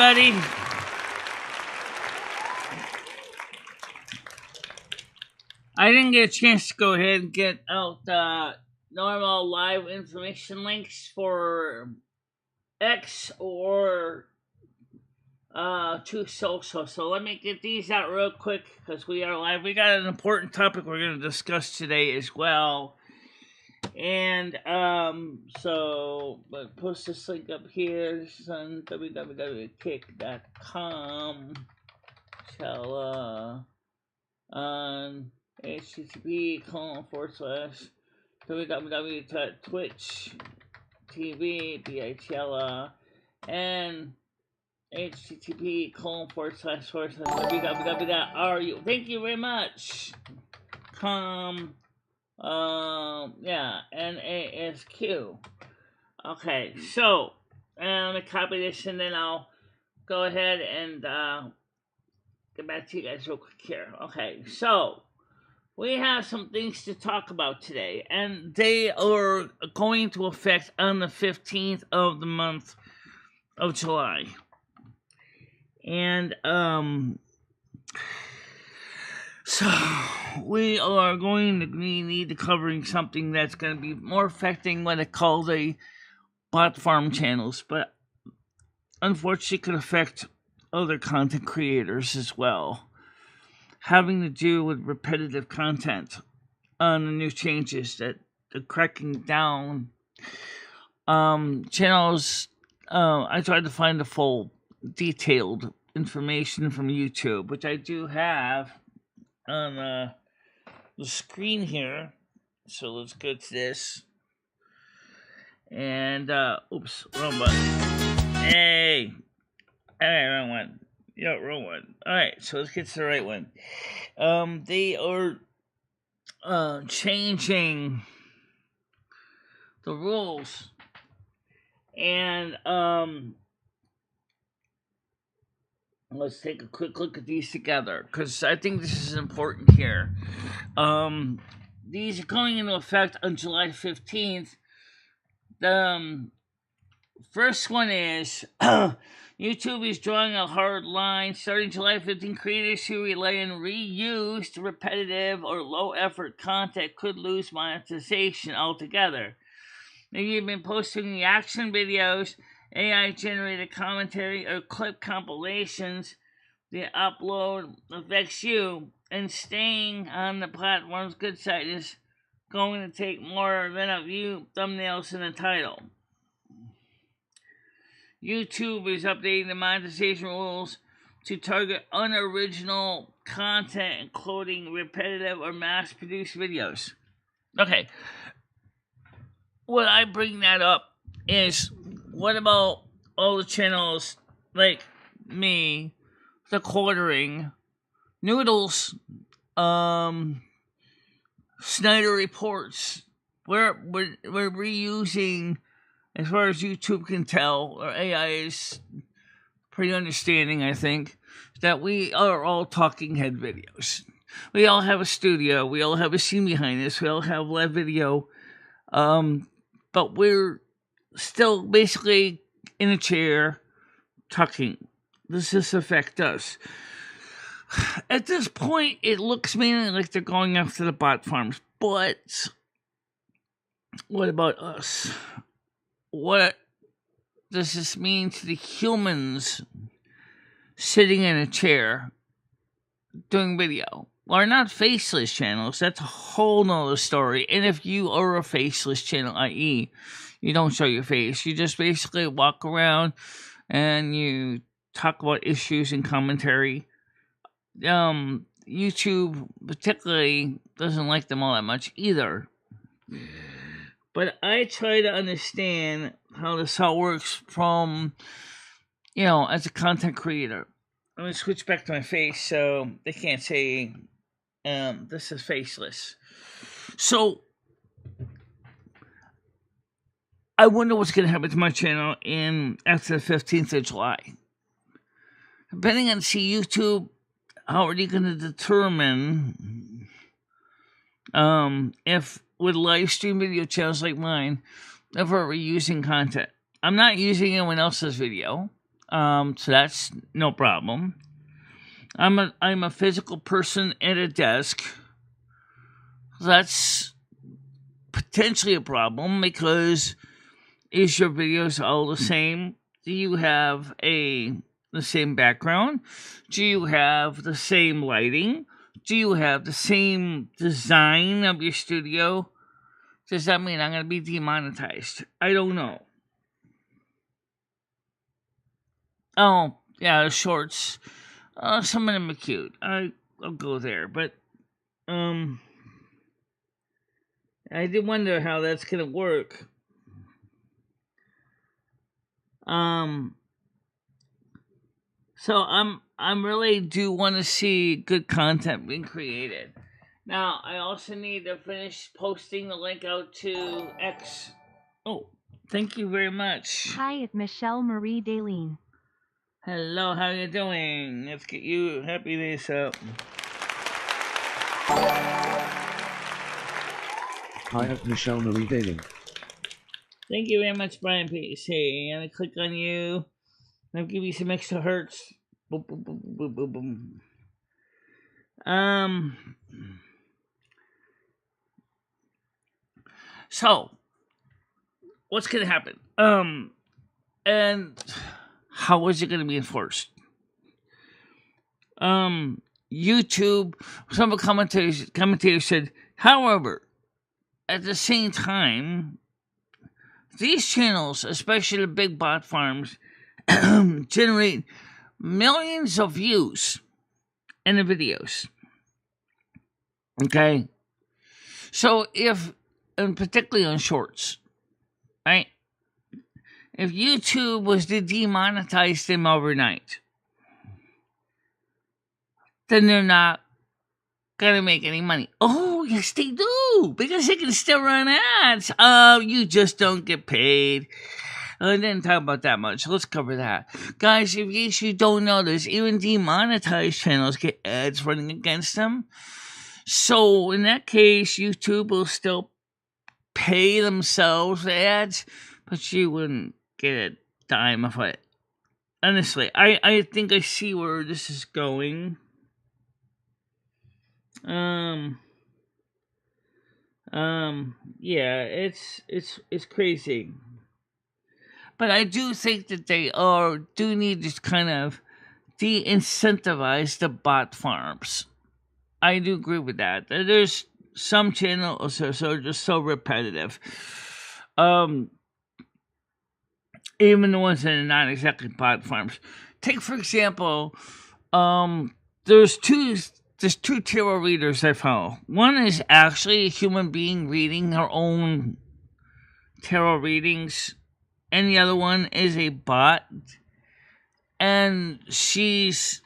everybody. I didn't get a chance to go ahead and get out the normal live information links for X or to social. So let me get these out real quick because we are live. We got an important topic we're going to discuss today as well. And but post this link up here. This is on www.kick.com. Shall on http://www.twitch.tv and http://www.ru. Thank you very much. NASQ. Okay, so let me copy this and then I'll go ahead and get back to you guys real quick here. Okay, so we have some things to talk about today, and they are going to affect on the 15th of the month of July. And so we are going to need to covering something that's going to be more affecting what it calls a bot farm channels, but unfortunately could affect other content creators as well, having to do with repetitive content on the new changes that they're cracking down. Channels, I tried to find the full detailed information from YouTube, which I do have on the screen here. So let's go to this. And, oops, wrong button. Hey! Alright, wrong one. Yeah, wrong one. Alright, so let's get to the right one. They are changing the rules. And, let's take a quick look at these together, because I think this is important here. These are going into effect on July 15th. The first one is YouTube is drawing a hard line. Starting July 15th, creators who rely on reused, repetitive, or low-effort content could lose monetization altogether. If you've been posting reaction videos, AI-generated commentary, or clip compilations, the upload affects you, and staying on the platform's good side is going to take more than a few thumbnails in the title. YouTube is updating the monetization rules to target unoriginal content, including repetitive or mass-produced videos. Okay. What I bring that up is, what about all the channels like me, The Quartering, Noodles, Snyder Reports? We're reusing, as far as YouTube can tell, or AI is pretty understanding, I think, that we are all talking head videos. We all have a studio, we all have a scene behind us, we all have live video, but we're still basically in a chair talking. Does this affect us? At this point, it looks mainly like they're going after the bot farms, but what about us? What does this mean to the humans sitting in a chair doing video? Or not faceless channels, that's a whole nother story. And if you are a faceless channel, i.e., you don't show your face, you just basically walk around and you talk about issues and commentary. YouTube particularly doesn't like them all that much either. But I try to understand how this all works from, as a content creator. I'm going to switch back to my face so they can't say this is faceless. So, I wonder what's going to happen to my channel after the 15th of July. Depending on YouTube, how are you going to determine if with live stream video channels like mine, if we're reusing content? I'm not using anyone else's video. So that's no problem. I'm a physical person at a desk. That's potentially a problem because is your videos all the same? Do you have the same background? Do you have the same lighting? Do you have the same design of your studio? Does that mean I'm going to be demonetized? I don't know. Oh, yeah, the shorts. Some of them are cute. I'll go there, but I did wonder how that's gonna work. So I'm really do want to see good content being created. Now I also need to finish posting the link out to X. Oh, thank you very much. Hi, it's MicheleMarieDalene. Hello, how you doing? Let's get you happy days up. Hi, I'm MicheleMarieDalene. Thank you very much, Brian Peace. Hey, I'm gonna click on you. I'll give you some extra hertz. Boom, boom, boom, boom, boom, boom. So, what's gonna happen? And how is it gonna be enforced? YouTube. Some of the commentators said, however, at the same time, these channels, especially the big bot farms, generate millions of views in the videos. Okay? So and particularly on shorts, right? If YouTube was to demonetize them overnight, then they're not going to make any money. Oh, yes, they do, because they can still run ads. Oh, you just don't get paid. I didn't talk about that much. Let's cover that. Guys, in case you don't know this, even demonetized channels get ads running against them. So, in that case, YouTube will still pay themselves the ads, but you wouldn't get a dime of it. Honestly, I think I see where this is going. Yeah, it's crazy. But I do think that they do need to kind of de-incentivize the bot farms. I do agree with that. There's some channels that are just so repetitive. Even the ones that are not exactly bot farms. Take for example, there's two tarot readers I follow. One is actually a human being reading her own tarot readings, and the other one is a bot, and she's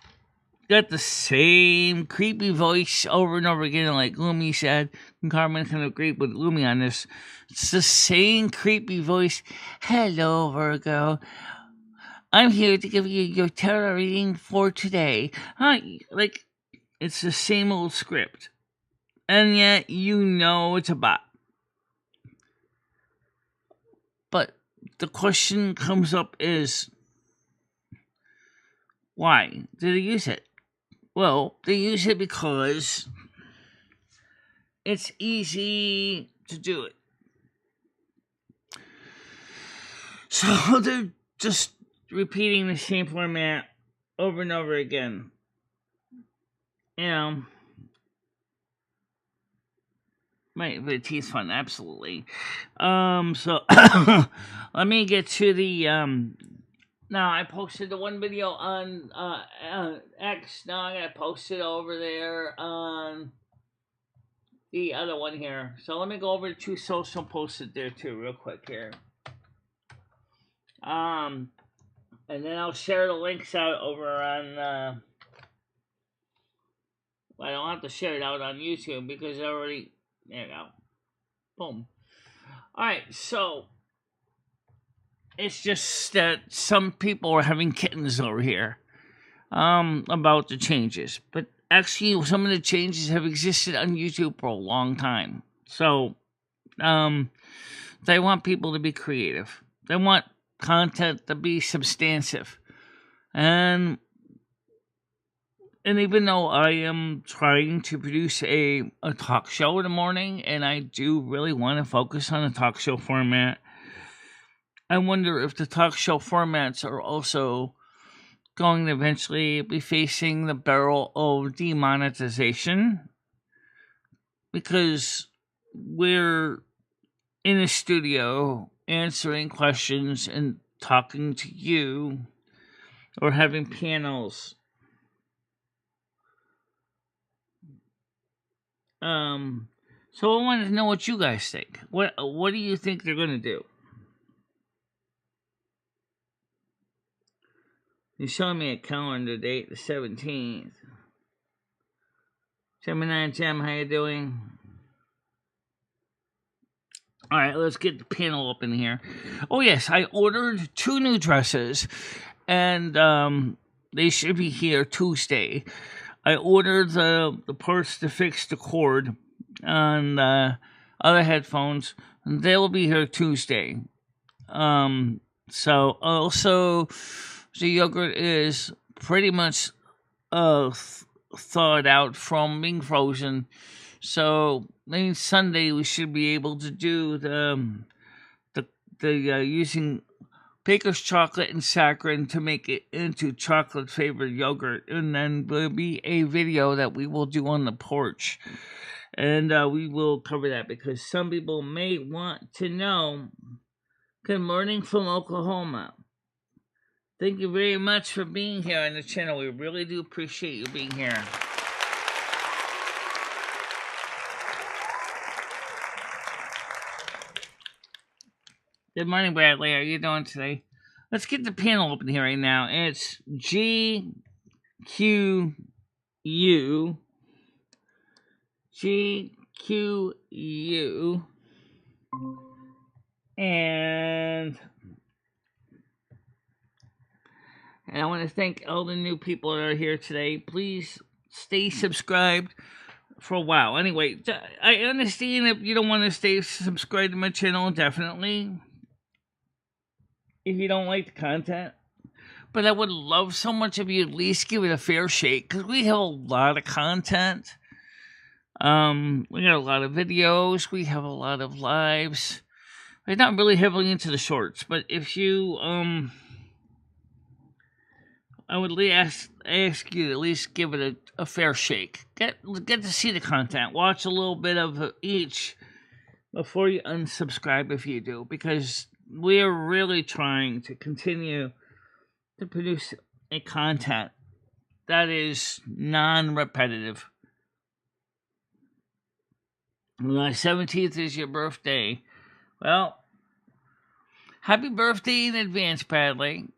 got the same creepy voice over and over again, like Lumi said. And Carmen can agree with Lumi on this. It's the same creepy voice. Hello, Virgo. I'm here to give you your tarot reading for today. Hi, like, it's the same old script. And yet, you know it's a bot. But the question comes up is, why do they use it? Well, they use it because it's easy to do it. So they're just repeating the same format over and over again. You know, the teeth fun, absolutely. So let me get to the Now I posted the one video on X. Now I gotta post it over there on the other one here. So let me go over to social posted there too, real quick here. And then I'll share the links out over on. I don't have to share it out on YouTube because I already. There you go. Boom. Alright, so it's just that some people are having kittens over here about the changes. But actually, some of the changes have existed on YouTube for a long time. So they want people to be creative. They want content to be substantive. And even though I am trying to produce a talk show in the morning, and I do really want to focus on a talk show format, I wonder if the talk show formats are also going to eventually be facing the barrel of demonetization, because we're in a studio answering questions and talking to you, or having panels. So I wanted to know what you guys think. What do you think they're going to do? You're showing me a calendar date, the 17th. Gemini Gem, how you doing? All right, let's get the panel up in here. Oh yes, I ordered 2 new dresses, and they should be here Tuesday. I ordered the parts to fix the cord on the other headphones, and they'll be here Tuesday. So also the yogurt is pretty much thawed out from being frozen. So maybe Sunday we should be able to do the using baker's chocolate and saccharin to make it into chocolate flavored yogurt, and then there'll be a video that we will do on the porch, and we will cover that because some people may want to know. Good morning from Oklahoma. Thank you very much for being here on the channel. We really do appreciate you being here. Good morning, Bradley. How are you doing today? Let's get the panel open here right now. It's GQU. And I want to thank all the new people that are here today. Please stay subscribed for a while. Anyway, I understand if you don't want to stay subscribed to my channel, definitely, if you don't like the content. But I would love so much if you at least give it a fair shake, because we have a lot of content. We got a lot of videos. We have a lot of lives. We're not really heavily into the shorts, but if you, I would ask you to at least give it a fair shake. Get to see the content. Watch a little bit of each before you unsubscribe if you do, because we are really trying to continue to produce a content that is non-repetitive. My 17th is your birthday. Well, happy birthday in advance, Bradley.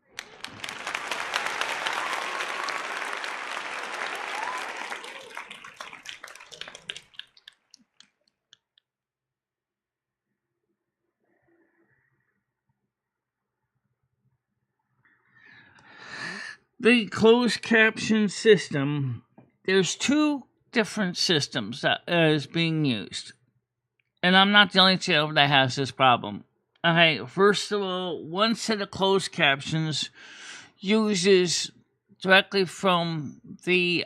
The closed caption system, there's 2 different systems that is being used. And I'm not the only channel that has this problem. Okay, first of all, one set of closed captions uses directly from the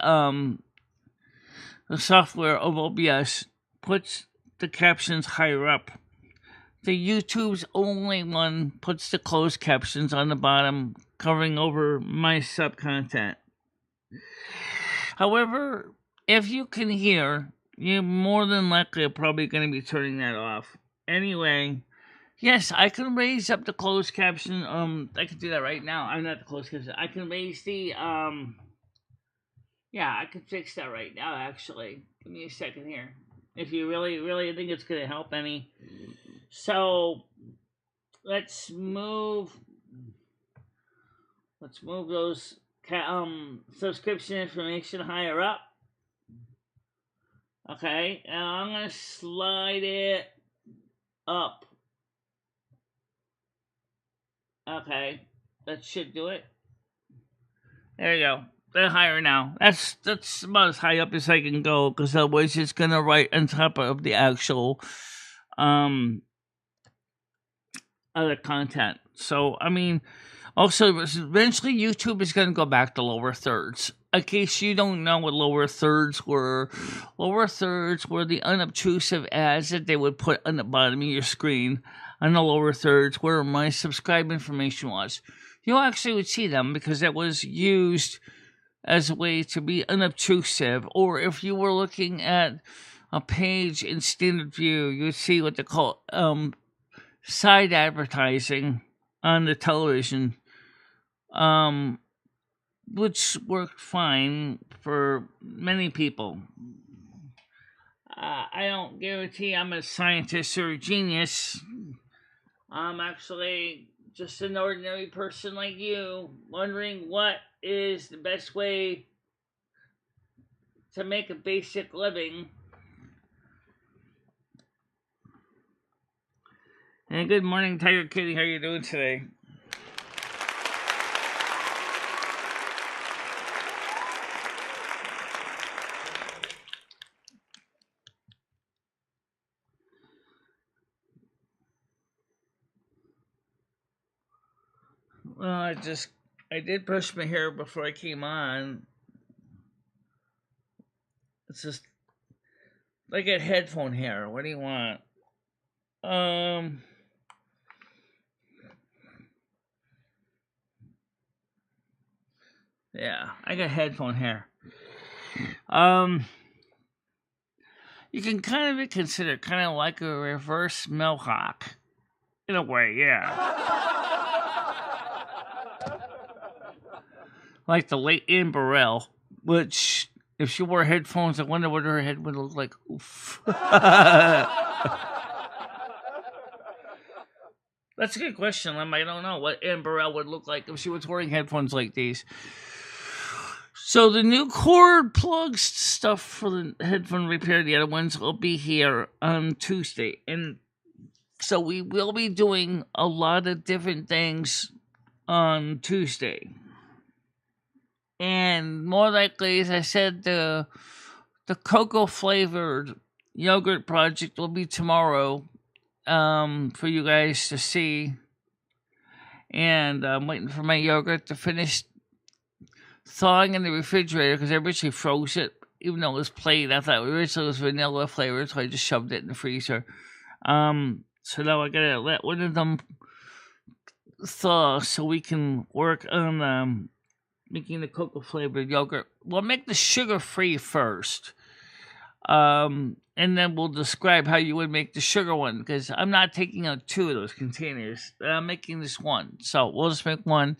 software of OBS, puts the captions higher up. The YouTube's only one puts the closed captions on the bottom, covering over my sub-content. However, if you can hear, you're more than likely probably going to be turning that off. Anyway, yes, I can raise up the closed caption. I can do that right now. I'm not the closed caption. I can raise the, yeah, I can fix that right now, actually. Give me a second here. If you really think it's going to help any. So, let's move those subscription information higher up. Okay, and I'm going to slide it up. Okay, that should do it. There you go. They're higher now. That's about as high up as I can go, because otherwise it's going to right on top of the actual other content. So, I mean, Also, eventually YouTube is going to go back to lower thirds. In case you don't know what lower thirds were the unobtrusive ads that they would put on the bottom of your screen. On the lower thirds where my subscribe information was. You actually would see them because that was used as a way to be unobtrusive. Or if you were looking at a page in standard view, you would see what they call side advertising on the television. Which worked fine for many people. I don't guarantee I'm a scientist or a genius. I'm actually just an ordinary person like you, wondering what is the best way to make a basic living. And good morning, Tiger Kitty. How are you doing today? Well, I did brush my hair before I came on. It's just like a headphone hair. What do you want? Yeah, I got headphone hair. You can kind of consider kind of like a reverse mohawk. In a way, yeah. Like the late Anne Burrell, which, if she wore headphones, I wonder what her head would look like. Oof. That's a good question, Lem. I don't know what Anne Burrell would look like if she was wearing headphones like these. So the new cord plugs stuff for the headphone repair, the other ones will be here on Tuesday. And so we will be doing a lot of different things on Tuesday. And more likely, as I said, the cocoa flavored yogurt project will be tomorrow for you guys to see. And I'm waiting for my yogurt to finish thawing in the refrigerator because I originally froze it, even though it was plain. I thought originally it was vanilla flavored, so I just shoved it in the freezer. So now I gotta let one of them thaw so we can work on making the cocoa flavored yogurt. We'll make the sugar free first. And then we'll describe how you would make the sugar one, because I'm not taking out 2 of those containers. I'm making this one. So we'll just make one.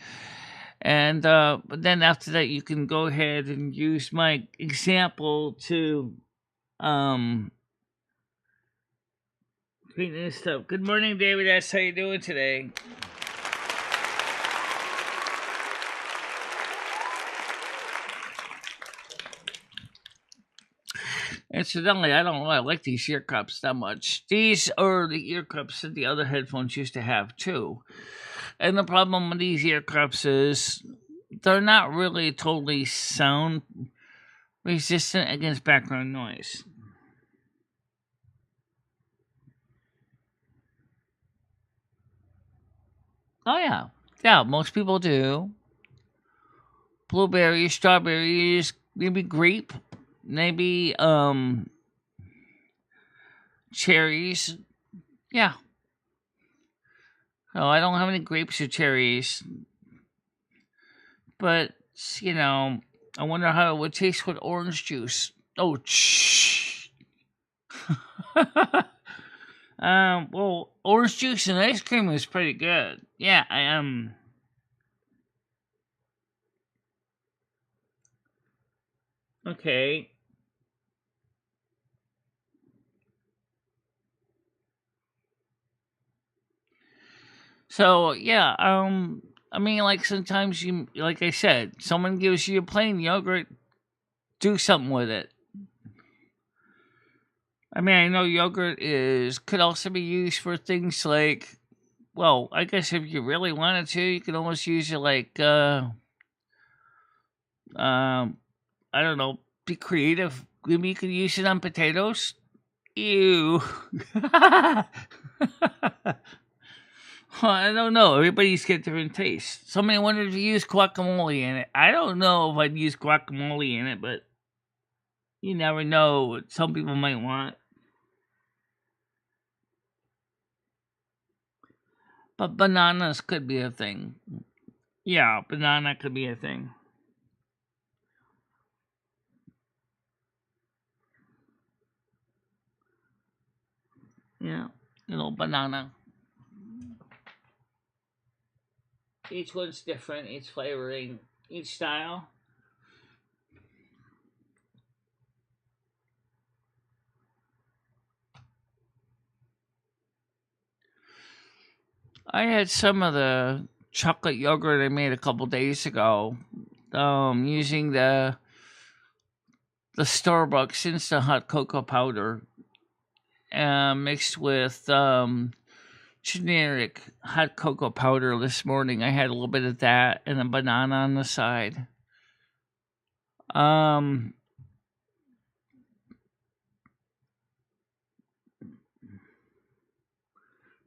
And but then after that, you can go ahead and use my example to create this stuff. Good morning, David. That's how you doing today? Incidentally, I don't really like these ear cups that much. These are the ear cups that the other headphones used to have too. And the problem with these ear cups is they're not really totally sound resistant against background noise. Oh yeah. Yeah, most people do. Blueberries, strawberries, maybe grape. Maybe cherries. Yeah. Oh, I don't have any grapes or cherries. But, you know, I wonder how it would taste with orange juice. Oh, shh. Well, orange juice and ice cream is pretty good. Yeah, I am. Okay. So, yeah, I mean, like, sometimes you, like I said, someone gives you a plain yogurt, do something with it. I mean, I know yogurt could also be used for things like, well, I guess if you really wanted to, you could almost use it like, I don't know, be creative. Maybe you could use it on potatoes. Ew. I don't know. Everybody's got different tastes. Somebody wanted to use guacamole in it. I don't know if I'd use guacamole in it, but you never know what some people might want. But bananas could be a thing. Yeah, banana could be a thing. Yeah, little banana. Each one's different, each flavoring, each style. I had some of the chocolate yogurt I made a couple days ago, using the Starbucks instant hot cocoa powder, mixed with generic hot cocoa powder this morning. I had a little bit of that and a banana on the side.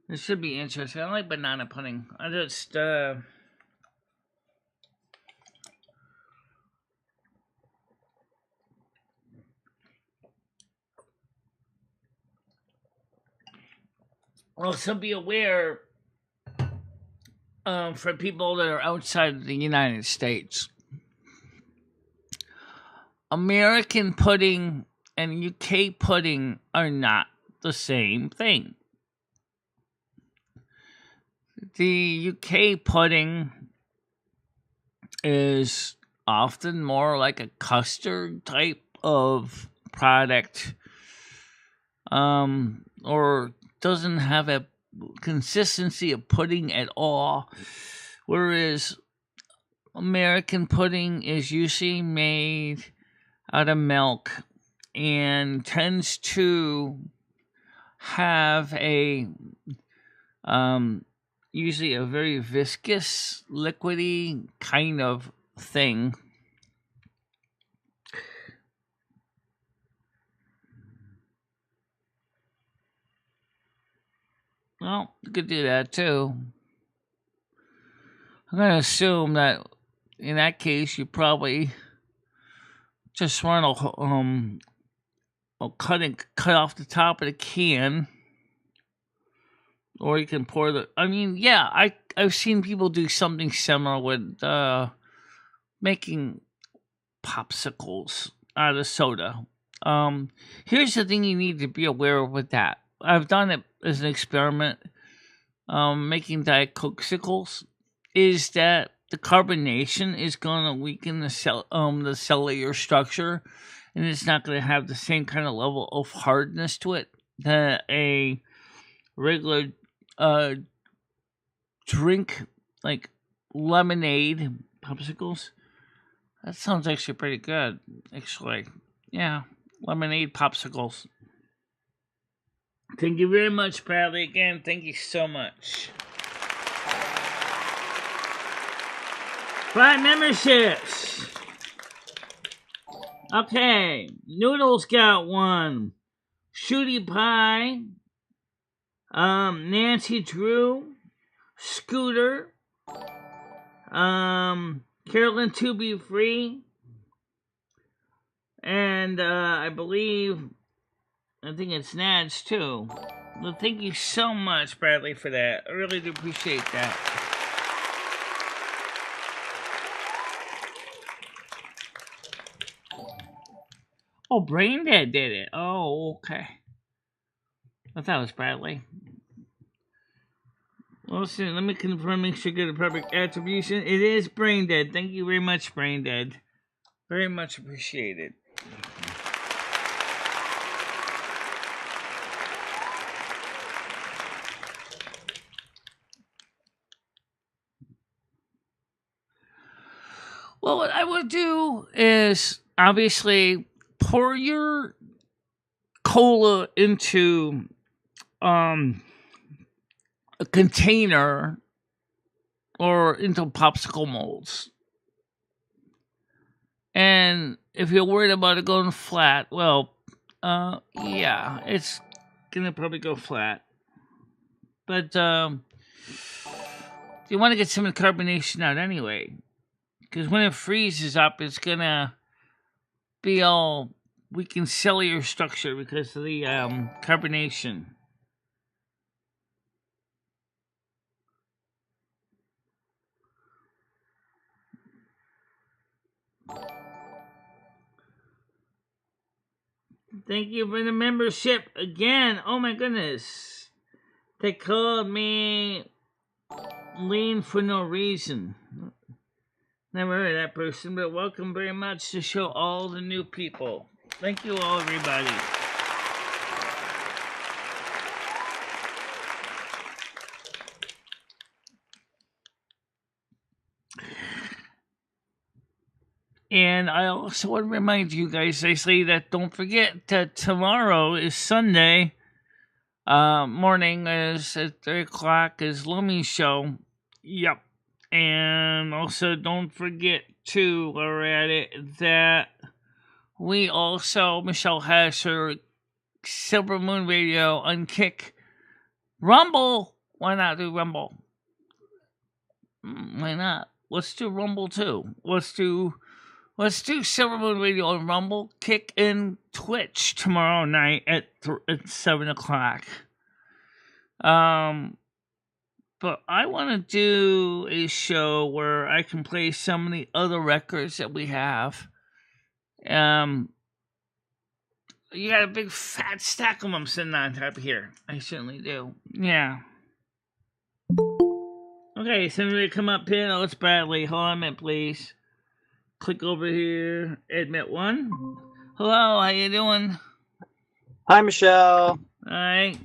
This should be interesting. I like banana pudding. I just also be aware, for people that are outside of the United States, American pudding and UK pudding are not the same thing. The UK pudding is often more like a custard type of product, or doesn't have a consistency of pudding at all, whereas American pudding is usually made out of milk and tends to have a usually a very viscous, liquidy kind of thing. Well, you could do that too. I'm going to assume that in that case, you probably just want to cut off the top of the can, or you can pour the. I mean, yeah, I've seen people do something similar with making popsicles out of soda. Here's the thing you need to be aware of with that. I've done it as an experiment, making Diet Cokesicles, is that the carbonation is going to weaken the cellular structure, and it's not going to have the same kind of level of hardness to it that a regular drink like lemonade popsicles. That sounds actually pretty good. Actually, yeah, lemonade popsicles. Thank you very much, Bradley. Again, thank you so much. 5 memberships. Okay, Noodles got one. Shooty Pie. Nancy Drew. Scooter. Carolyn To Be Free. And I think it's Nads too. Well, thank you so much, Bradley, for that. I really do appreciate that. Oh, Braindead did it. Oh, okay. I thought it was Bradley. Well, listen, let me confirm, make sure you get a perfect attribution. It is Braindead. Thank you very much, Braindead. Very much appreciated. Well, what I would do is obviously pour your cola into a container or into popsicle molds. And if you're worried about it going flat, well, yeah, it's gonna probably go flat. But You want to get some of the carbonation out anyway. Because when it freezes up, it's going to be all weakened cellular structure because of the carbonation. Thank you for the membership again. Oh my goodness. They called me Lean for no reason. Never heard of that person, but welcome very much to show all the new people. Thank you all, everybody. And I also want to remind you guys, I say that don't forget that tomorrow is Sunday. Morning is at 3 o'clock is Lumi's show. Yep. And also don't forget too, while we're at it, that we also, Michelle has her Silver Moon Radio on Kick. Rumble! Why not do Rumble? Why not? Let's do Rumble too. Let's do Silver Moon Radio on Rumble, Kick, and Twitch tomorrow night at 7 o'clock. But I want to do a show where I can play some of the other records that we have. You got a big fat stack of them sitting on top of here. I certainly do. Yeah. Okay, somebody come up here. Oh, it's Bradley. Hold on a minute, please. Click over here. Admit one. Hello, how you doing? Hi, Michelle. Alright.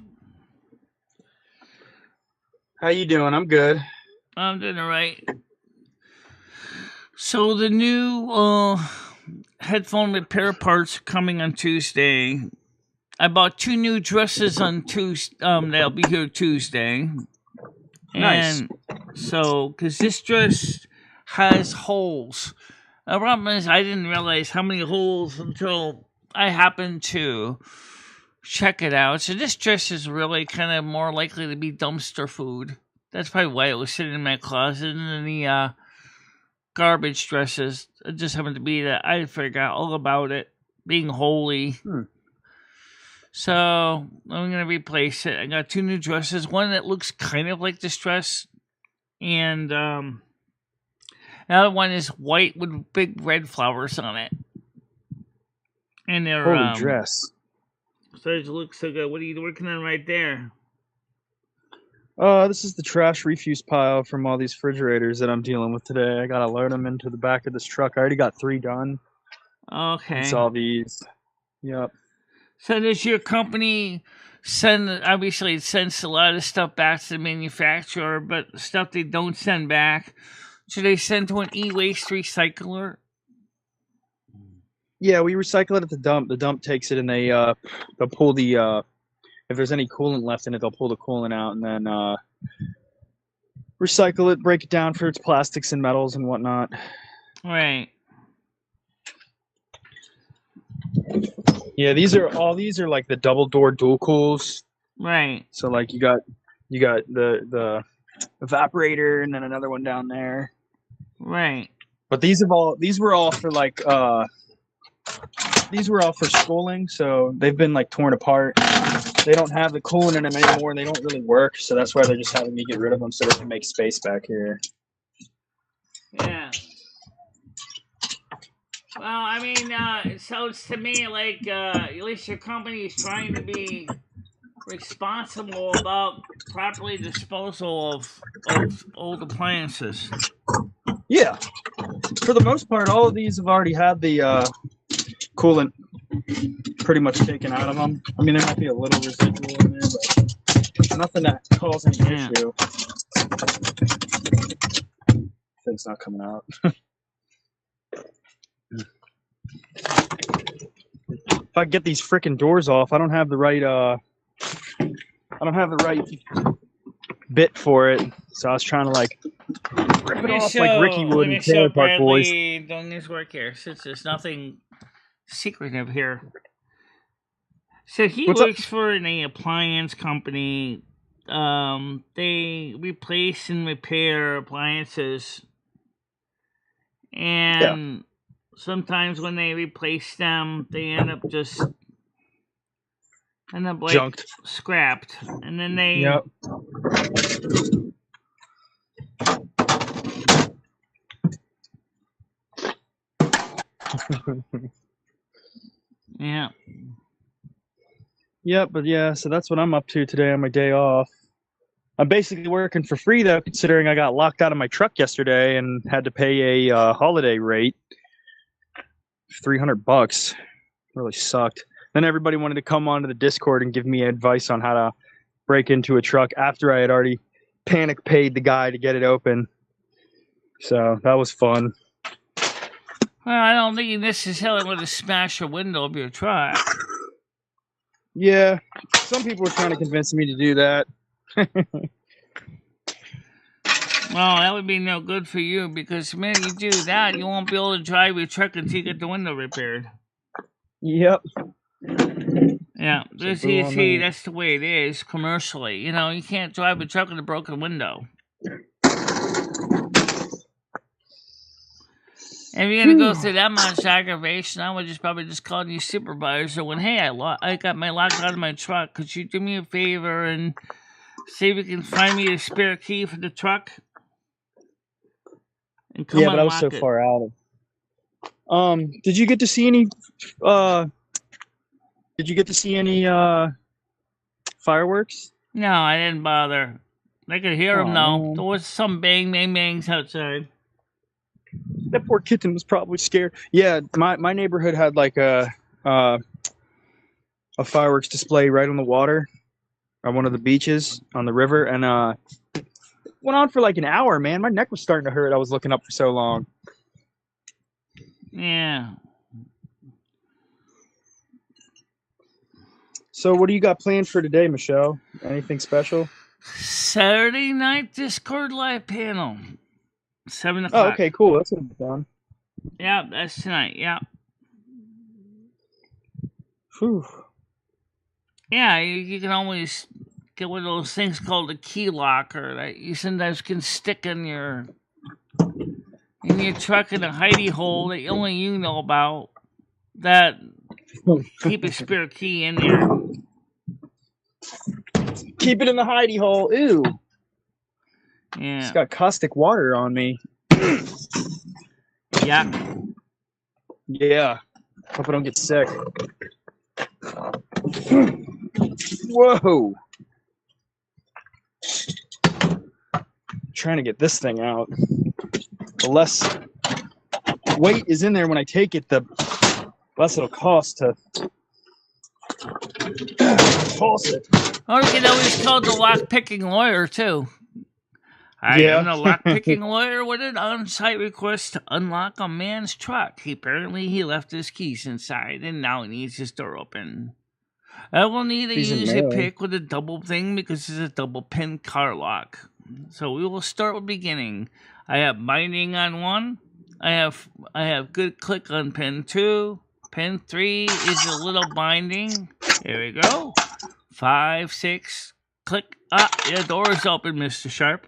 How you doing? I'm good. I'm doing alright. So the new headphone repair parts are coming on Tuesday. I bought 2 new dresses on Tuesday. They'll be here Tuesday. Nice. And so, because this dress has holes. The problem is I didn't realize how many holes until I happened to check it out. So this dress is really kind of more likely to be dumpster food. That's probably why it was sitting in my closet. And then the garbage dresses, it just happened to be that I forgot all about it being holy. So I'm going to replace it. I got 2 new dresses. One that looks kind of like this dress. And another one is white with big red flowers on it. And they're Holy dress. So it looks so good. What are you working on right there? This is the trash refuse pile from all these refrigerators that I'm dealing with today. I gotta load them into the back of this truck. I already got 3 done. Okay. It's all these. Yep. So does your company send, obviously it sends a lot of stuff back to the manufacturer, but stuff they don't send back, should they send to an e-waste recycler? Yeah, we recycle it at the dump. The dump takes it and they'll pull the if there's any coolant left in it, they'll pull the coolant out and then recycle it, break it down for its plastics and metals and whatnot. Right. Yeah, these are like the double door dual cools. Right. So like you got the evaporator and then another one down there. Right. But these were all for like these were all for schooling, so they've been like torn apart. They don't have the coolant in them anymore and they don't really work, so that's why they're just having me get rid of them so they can make space back here. Yeah. Well, I mean, it sounds to me like at least your company is trying to be responsible about properly disposal of old appliances. Yeah. For the most part, all of these have already had the coolant pretty much taken out of them. I mean, there might be a little residual in there, but nothing that causes any issue. Thing's not coming out. If I get these freaking doors off, I don't have the right bit for it. So I was trying to like rip it off like Ricky would in Trailer Park Boys. Doing his work here, since there's nothing secretive here. So he works for an appliance company they replace and repair appliances, Yeah. and sometimes when they replace them, they end up like Junked. scrapped, and then they Yep. yeah. Yep, but yeah, so that's what I'm up to today on my day off. I'm basically working for free though, considering I got locked out of my truck yesterday and had to pay a holiday rate, $300. Really sucked. Then everybody wanted to come onto the Discord and give me advice on how to break into a truck after I had already panic paid the guy to get it open. So that was fun. Well, I don't think you necessarily want to smash a window of your truck. Yeah, some people were trying to convince me to do that. Well, that would be no good for you, because the minute you do that, you won't be able to drive your truck until you get the window repaired. Yep. Yeah, So see, that's the way it is commercially. You know, you can't drive a truck with a broken window. If you're gonna go through that much aggravation, I would probably just call your supervisor when, hey, I got my lock out of my truck. Could you do me a favor and see if you can find me a spare key for the truck? And come yeah, but I was so it. far out of. Did you get to see any? Did you get to see any fireworks? No, I didn't bother. I could hear them though. Man. There was some bangs outside. That poor kitten was probably scared. Yeah, my neighborhood had like a fireworks display right on the water, on one of the beaches on the river, and it went on for like an hour. Man, my neck was starting to hurt. I was looking up for so long. Yeah. So, what do you got planned for today, Michelle? Anything special? Saturday night Discord live panel. 7 o'clock. Oh, okay, cool. That's what I'm done. Yeah, that's tonight. Yeah. Whew. Yeah, you can always get one of those things called a key locker that you sometimes can stick in your truck in a hidey hole that only you know about, that keep a spare key in there. Keep it in the hidey hole. Ew. Yeah. It's got caustic water on me. Yeah. Yeah. Hope I don't get sick. Whoa. Trying to get this thing out. The less weight is in there when I take it, the less it'll cost to toss it. Or you can always call the lock-picking lawyer, too. I am the lock-picking lawyer with an on-site request to unlock a man's truck. Apparently he left his keys inside, and now he needs his door open. I will need to use a pick with a double thing because it's a double-pin car lock. So we will start with beginning. I have binding on 1. I have good click on pin 2. Pin 3 is a little binding. Here we go. 5, 6, click. Your door is open, Mr. Sharp.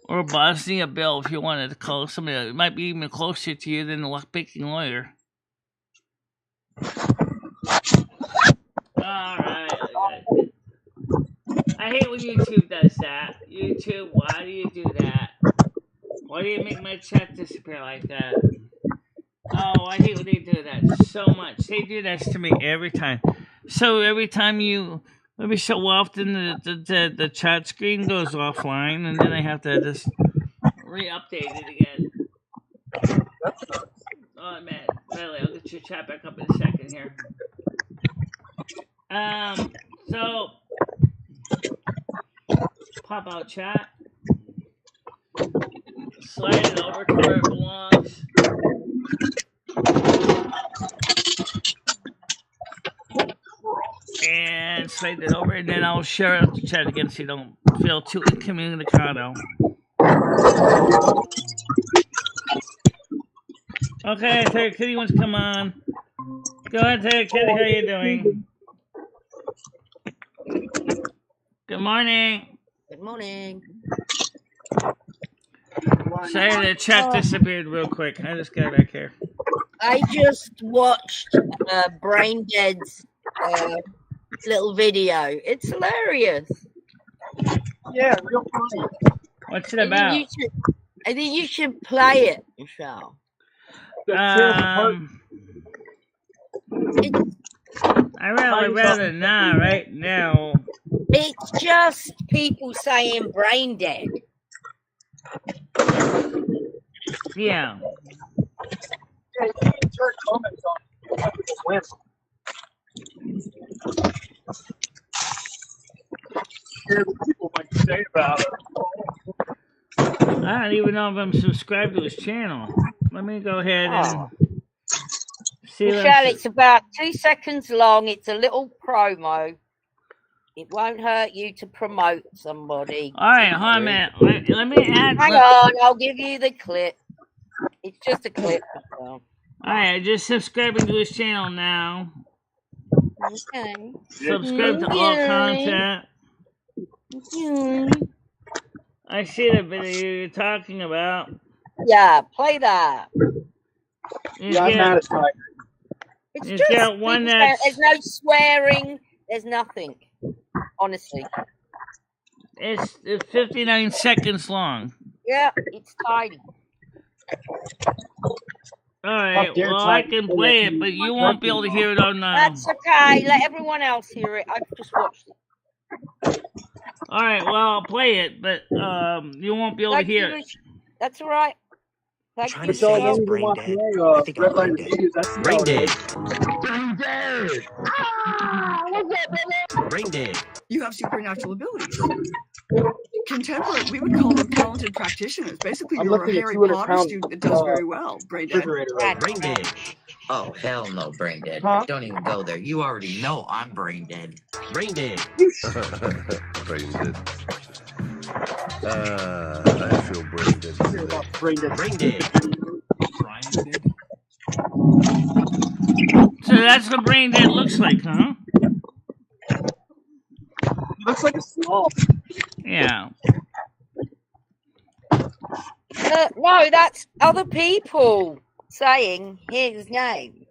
Or Bosnia Bill if you wanted to call somebody that might be even closer to you than the lock-picking lawyer. Alright. I hate when YouTube does that. YouTube, why do you do that? Why do you make my chat disappear like that? Oh, I hate when they do that so much. They do that to me every time. So every so often the chat screen goes offline, and then I have to just re-update it again. Oh man, really, I'll get your chat back up in a second here. So pop out chat, slide it over to where it belongs. And slide it over, and then I'll share out the chat again so you don't feel too incommunicado. Okay, I think Kitty wants to come on. Go ahead, Kitty. How you doing? Good morning. Good morning. Sorry, the chat disappeared real quick. I just got back here. I just watched Brain Dead's little video. It's hilarious. Yeah, real funny. What's it about? I think you should play it, Michelle. I really rather not right now. It's just people saying brain dead. Yeah. People might say about it. I don't even know if I'm subscribed to his channel. Let me go ahead and see. Michelle, it's about 2 seconds long. It's a little promo. It won't hurt you to promote somebody. All right, hold on a minute. Let me add. Hang on, I'll give you the clip. It's just a clip. All right, I just subscribing to his channel now. Okay. Subscribe to all content. I see the video you're talking about. Yeah, play that. Yeah, I'm mad at Tiger. It's You just got one people that's- there's no swearing. There's nothing. Honestly. It's 59 seconds long. Yeah, it's tiny. All right, dare well, I Tiger can say play that it, but he's you not won't be able to working hear it on. That's okay. Let everyone else hear it. I've just watched it. All right, well, I'll play it, but you won't be able to hear it. That's all right. Thank Trying you. to say Michelle. it's brain dead. I think I'm brain dead. Brain dead. Brain dead! Brain dead. You have supernatural abilities. Contemporary, we would call them talented practitioners. Basically, I'm you're a lifting a Harry 200 Potter pound, student that does very well. Brain dead. refrigerator right now. Brain dead. Oh, hell no, brain dead. Huh? Don't even go there. You already know I'm brain dead. Brain dead. Brain dead. I feel brain dead today. Brain dead. Brain dead. So that's what brain dead looks like, huh? He looks like a sloth. Yeah. No, that's other people saying his name.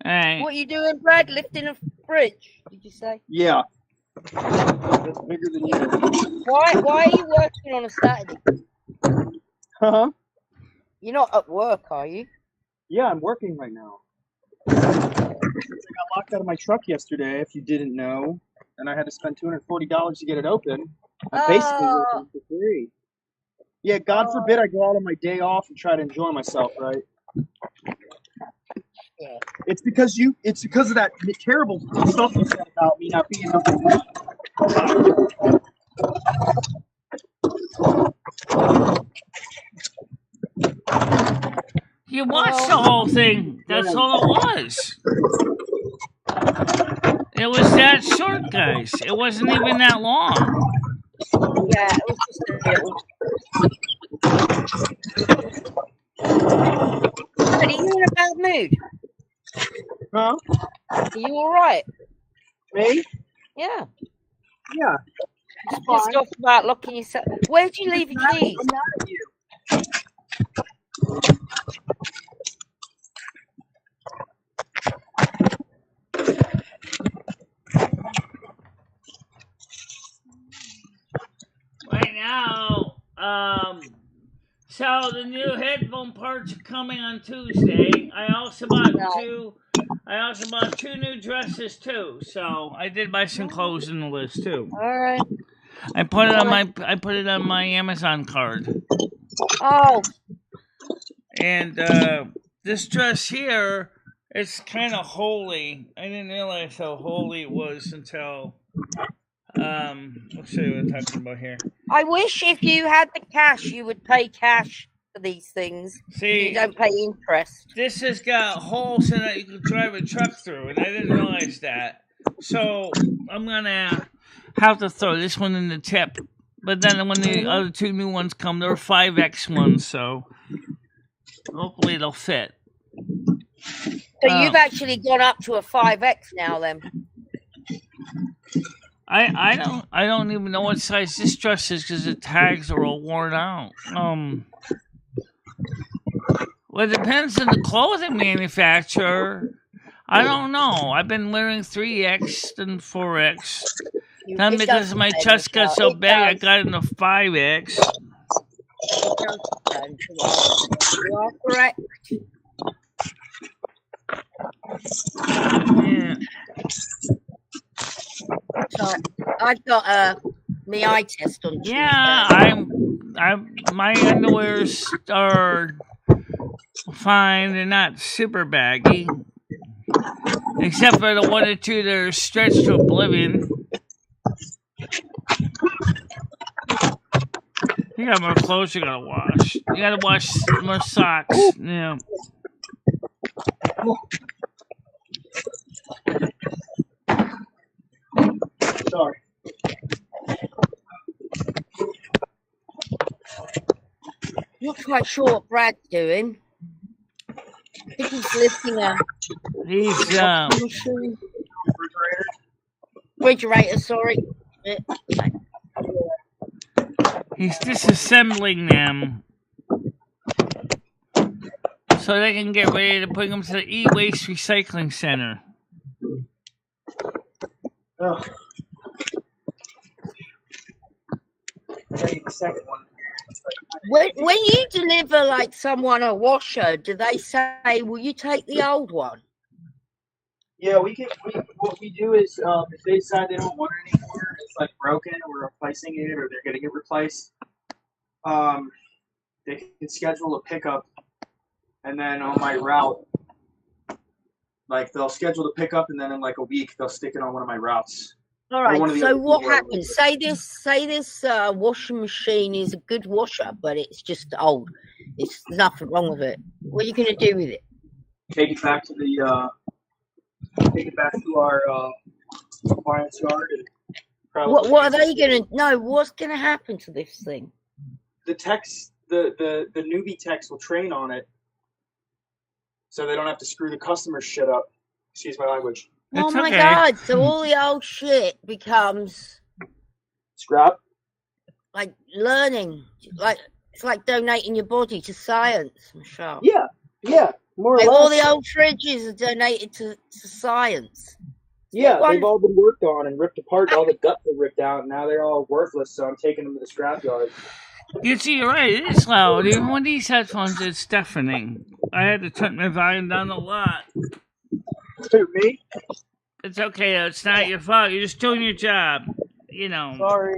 All right. What are you doing, Brad? Lifting a fridge? Did you say? Yeah. That's bigger than you. Why are you working on a Saturday? Huh? You're not at work, are you? Yeah, I'm working right now. I got locked out of my truck yesterday, if you didn't know, and I had to spend $240 to get it open. I'm basically working for free. Yeah, God forbid I go out on my day off and try to enjoy myself, right? Yeah. It's because of that terrible stuff you said about me not being able to. You watched the whole thing. That's all it was. It was that short, guys. It wasn't even that long. Yeah, it was just a little. But are you in a bad mood? Huh? Are you all right? Me? Yeah. Yeah. Just pissed off about locking yourself. Where'd you leave your keys? I'm mad at you. Right now, so the new headphone parts are coming on Tuesday. I also bought two new dresses too. So I did buy some clothes in the list too. All right. I put it on my Amazon card. Oh, And this dress here, it's kind of holy. I didn't realize how holy it was until let's see what I'm talking about here. I wish if you had the cash, you would pay cash for these things. See, You don't pay interest. this has got holes in it you can drive a truck through, and I didn't realize that. So I'm gonna have to throw this one in the tip. But then when the other two new ones come, they're 5X ones, so hopefully they'll fit. So you've actually gone up to a 5X now, then. I don't even know what size this dress is because the tags are all worn out. Well, it depends on the clothing manufacturer. I don't know. I've been wearing 3X and 4X. Then because my chest got so big, I got into 5X. You are correct. Yeah. So I've got my eye test on Tuesday. Yeah, my underwears are fine. They're not super baggy, except for the one or two that are stretched to oblivion. You got more clothes you gotta wash. You gotta wash more socks. Yeah. Sorry. Not quite sure what Brad's doing. I think he's lifting a refrigerator, sorry. He's disassembling them so they can get ready to bring them to the e-waste recycling center. Oh. The second one. When you deliver like someone a washer, do they say, "Will you take the old one"? Yeah, what we do is if they decide they don't want it anymore, it's like broken, we're replacing it, or they're getting it replaced. They can schedule a pickup, and then on my route, like they'll schedule the pickup, and then in like a week they'll stick it on one of my routes. All right. So what happens? Say this washing machine is a good washer, but it's just old. There's nothing wrong with it. What are you going to do with it? Take it back to our appliance yard. And what are they going to? No, what's going to happen to this thing? The techs, the newbie techs will train on it, so they don't have to screw the customer's shit up. Excuse my language. Oh my God! So all the old shit becomes scrap. Like learning, like it's like donating your body to science, Michelle. Yeah, more or less. All the old fridges are donated to science. Yeah, they've all been worked on and ripped apart. All the guts are ripped out, and now they're all worthless. So I'm taking them to the scrapyard. You see, you're right. It is loud. Even with these headphones, it's deafening. I had to turn my volume down a lot. Who, me? It's okay. It's not your fault. You're just doing your job. You know. Sorry.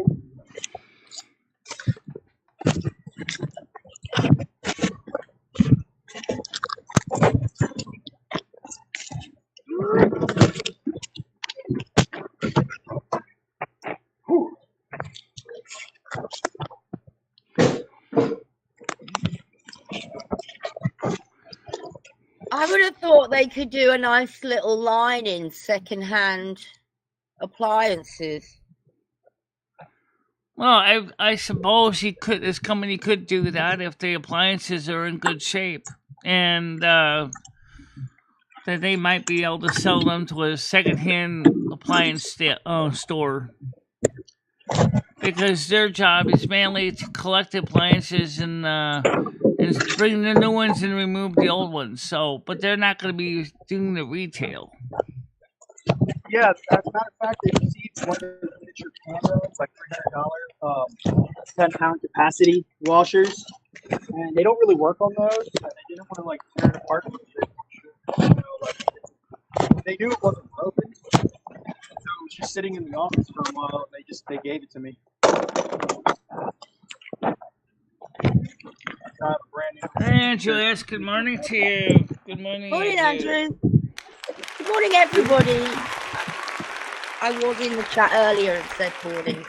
I would have thought they could do a nice little line in second-hand appliances. Well, I suppose this company could do that if the appliances are in good shape, and that they might be able to sell them to a second-hand appliance store. Because their job is mainly to collect appliances and bring the new ones and remove the old ones. So, but they're not going to be doing the retail. Yeah, as a matter of fact, they received one of the miniature cameras, like $300, 10-pound capacity washers, and they don't really work on those. And they didn't want to like tear it apart. They knew it wasn't broken, so it was just sitting in the office for a while. And they gave it to me. Andrew, yes, good morning to you. Good morning, Morning, Andrew. Good morning, everybody. I was in the chat earlier and said morning.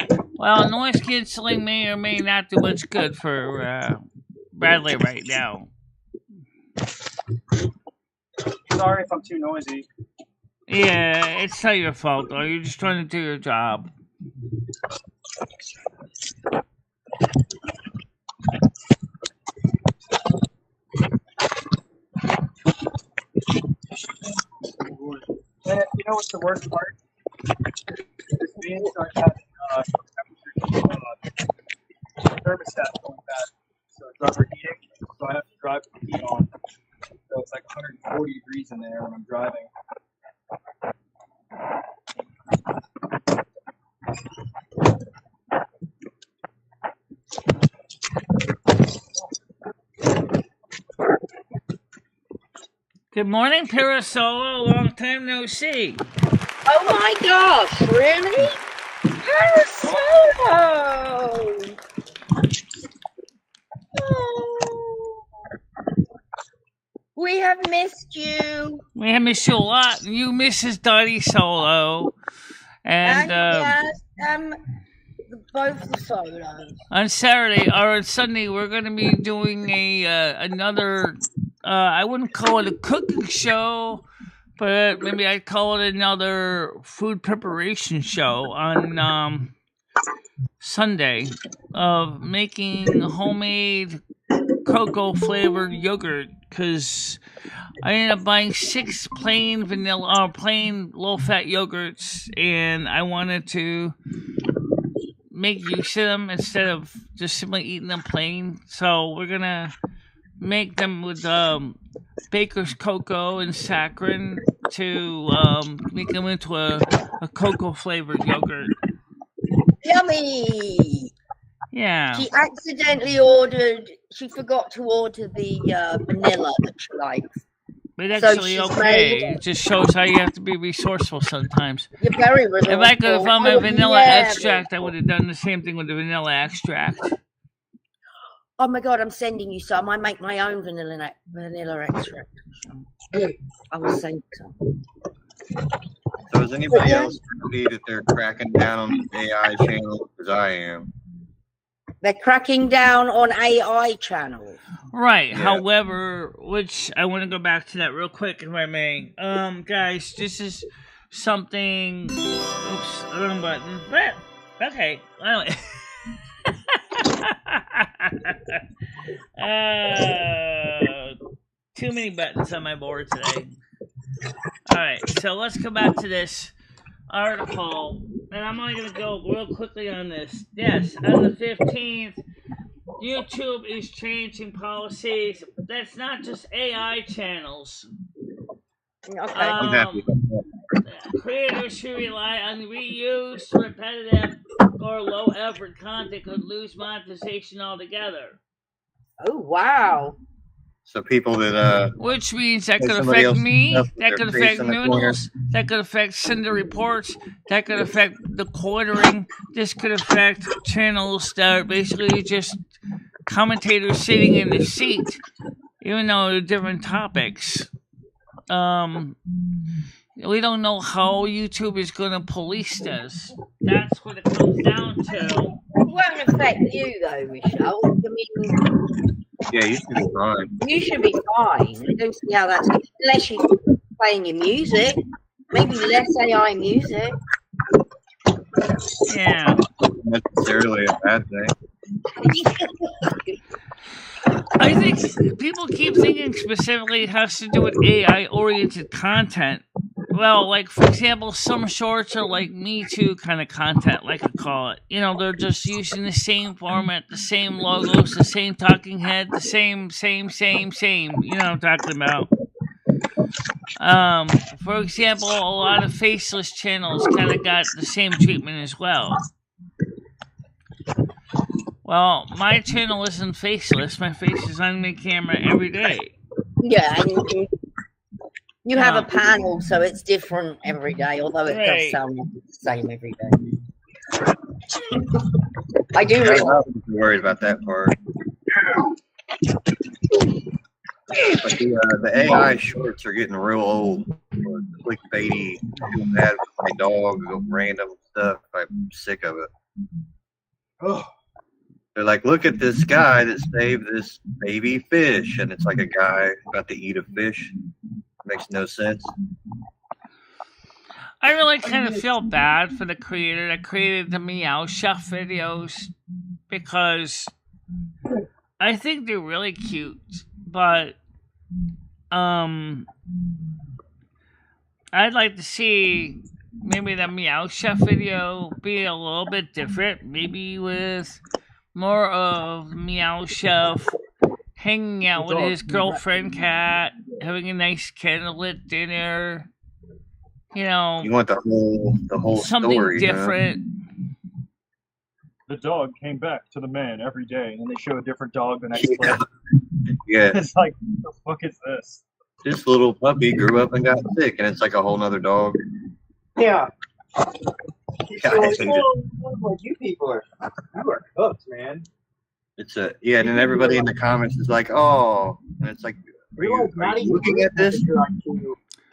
So. Well, noise canceling may or may not do much good for Bradley right now. Sorry if I'm too noisy. Yeah, it's not your fault, though. You're just trying to do your job. know what's the worst part? This van starts having thermostat going bad, so it's overheating. So I have to drive with the heat on. So it's like 140 degrees in there when I'm driving. Good morning, Parasolo. Long time no see. Oh my gosh, really? Parasolo! Oh, we have missed you. We have missed you a lot. You Mrs. Dottie Solo. And yes, both the solos. on Saturday or on Sunday, we're going to be doing another. I wouldn't call it a cooking show, but maybe I'd call it another food preparation show on Sunday of making homemade cocoa flavored yogurt, because I ended up buying 6 plain low fat yogurts, and I wanted to make use of them instead of just simply eating them plain. So we're gonna make them with baker's cocoa and saccharin to make them into a cocoa flavored yogurt. Yummy! Yeah. She forgot to order the vanilla that she likes. But actually, So she's okay. made- It just shows how you have to be resourceful sometimes. You're very resourceful. If I could have found my I would vanilla never- extract, I would have done the same thing with the vanilla extract. Oh my god, I'm sending you some. I make my own vanilla extract. I will send some. So is anybody else happy that they're cracking down on the AI channel? Because I am. They're cracking down on AI channels. Right. Yeah. However, which I want to go back to that real quick, if I may. Guys, this is something. Oops, wrong button. But okay. Anyway. Too many buttons on my board today. All right, so let's go back to this article, and I'm only going to go real quickly on this. Yes, on the 15th, YouTube is changing policies. That's not just AI channels. Okay. I'm happy about that. Creators who rely on reused, repetitive, or low-effort content could lose monetization altogether. Oh wow. So people that Which means that Hey, could somebody affect else me, stuff with that their could face affect in the corner. Noodles, that could affect Cinder Reports, that could affect the quartering, this could affect channels that are basically just commentators sitting in the seat, even though they're different topics. We don't know how YouTube is going to police this. That's what it comes down to. It won't affect you though, Michelle. I mean, yeah, you should be fine. you should be fine. I don't see how that's unless you're playing your music. Maybe less AI music. Yeah. Not necessarily a bad thing. I think people keep thinking specifically it has to do with AI-oriented content. Well, like, for example, some shorts are like Me Too kind of content, like I call it. You know, they're just using the same format, the same logos, the same talking head, the same. You know what I'm talking about. For example, a lot of faceless channels kind of got the same treatment as well. Well, my channel isn't faceless. My face is on my camera every day. Yeah, and you have a panel, so it's different every day, although it Right. does sound the same every day. I do Yeah, realize. I'm not worried about that part. But the AI shorts are getting real old. Or clickbaity, doing that with my dog, random stuff. I'm sick of it. Oh, They're like, look at this guy that saved this baby fish, and it's like a guy about to eat a fish. Makes no sense. I really kind of feel bad for the creator that created the Meow Chef videos, because I think they're really cute, but I'd like to see maybe the Meow Chef video be a little bit different. Maybe with more of Meow Chef hanging out with his girlfriend cat, having a nice candlelit dinner. You know, You want the whole something story, different. The dog came back to the man every day, and they show a different dog the next Yeah. clip. Yeah, It's like, what the fuck is this? this little puppy grew up and got sick, and it's like a whole nother dog. Yeah. Yeah, I hate it. Well, you people are cooked, man. It's and then everybody in the comments is like, "Oh," and it's like, are you looking at this?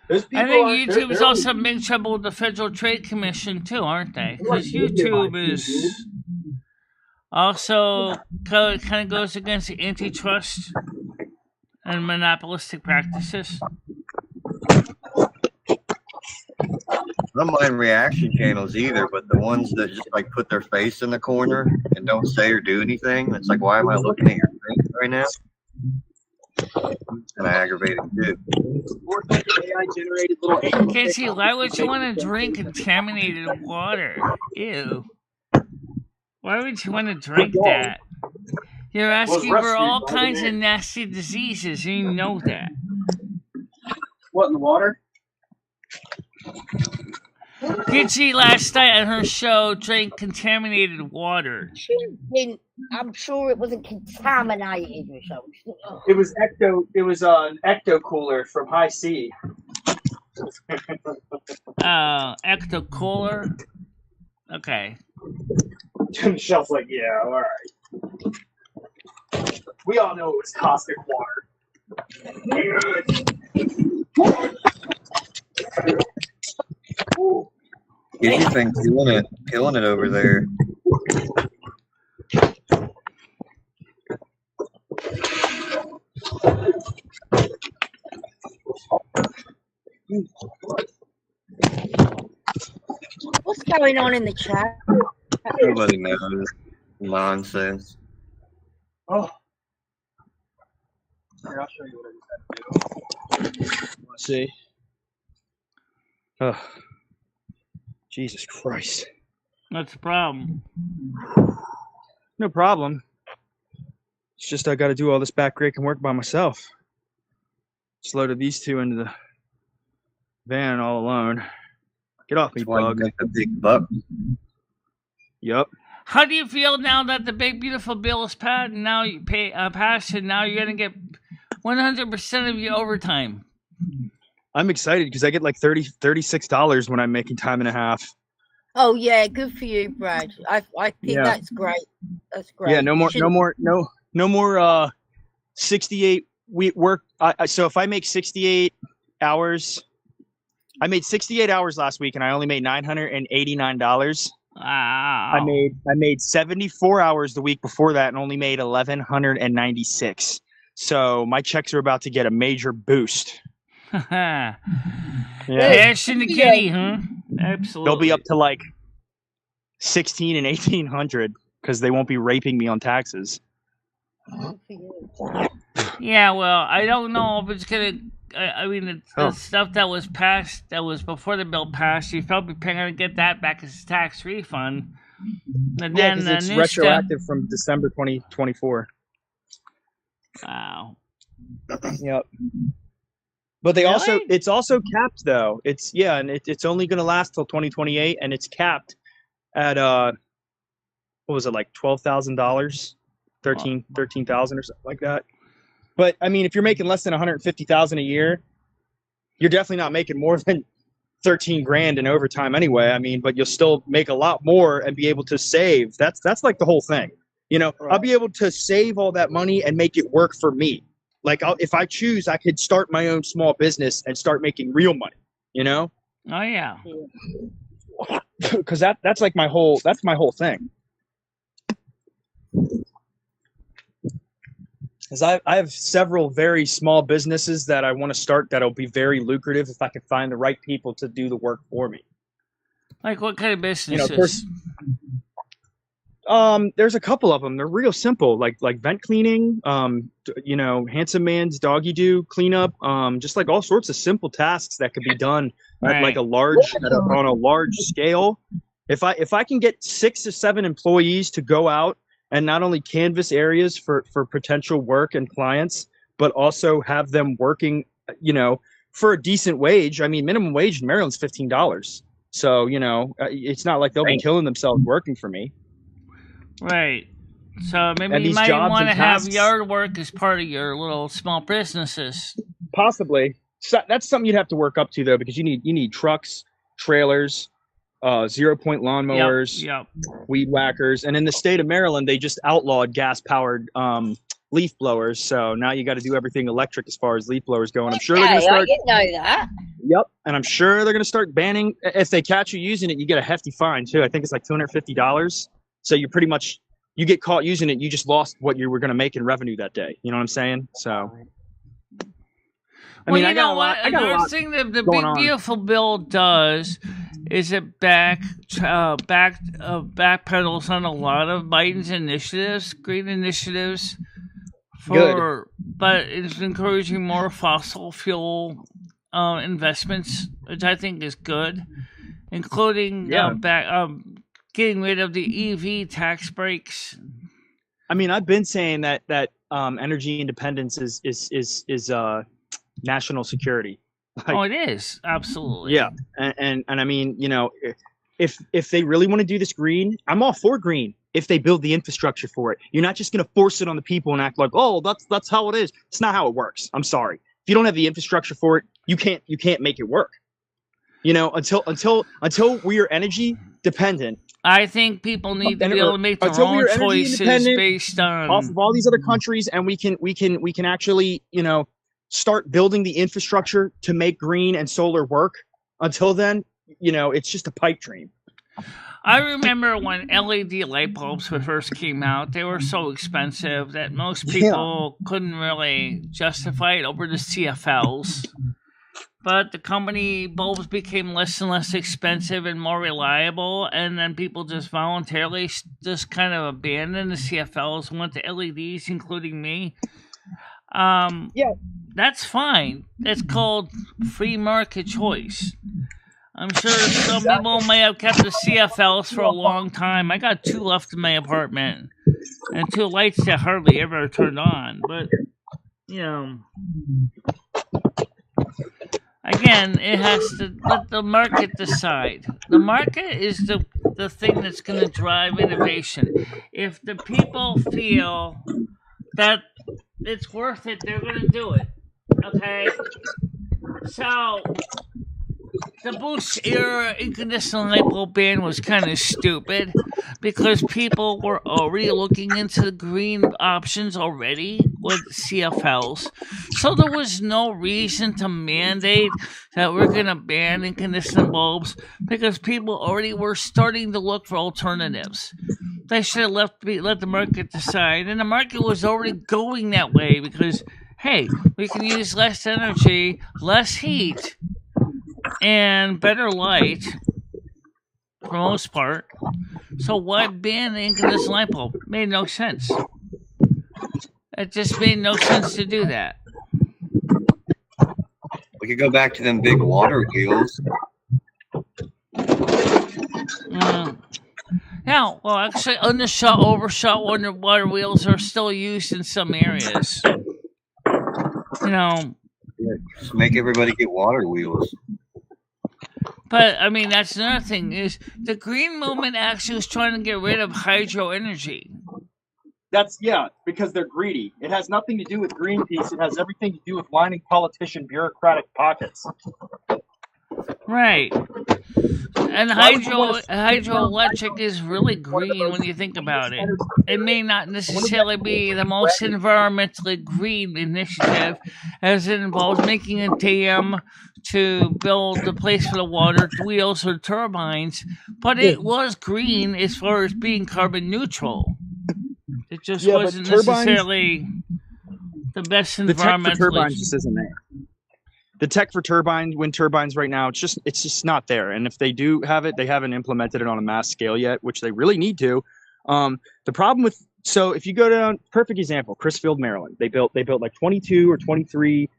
Those people I think are- YouTube they're- is also in big trouble with the Federal Trade Commission too, aren't they? Because YouTube is also kind of goes against the antitrust and monopolistic practices. I don't mind reaction channels either, but the ones that just like put their face in the corner and don't say or do anything, it's like, why am I looking at your face right now? Kind of aggravating too. AI-generated little Casey, why would you want to drink contaminated water? Ew. Why would you want to drink that? You're asking for all kinds of nasty diseases, and you know that. What in the water? Gitchy last night on her show drank contaminated water. She didn't. I'm sure it wasn't contaminated or something. It was an ecto cooler from High C. Ecto Cooler. Okay. Michelle's like, yeah, all right. We all know it was caustic water. You've been killing it over there. What's going on in the chat? Nobody knows. Nonsense. Oh. Here, I'll show you what I just had to do. Let's see. Oh. Jesus Christ. That's the problem. No problem. It's just I got to do all this backbreaking work by myself. Just loaded these two into the van all alone. Get off me, That's why you bug. make the big buck. Yup. How do you feel now that the big beautiful bill is passed? And now you pay passed, and now you're gonna get 100% of your overtime. I'm excited because I get like $36 when I'm making time and a half. Oh yeah, good for you, Brad. I think Yeah. that's great. That's great. Yeah, no more 68 week work. So if I make 68 hours, I made 68 hours last week and I only made $989. Wow. I made 74 hours the week before that and only made 1,196. So my checks are about to get a major boost. Yeah. Yeah. Cash in the kitty, huh? Absolutely. They'll be up to like 16 and 1,800 because they won't be raping me on taxes. Yeah, well, I don't know if it's gonna. I mean, the stuff that was passed, that was before the bill passed, you're probably gonna get that back as a tax refund. And Yeah, then because the it's new retroactive from December 2024. Wow. Yep. But they Really? it's also capped though. And it's only going to last till 2028, and it's capped at what was it, like $12,000, 13,000 or something like that. But I mean, if you're making less than 150,000 a year, you're definitely not making more than 13 grand in overtime anyway. I mean, but you'll still make a lot more and be able to save. That's like the whole thing. You know, I'll be able to save all that money and make it work for me. Like if I choose, I could start my own small business and start making real money, you know? Oh yeah. Because that's like my whole thing. Because I have several very small businesses that I want to start that'll be very lucrative if I can find the right people to do the work for me. Like what kind of businesses? You know, There's a couple of them. They're real simple, like vent cleaning, handsome man's doggy do cleanup, just like all sorts of simple tasks that could be done at like on a large scale. If I can get 6 or 7 employees to go out and not only canvas areas for potential work and clients, but also have them working, for a decent wage. I mean, minimum wage in Maryland's $15. So, it's not like they'll be killing themselves working for me. Right. So maybe you might want to have yard work as part of your little small businesses. Possibly. So that's something you'd have to work up to, though, because you need trucks, trailers, 0-point lawnmowers, weed whackers. And in the state of Maryland, they just outlawed gas-powered leaf blowers. So now you got to do everything electric as far as leaf blowers go. And I'm sure they're going to start. I didn't know that. Yep. And I'm sure they're going to start banning. If they catch you using it, you get a hefty fine, too. I think it's like $250. So you get caught using it, you just lost what you were going to make in revenue that day. You know what I'm saying? So, I got a lot. Another thing that the Big Beautiful Bill does is it backpedals on a lot of Biden's initiatives, green initiatives, but it's encouraging more fossil fuel investments, which I think is good, including getting rid of the EV tax breaks. I mean, I've been saying that energy independence is national security. It is, absolutely. Yeah, and I mean, if they really want to do this green, I'm all for green. If they build the infrastructure for it, you're not just going to force it on the people and act like, oh, that's how it is. It's not how it works. I'm sorry. If you don't have the infrastructure for it, you can't make it work. Until we are energy dependent. I think people need to be able to make their own choices based on off of all these other countries, and we can actually start building the infrastructure to make green and solar work. Until then, it's just a pipe dream. I remember when LED light bulbs first came out, they were so expensive that most people couldn't really justify it over the CFLs. But the company bulbs became less and less expensive and more reliable, and then people just voluntarily just kind of abandoned the CFLs and went to LEDs, including me. That's fine. It's called free market choice. I'm sure some people may have kept the CFLs for a long time. I got 2 left in my apartment, and 2 lights that hardly ever turned on. But, again, it has to let the market decide. The market is the thing that's going to drive innovation. If the people feel that it's worth it, they're going to do it. Okay? So, the Bush era incandescent light bulb ban was kind of stupid because people were already looking into the green options already with CFLs. So there was no reason to mandate that we're going to ban incandescent bulbs because people already were starting to look for alternatives. They should have let the market decide, and the market was already going that way because, hey, we can use less energy, less heat, and better light for the most part. So why ban the incandescent light bulb? It made no sense. It just made no sense to do that. We could go back to them big water wheels. Yeah, well, actually, undershot, overshot water wheels are still used in some areas. Just make everybody get water wheels. But, I mean, that's another thing, is the green movement actually was trying to get rid of hydro energy. Because they're greedy. It has nothing to do with Greenpeace. It has everything to do with lining politician bureaucratic pockets. Right. And hydroelectric is really green when you think about it. It may not necessarily be the most environmentally green initiative, as it involves making a dam to build the place for the water wheels or turbines, but it was green as far as being carbon neutral. It just wasn't necessarily the best environmentally. The tech for turbines just isn't there. The tech for wind turbines right now, it's just not there. And if they do have it, they haven't implemented it on a mass scale yet, which they really need to. The problem with if you go down, perfect example, Crisfield, Maryland. They built like 22 or 23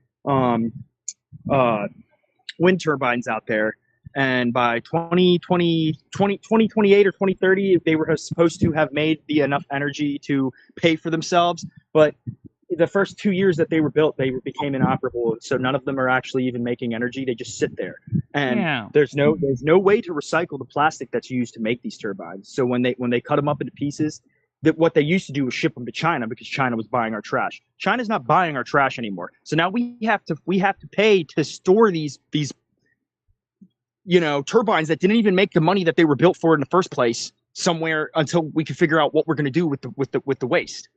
wind turbines out there, and by 2028 or 2030, they were supposed to have made enough energy to pay for themselves. But the first 2 years that they were built, they became inoperable, so none of them are actually even making energy. They just sit there, and there's no way to recycle the plastic that's used to make these turbines. So when they cut them up into pieces, what they used to do was ship them to China because China was buying our trash. China's not buying our trash anymore. So now we have to pay to store these turbines that didn't even make the money that they were built for in the first place somewhere until we can figure out what we're going to do with the waste.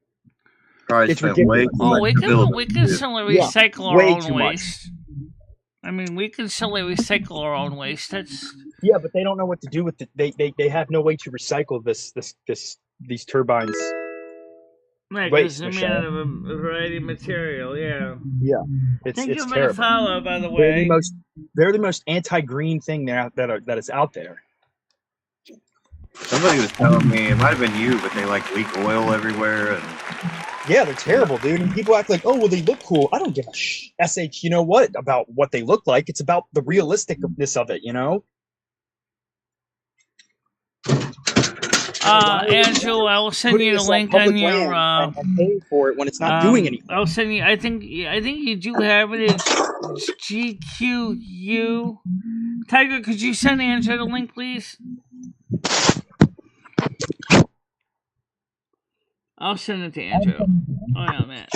It's ridiculous. We can certainly recycle our own waste. I mean, we can certainly recycle our own waste. But they don't know what to do with it. They have no way to recycle these turbines. Right, because they're made out of a variety of material. Yeah. Thank you for the follow, by the way. They're the most anti-green thing that is out there. Somebody was telling me, it might have been you, but they leak oil everywhere. And yeah, they're terrible, dude. And people act like, oh, well, they look cool. I don't give a you know what about what they look like. It's about the realisticness of it, Andrew, I will send you the link on your. And pay for it when it's not doing anything. I'll send you. I think you do have it. It's GQU. Tiger, could you send Andrew the link, please? I'll send it to Andrew. Oh yeah, man.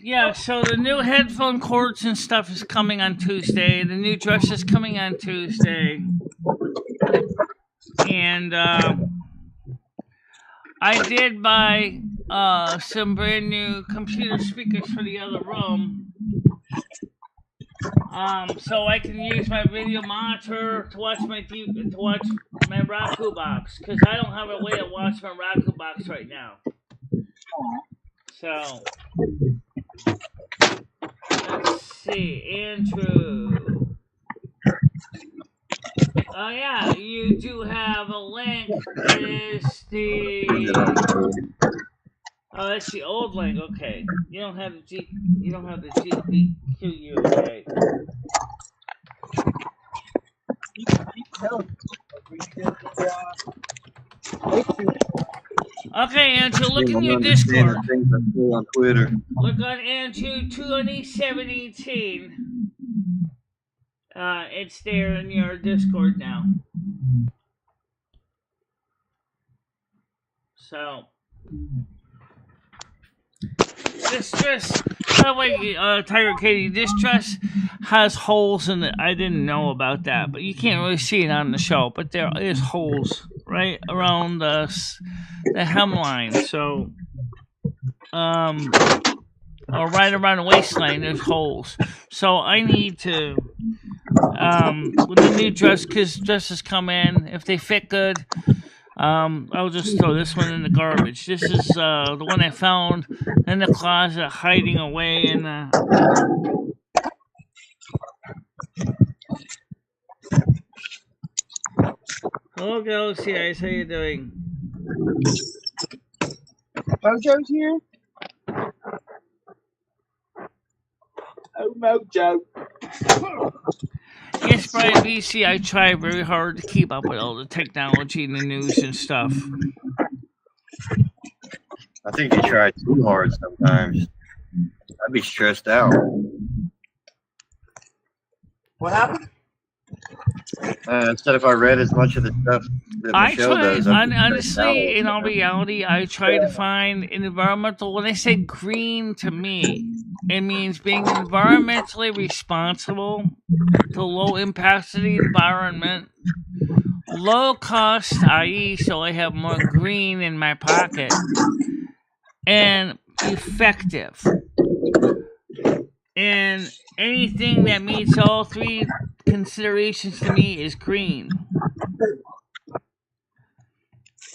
Yeah, so the new headphone cords and stuff is coming on Tuesday. The new dress is coming on Tuesday. And I did buy some brand new computer speakers for the other room. So I can use my video monitor to watch my Roku box, because I don't have a way to watch my Roku box right now. So let's see, Andrew. Oh yeah, you do have a link. Is the that's the old link. Okay, you don't have the GPQU. Okay. Okay, Andrew, look in your Discord. On Twitter. Look on Andrew 2017. It's there in your Discord now. So, this dress, by the way, Tiger Katie, this dress has holes in it. I didn't know about that, but you can't really see it on the show. But there is holes right around the hemline. So, or right around the waistline, there's holes. So I need to, with the new dress, because dresses come in, if they fit good, I'll just throw this one in the garbage. This is the one I found in the closet, hiding away in the... Hello, Galaxy Eyes, how you doing? Mojo's here? Oh, Mojo. Yes, Brian BC, I try very hard to keep up with all the technology and the news and stuff. I think you try too hard sometimes. I'd be stressed out. What happened? Instead, if I read as much of the stuff that Michelle does, honestly, in all reality, I try to find an environmental. When I say green, to me, it means being environmentally responsible to low impact to the environment, low cost, i.e., so I have more green in my pocket, and effective. And anything that meets all three considerations to me is green.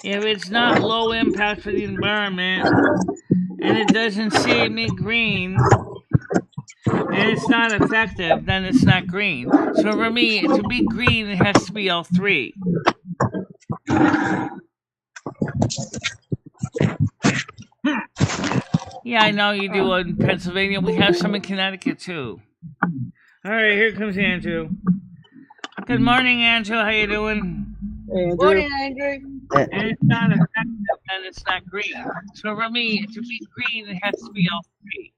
If it's not low impact for the environment and it doesn't see me green, and it's not effective, then it's not green. So for me, to be green, it has to be all three. Yeah, I know you do in Pennsylvania. We have some in Connecticut too. All right, here comes Andrew. Good morning, Andrew. How you doing? Morning, Andrew. And it's not effective, then it's not green. So for me, to be green, it has to be all three.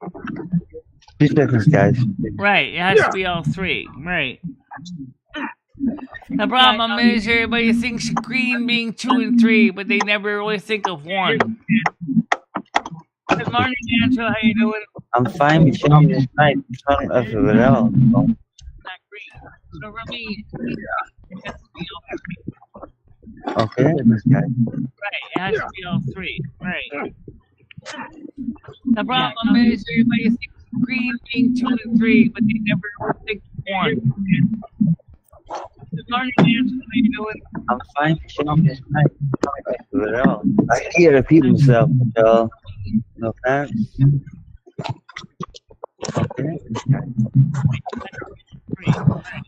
2 seconds, guys. Right, it has to be all three. Right. The problem is everybody thinks green being 2 and 3, but they never really think of 1. Good morning, Andrew. How you doing? I'm fine, Michelle. I'm just fine. Turn everywhere else. It's not green. So for me, it has to be all 3. Okay, this guy. Right, it has to be all 3. Right. The problem is everybody thinks green being 2 and 3, but they never really think of 1. Good morning, Andrew. How you doing? I'm fine, Michelle. I'm just fine. Turn everywhere else. I hear repeat himself, Michelle. No thanks. Okay, this guy.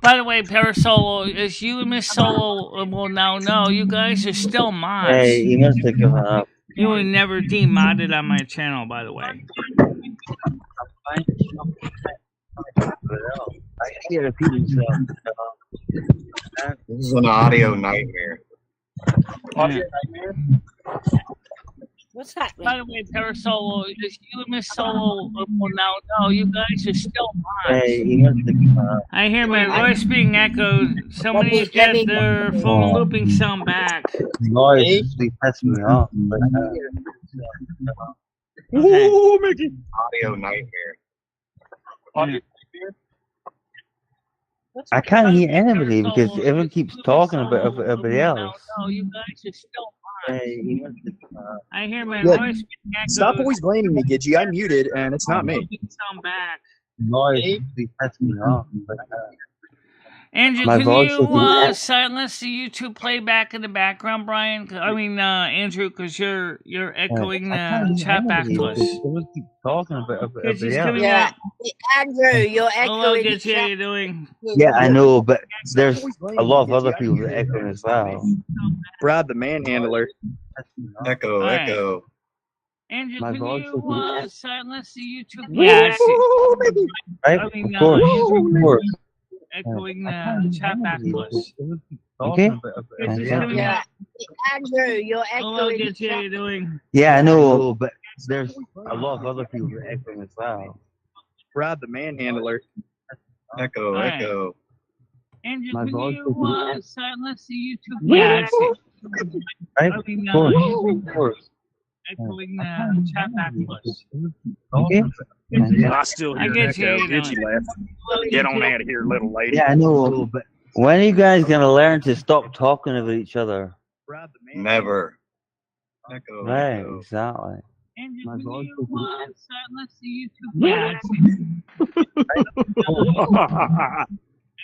By the way, Parasolo, as you and Miss Solo will now know, you guys are still mods. Hey, you must have given up. You were never demodded on my channel, by the way. I'm fine, Michelle. I'm just fine. Turn everywhere else. I hear repeat himself, Michelle. This is an audio nightmare. Yeah. What's happening? By the way, Parasolo, as you and Miss Solo will now know, you guys are still mods. Hey, you must have given up. I hear my voice being echoed. Somebody's got their phone looping sound back. Noise is pissing me off. But, Okay. Ooh, Mickey. Audio nightmare. I can't hear anybody because everyone keeps talking about everybody else. No, you guys are still mods. Hey, you must have given up. I hear my Good. voice being echoed. Stop always blaming me, Gidgy. I muted, and it's not me. Looping sound back. Noise is pissing me off. But, Andrew, My can voice you is- silence the YouTube playback in the background, Brian? Andrew, because you're echoing I the can't hear chat back anybody to us. because everyone keeps talking about It's everybody just else. coming Yeah, out. Andrew, you're Hello, echoing. Gitchy, how you doing? Yeah, I know, but there's always blaming a lot of me, other Gidgy. people that echo as well. Brad, the manhandler. Echo, Alright. echo. Andrew, My can voice you is- silence the YouTube? Yeah, I see. Ooh, Mickey. Right? I mean, Of course. Andrew, Of course. echoing I can't the hear chat back anybody to us. because everyone keeps talking It's about just everybody coming else. Yeah, out. Andrew, you're Hello, echoing. Gitchy, how you doing? Yeah, I know, but there's a lot of other people that echo as well. Brad, the manhandler. Echo, Alright. echo. Andrew, My can voice you is- silence the YouTube? Yeah, I see. Right? I mean, Of course. Andrew, Of course. echoing I the can't hear chat back to anybody us. because everyone keeps talking about- I still I hear get echo. you, how you Gidgy doing? left. Get on out of here, little lady. Yeah, I know, but when are you guys gonna learn to stop talking about each other? Brad, the manhandler. Never. Echo, Right, echo. exactly. Andrew, My can voice you is- silence the YouTube? Yeah, I see.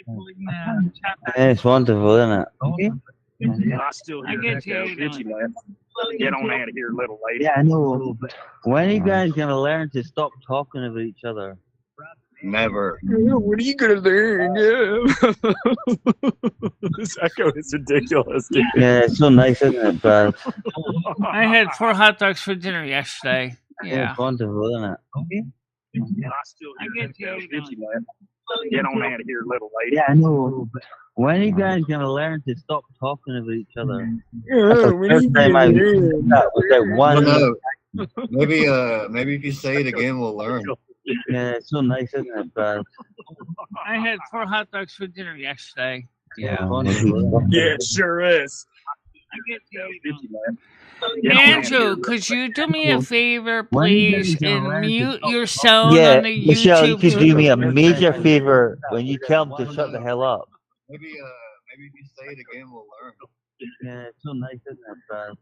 Echoing the chat back. Yeah, it's wonderful, isn't it? Okay. I still I hear get echo. you, how you Gidgy doing? left. Get on out of here, little lady. Yeah, I know, but when are you guys gonna learn to stop talking about each other? Never. What are you gonna learn? Yeah. This echo is ridiculous, dude. Yeah, it's so nice, isn't it, Brad? I had 4 hot dogs for dinner yesterday. Yeah. It's wonderful, isn't it? Okay. I still I hear get you, echo. how you Gidgy doing? left. Get on out of here, little lady. Yeah, I know, but when are you guys gonna learn to stop talking about each other? Yeah, That's the what are first you time gonna I learn? that was that one. No. Maybe if you say it again, we'll learn. Yeah, it's so nice, isn't it, Brad? I had 4 hot dogs for dinner yesterday. Yeah, Yeah. wonderful. Yeah, it sure is. I get you, how you doing? Gidgy left. Get on out of Andrew, here. could you do me a favor, When are you please, guys gonna and learn to mute stop your sound Yeah, on the Michelle, you YouTube? could do me a major favor when you tell them to shut the hell up. Maybe if you say it again, we'll learn. Yeah, it's so nice, isn't it, Brad?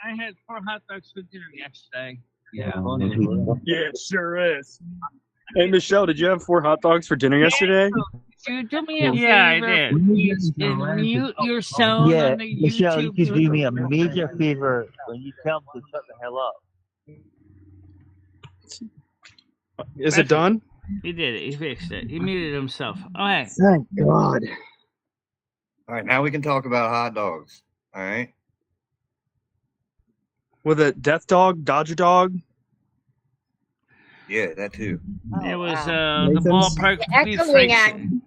I had 4 hot dogs for dinner yesterday. Yeah, wonderful. Yeah, it sure is. Hey, Michelle, did you have 4 hot dogs for dinner yesterday? Could you do me a Yeah, favor, I did. please, and mute your sound Yeah, on the Michelle, you YouTube? could do me a major favor when you tell them to shut the hell up. Is it done? He did it. He fixed it. He muted himself. Okay. Thank God. All right, now we can talk about hot dogs. All right. With a death dog, Dodger dog. Yeah, that too. It was wow. the Nathan's? ballpark beef Echoing flakes. Andrew.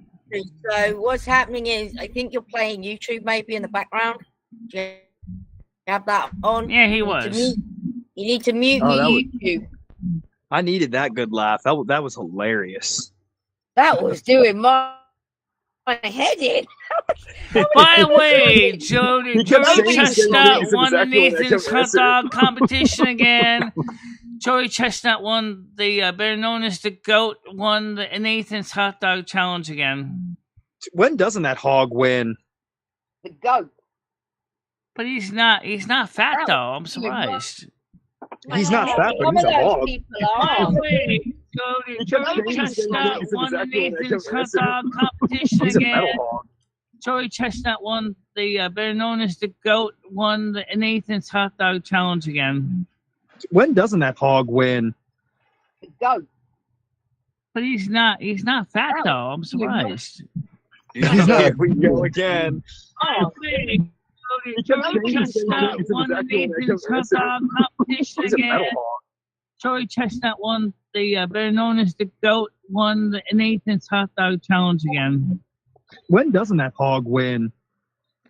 So what's happening is, I think you're playing YouTube maybe in the background. Do you have that on? Yeah, he You need to was. mute- You need to mute Oh, your that was- YouTube. I needed that good laugh. That was hilarious. That was doing my head in. By the way, Jody He kept Joey saying the same Chestnut things. It was won the actually when I Nathan's kept hot answering. dog competition again. Joey Chestnut won the better known as the GOAT won the Nathan's hot dog challenge again. When doesn't that hog win? The goat. But he's not fat though. I'm surprised. He's not fat, but Some he's of a those hog. people By are. the way, Joey Chestnut won the Nathan's hot dog competition He's a metal again. hog. Joey Chestnut won the better known as the GOAT won the Nathan's hot dog challenge again. When doesn't that hog win? The goat. But he's not fat though. I'm surprised. He's not. Here we go again. Oh, Joey Chestnut won the Nathan's hot dog competition He's a metal again. hog. Joey Chestnut won the better known as the GOAT won the Nathan's hot dog challenge again. When doesn't that hog win?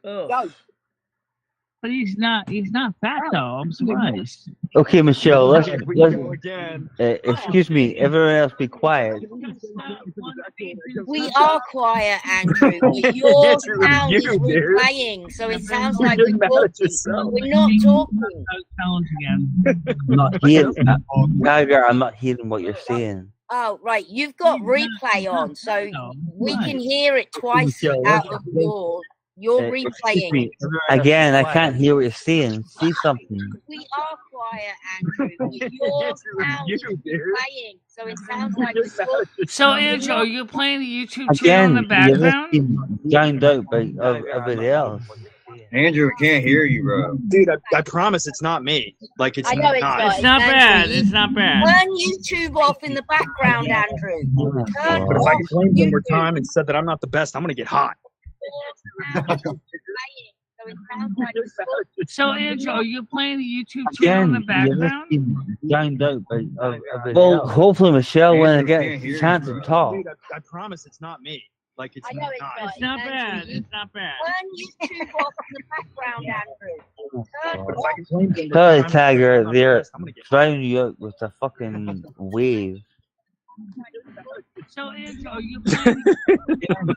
Goat. But he's not fat though. I'm surprised. Okay, Michelle, let's Here we go again. excuse me, everyone else be quiet. We are quiet, Andrew, but your Andrew, sound is you, dude. replaying, so it sounds You're like getting we're mad at talking. yourself. We're not talking. Challenge again. I'm not hearing, Tiger, I'm not hearing what you're saying. Oh, right. You've got replay on, so we can hear it twice Michelle, out of you're excuse replaying. me, again, I can't hear what you're saying. Say something. We are quiet, Andrew, but your sound is You, dude. replaying, so it sounds like You're we're mad talking. at yourself. So Andrew, are you playing the YouTube channel in Again, the you're background? listening drowned out by everybody else. Andrew, we can't hear you, bro. Dude, I promise it's not me. Like, it's I know it's not. not. It's not bad. It's not bad. Turn YouTube off in the background, Andrew. Turn But if I off complained one more YouTube. time and said that I'm not the best, I'm going to get hot. Your sound is replaying, so it sounds like we're talking. So Andrew, are you playing the YouTube channel in the Again, you're background? listening drowned out by everybody well, else. hopefully, Michelle, when I Andrew, get can't a hear you, chance bro. to talk. Dude, I promise it's not me. Like, it's I know not. it's not. It's not Andrew, bad. you It's not bad. turn YouTube off in the background, Andrew. Turn But if off. I complained one more Sorry, time and said Tiger, I'm not the they're best, I'm going to get hot. drowning you out with a fucking wave. So Andrew, are you playing the background?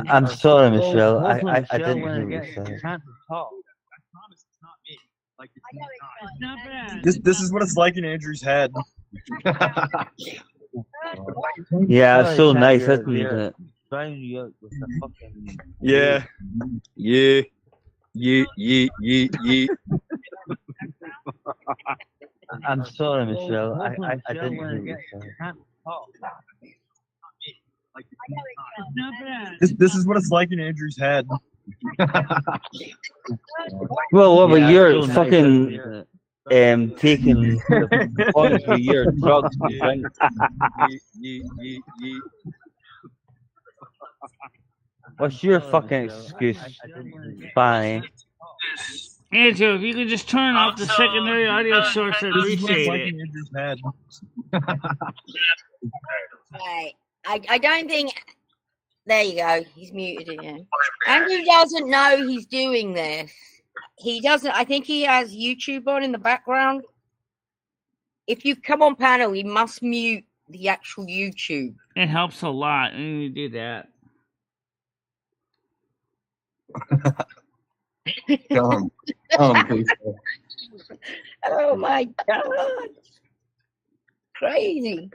I'm sorry, Michelle. I Hopefully, didn't when I hear what get you said. a chance to talk. I promise it's not me. Like, it's I know it's not. not. It's not bad. This is what it's like in Andrew's head. Yeah, it's so Sorry, nice, Tiger, isn't they're it? Drowning you out with a fucking Yeah. Yeah. Yeah, yeah, yeah, yeah. I'm sorry, Michelle. Hopefully, I didn't when I hear what get you a said. chance to talk. Like, It's not bad. this is what it's like in Andrew's head. Well, what Yeah, about your it's so nice, fucking isn't it? taking the points for your drugs to drink? What's your fucking excuse, Bonnie? Andrew, if you could just turn off the secondary audio source, I'd This is what it's appreciate like it. in Andrew's head. Right. I don't think. There you go. He's muted again. Andrew doesn't know he's doing this. He doesn't. I think he has YouTube on in the background. If you come on panel, he must mute the actual YouTube. It helps a lot when you do that. Tell him, please. Oh my God. Crazy.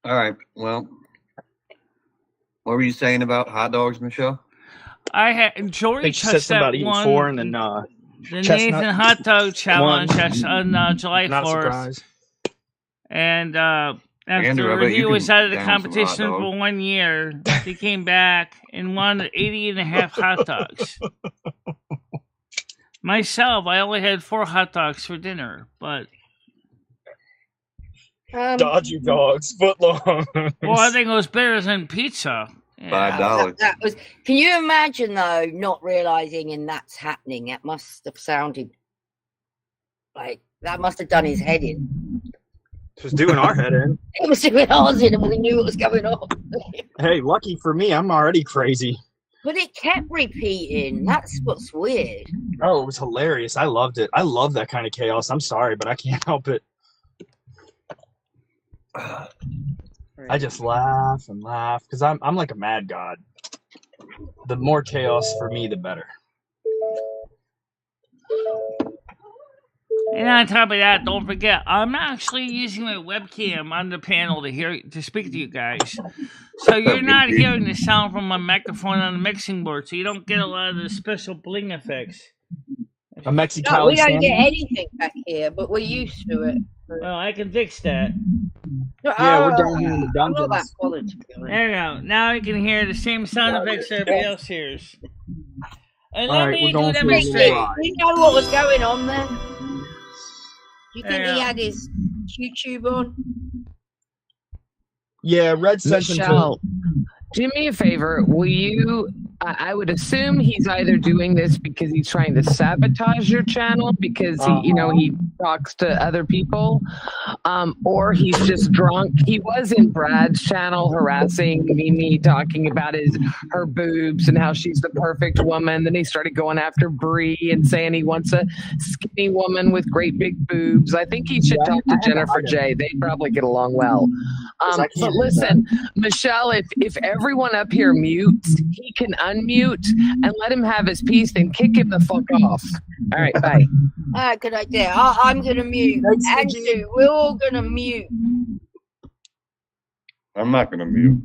All right. Well, what were you saying about hot dogs, Michelle? I had I Jory think she said something about Chestnut eating won 4 and then the Chestnut Nathan Hot Dog Challenge won. on July Not 4th. surprised. And Andrew, I after bet he you was can out of the down some hot competition for dogs. 1 year, he came back and won 80 and a half hot dogs. Myself, I only had 4 hot dogs for dinner, but Dodgy dogs, footlongs. well, I think it was better than pizza. Yeah. $5. that was. Can you imagine though, not realizing and that's happening? That must have sounded like that must have done his head in. Just doing our head in. It was doing ours in, and we knew what was going on. Hey, lucky for me, I'm already crazy. But it kept repeating. That's what's weird. Oh, it was hilarious. I loved it. I love that kind of chaos. I'm sorry, but I can't help it. I just laugh and laugh because I'm like a mad god. The more chaos for me, the better. And on top of that, don't forget, I'm actually using my webcam on the panel to speak to you guys. So you're not hearing the sound from my microphone on the mixing board, so you don't get a lot of the special bling effects. A Mexican. No, we don't get anything back here, but we're used to it. Well, I can fix that. Yeah, we're down here in the I'm not that dungeons. bothered, to be honest. There you go. Now you can hear the same sound effects everybody else hears. And All let right, me we're going do for a demonstrate. ride. Do you know what was going on there? Do you think Yeah. he had his YouTube on? Yeah, Red sent him to. Michelle, do me a favor. Will you? I would assume he's either doing this because he's trying to sabotage your channel because he talks to other people, or he's just drunk. He was in Brad's channel harassing Mimi, talking about her boobs and how she's the perfect woman. Then he started going after Bree and saying he wants a skinny woman with great big boobs. I think he should talk to Jennifer J. They'd probably get along well. But listen, Michelle, if everyone up here mutes, he can unmute and let him have his piece, then kick him the fuck off. All right, bye. Good idea. I'm going to mute. Andrew, we're all going to mute. I'm not gonna mute.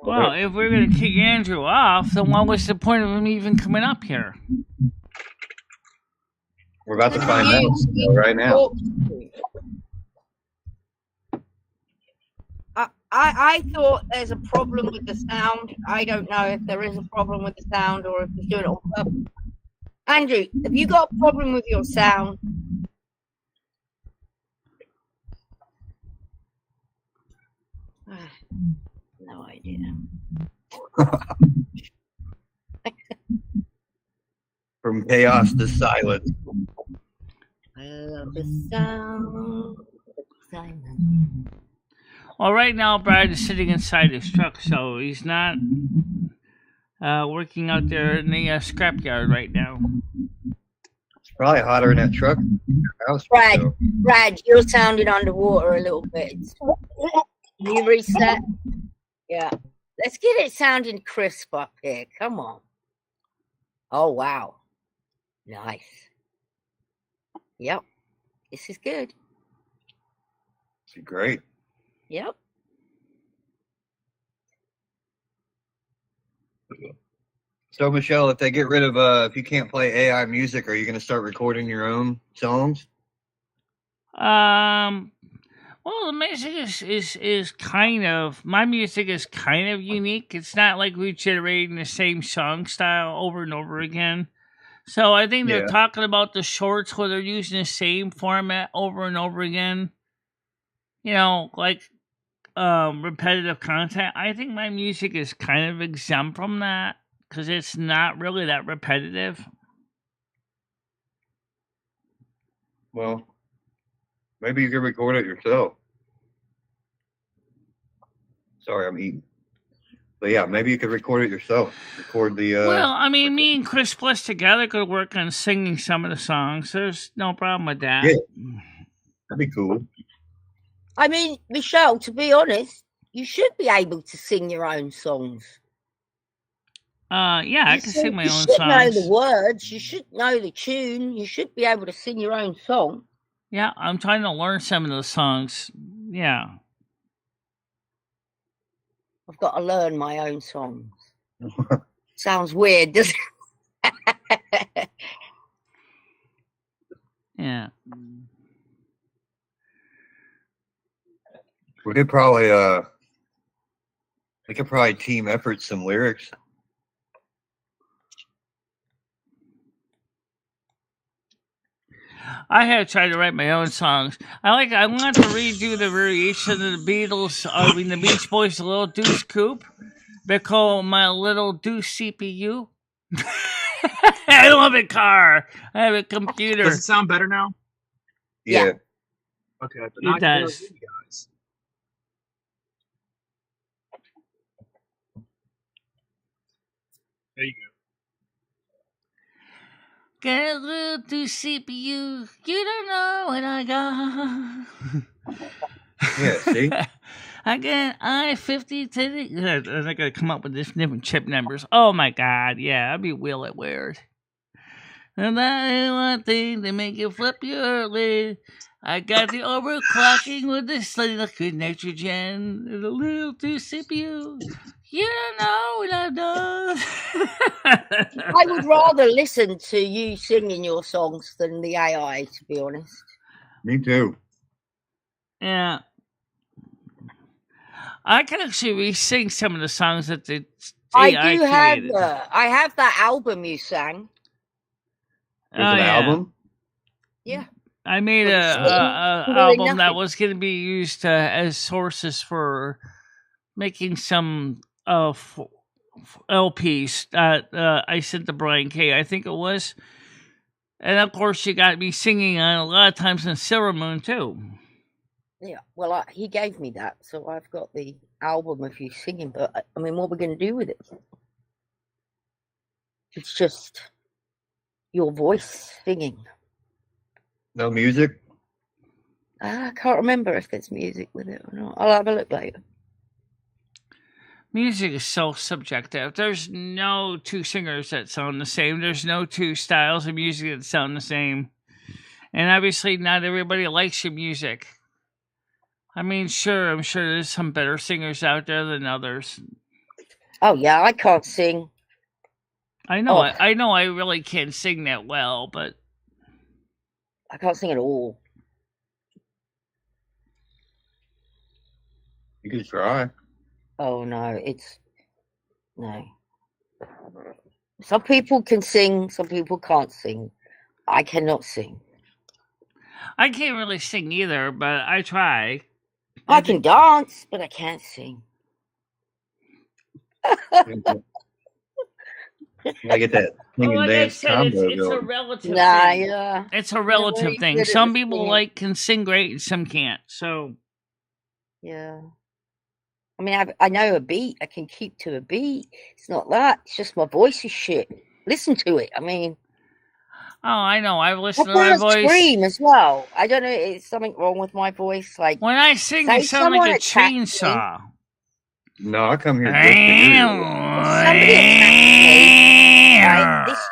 Well, if we're going to kick Andrew off, then what was the point of him even coming up here? We're about to find out right now. I thought there's a problem with the sound. I don't know if there is a problem with the sound or if he's doing it on purpose. Andrew, have you got a problem with your sound? No idea. From chaos to silence. I love the sound of silence. Well, right now, Brad is sitting inside his truck, so he's not working out there in the scrapyard right now. It's probably hotter in that truck. House, Brad, you're sounding underwater a little bit. Can you reset? Yeah. Let's get it sounding crisp up here. Come on. Oh, wow. Nice. Yep. This is good. It's great. Yep. So, Michelle, if they get rid of if you can't play AI music, are you going to start recording your own songs? Well, the music is kind of, my music is kind of unique. It's not like regenerating the same song style over and over again. So I think they're talking about the shorts where they're using the same format over and over again. You know, like repetitive content. I think my music is kind of exempt from that because it's not really that repetitive. Well, maybe you can record it yourself. Sorry, I'm eating. But yeah, maybe you could record it yourself. Record the. Well, I mean, me and Chris Bliss together could work on singing some of the songs. There's no problem with that. Yeah, that'd be cool. I mean, Michelle, to be honest, you should be able to sing your own songs. Yeah, I can sing my own songs. You should know the words. You should know the tune. You should be able to sing your own song. Yeah, I'm trying to learn some of those songs. Yeah. I've got to learn my own songs. Sounds weird, doesn't it? Yeah. We could probably team effort some lyrics. I have tried to write my own songs. I want to redo the variation of the Beatles. The Beach Boys' Little Deuce Coupe. They call my little Deuce CPU. I don't have a car. I have a computer. Does it sound better now? Yeah. Okay, but It does. You guys. There you go. Get a little Deuce CPU. You don't know what I got. Yeah, see? I got i50 today. I gotta come up with different chip numbers. Oh my god, yeah, I'd be real at weird. And that one thing to make you flip your lid. I got the overclocking with this liquid nitrogen and a little too CPU. You don't know what I've done. I would rather listen to you singing your songs than the AI, to be honest. Me too. Yeah. I can actually re-sing some of the songs that the AI created. I have that album you sang. There's an album? Yeah. I made a album that was going to be used as sources for making some LPs that I sent to Brian K. I think it was. And of course, you got me singing on a lot of times in Silver Moon too. Yeah, well, he gave me that, so I've got the album of you singing. But I mean, what are we going to do with it? It's just your voice singing. No music? I can't remember if there's music with it or not. I'll have a look later. Music is so subjective. There's no two singers that sound the same. There's no two styles of music that sound the same. And obviously, not everybody likes your music. I mean, sure, I'm sure there's some better singers out there than others. Oh, yeah, I can't sing. I know, I know I really can't sing that well, but... I can't sing at all. You can try. Oh, no, no. Some people can sing, some people can't sing. I cannot sing. I can't really sing either, but I try. I can dance, but I can't sing. I get that sing and dance combo it's a relative thing. Yeah. It's a relative thing. Some people can sing great and some can't. So yeah. I mean, I know a beat. I can keep to a beat. It's not that. It's just my voice is shit. Listen to it. I mean... Oh, I know. I've listened to my voice. Scream as well. I don't know. Is something wrong with my voice? Like when I sing, it sounds like a chainsaw. No, I come here.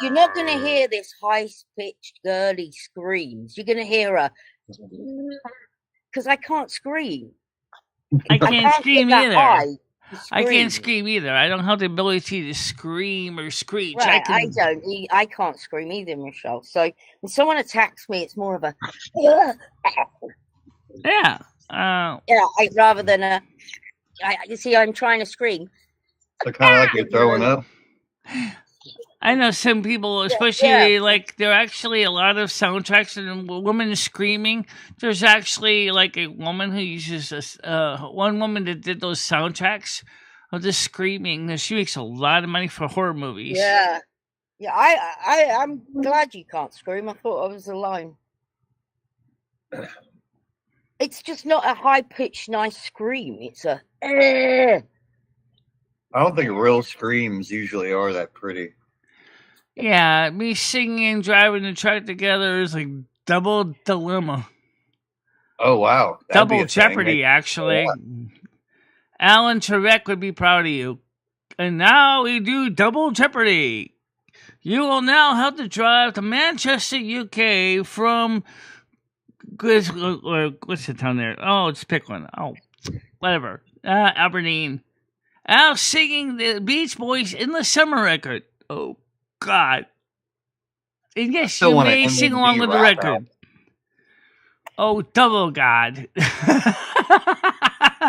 You're not going to hear this high-pitched girly screams. You're going to hear a... Because I can't scream. I can't scream either. I can't scream either. I don't have the ability to scream or screech. Right, I can't scream either, Michelle. So when someone attacks me, it's more of a... Yeah. Rather than a... you see, I'm trying to scream. So kind of like you're throwing up? I know some people, especially there are actually a lot of soundtracks and women screaming. There's actually like a woman who uses one woman that did those soundtracks of just screaming. She makes a lot of money for horror movies. Yeah. Yeah, I'm glad you can't scream. I thought I was alone. It's just not a high-pitched, nice scream. It's a... I don't think real screams usually are that pretty. Yeah, me singing and driving the truck together is like double dilemma. Oh, wow. Double jeopardy, actually. Yeah. Alan Trebek would be proud of you. And now we do double jeopardy. You will now have to drive to Manchester, UK from... what's the town there? Oh, just pick one. Oh, whatever. Aberdeen. Now singing the Beach Boys in the Summer record. Oh, God. And yes, you may sing along with the record. Oh, double God.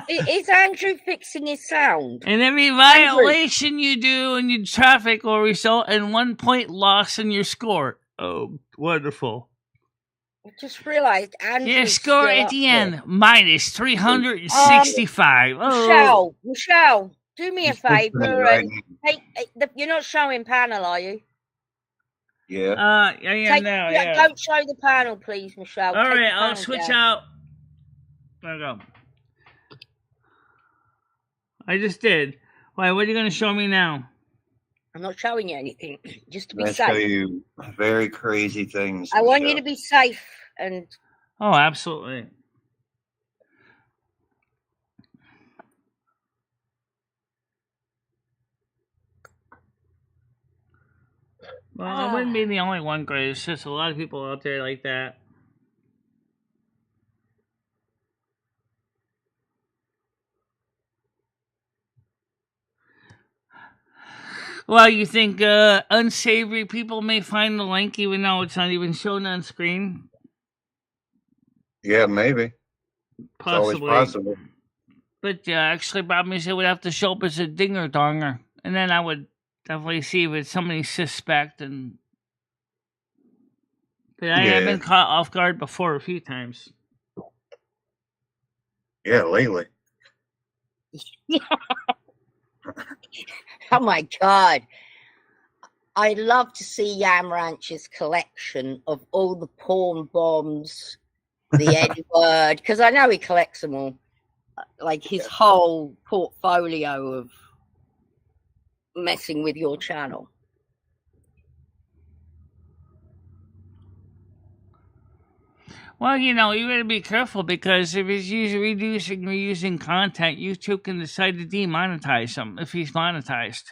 Is Andrew fixing his sound? And every violation you do in your traffic will result in 1 point loss in your score. Oh, wonderful. I just realised Your Andrew's score still at up the there. end, minus 365. Michelle, do me a He's fixing it favour right and now. you're not showing panel, are you? Yeah. I am now, yeah. Don't show the panel, please, Michelle. All Take right, the I'll panel switch down. out. There we go. I just did. Why, what are you going to show me now? I'm not showing you anything, just to be I show safe. you very crazy things. I want you Michelle. to be safe and Oh, absolutely. Well, I wouldn't be the only one, Grace. There's just a lot of people out there like that. Well, you think unsavory people may find the link even though it's not even shown on screen? Yeah, maybe. Possibly. It's always possible. But actually, problem is it would have to show up as a dinger donger, and then I would definitely see if it's somebody suspect. And but I have been caught off guard before a few times. Yeah, lately. oh my god. I'd love to see Yam Ranch's collection of all the porn bombs, the N-word, because I know he collects them all. Like his whole portfolio of messing with your channel. Well, you know, you gotta be careful because if he's reusing content, YouTube can decide to demonetize him if he's monetized.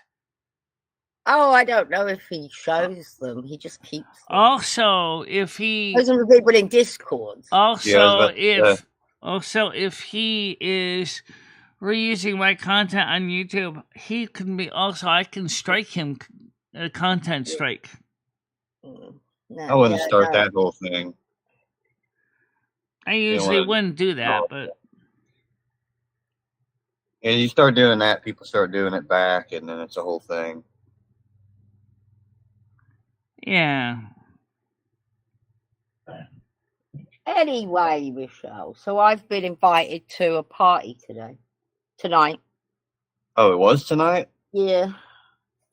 Oh, I don't know if he shows them. He just keeps them. Also, if he shows them to people in Discord. Also, if he is reusing my content on YouTube, he can be also. I can strike him a content strike. No, I wouldn't start that whole thing. I usually wouldn't do that, but and you start doing that, people start doing it back, and then it's a whole thing. Yeah. Anyway, Michelle, so I've been invited to a party tonight. Oh, it was tonight? Yeah,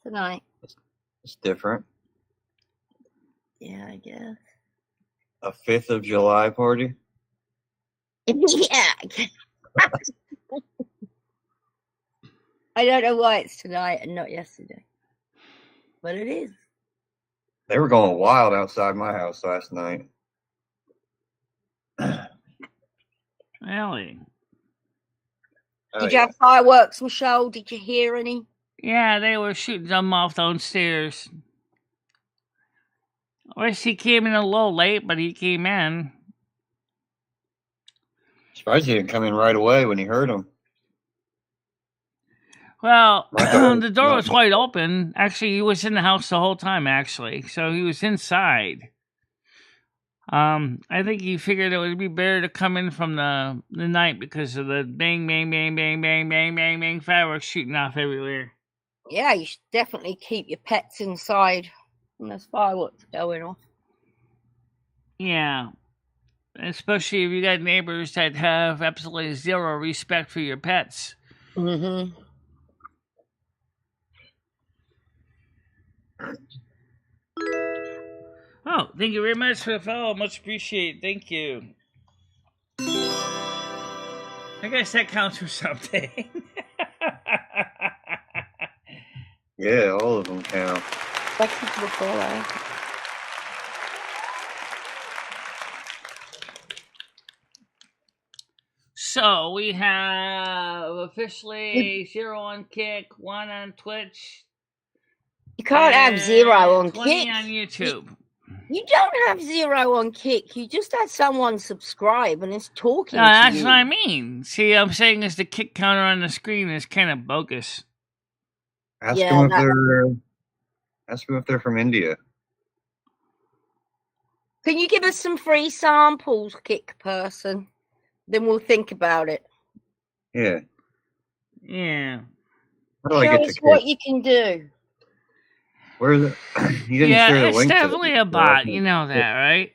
tonight. It's different. Yeah, I guess. A 5th of July party? Yeah. I don't know why it's tonight and not yesterday, but it is. They were going wild outside my house last night. Really? Did you have fireworks, Michelle? Did you hear any? Yeah, they were shooting them off downstairs. I wish he came in a little late, but he came in. Surprised he didn't come in right away when he heard them. Well, the door was wide open. Actually, he was in the house the whole time, actually. So he was inside. I think he figured it would be better to come in from the night because of the bang, bang, bang, bang, bang, bang, bang, bang, fireworks shooting off everywhere. Yeah, you should definitely keep your pets inside when there's fireworks going off. Yeah. Especially if you got neighbors that have absolutely zero respect for your pets. Mm-hmm. Oh, thank you very much for the follow. Much appreciated. Thank you. I guess that counts for something. Yeah, all of them count. So we have officially 0 on Kick, 1 on Twitch. You can't have 0 on 20 Kick. on YouTube. You don't have 0 on Kick. You just had someone subscribe and it's talking to That's you. what I mean. See, I'm saying is the kick counter on the screen is kind of bogus. Ask them if they're from India. Can you give us some free samples, Kick person? Then we'll think about it. Yeah. Yeah. How do I Show get us to what Kick? you can do. Where is it? You didn't share the it's link. definitely a bot. You know that, right?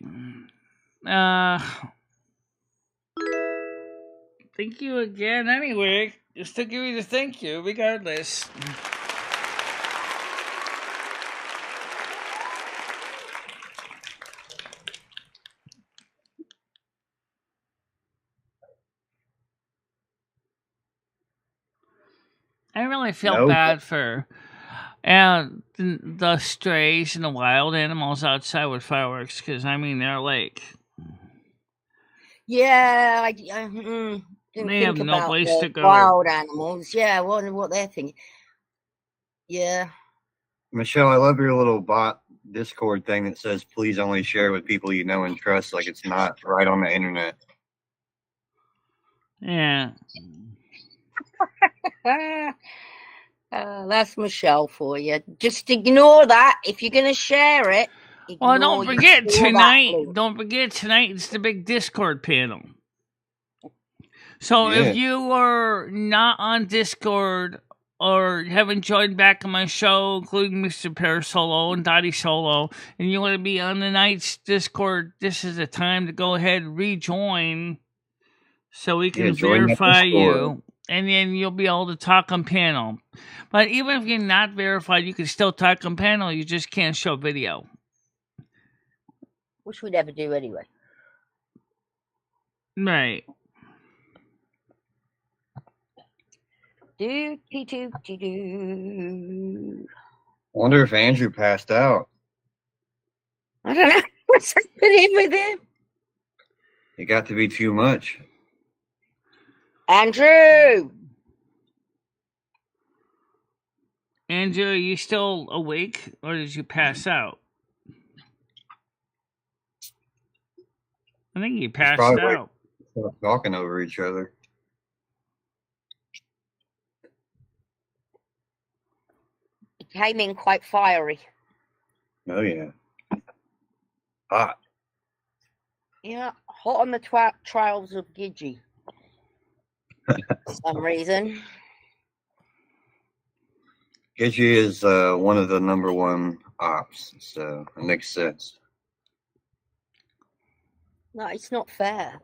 Thank you again. Anyway, just to give you the thank you, regardless. I really feel No. bad for the strays and the wild animals outside with fireworks, because I mean they're like Yeah, I didn't they have think no about place the to go. wild animals. Yeah, I wonder what they're thinking. Yeah. Michelle, I love your little bot Discord thing that says please only share with people you know and trust, like it's not right on the internet. Yeah. That's Michelle for you. Just ignore that. If you're going to share it, Well, ignore don't forget ignore that tonight. link. Don't forget tonight. It's the big Discord panel. So Yeah. if you are not on Discord or haven't joined back on my show, including Mr. Pear Solo and Dottie Solo, and you want to be on the night's Discord, this is the time to go ahead and rejoin so we can join that verify Discord. you, and then you'll be able to talk on panel. But even if you're not verified, you can still talk on panel. You just can't show video. Which we never do anyway. Right. Do. Wonder if Andrew passed out. I don't know what's happening with him. It got to be too much. Andrew! Andrew, are you still awake, or did you pass out? I think you passed probably out. Talking over each other. He came in quite fiery. Oh yeah. Hot. Yeah, hot on the trials of Gidgee. For some reason. Gidgee is one of the number one ops, so it makes sense. No, it's not fair.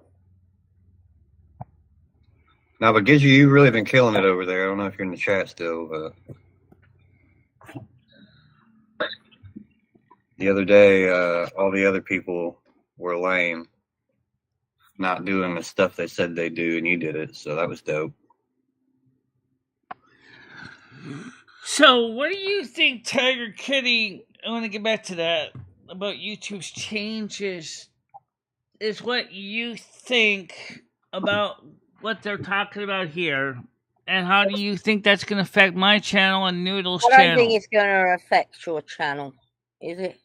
No, but Gidgee, you've really been killing it over there. I don't know if you're in the chat still, but the other day, all the other people were lame, not doing the stuff they said they do, and you did it, so that was dope. So, what do you think, Tiger Kitty? I want to get back to that about YouTube's changes. Is what you think about what they're talking about here, and how do you think that's going to affect my channel and Noodle's I don't channel? think it's going to affect your channel, is it?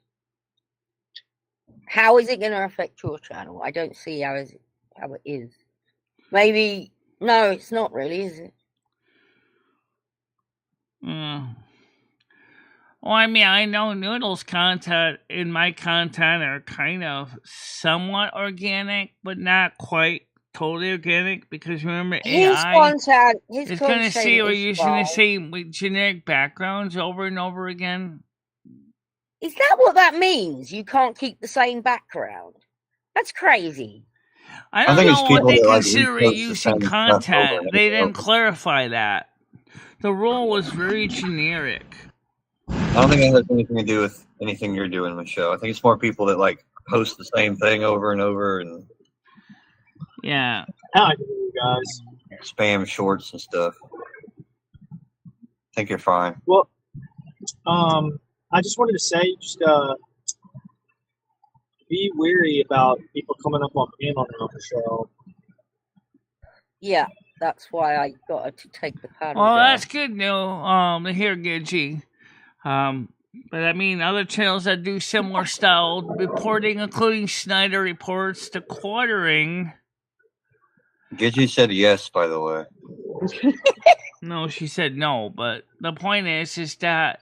How is it going to affect your channel? I don't see how it is. Maybe no, it's not really, is it? Well, I mean, I know Noodle's content and my content are kind of somewhat organic, but not quite totally organic, because remember, His AI content is going to see we're is using the fine. same generic backgrounds over and over again. Is that what that means? You can't keep the same background? That's crazy. I don't think it's know what people they that, like, consider repost the reusing same stuff content. over and They over. didn't clarify that. The rule was very generic. I don't think it has anything to do with anything you're doing, Michelle. I think it's more people that like post the same thing over and over and Yeah. Hi, you guys. spam shorts and stuff. I think you're fine. Well, I just wanted to say, just be wary about people coming up on panel now, Michelle. Yeah, that's why I got her to take the panel Well, down. that's good news. To hear, Gidgee. But I mean, other channels that do similar style reporting, including Snyder Reports, to quartering. Gidgee said yes, by the way. No, she said no. But the point is that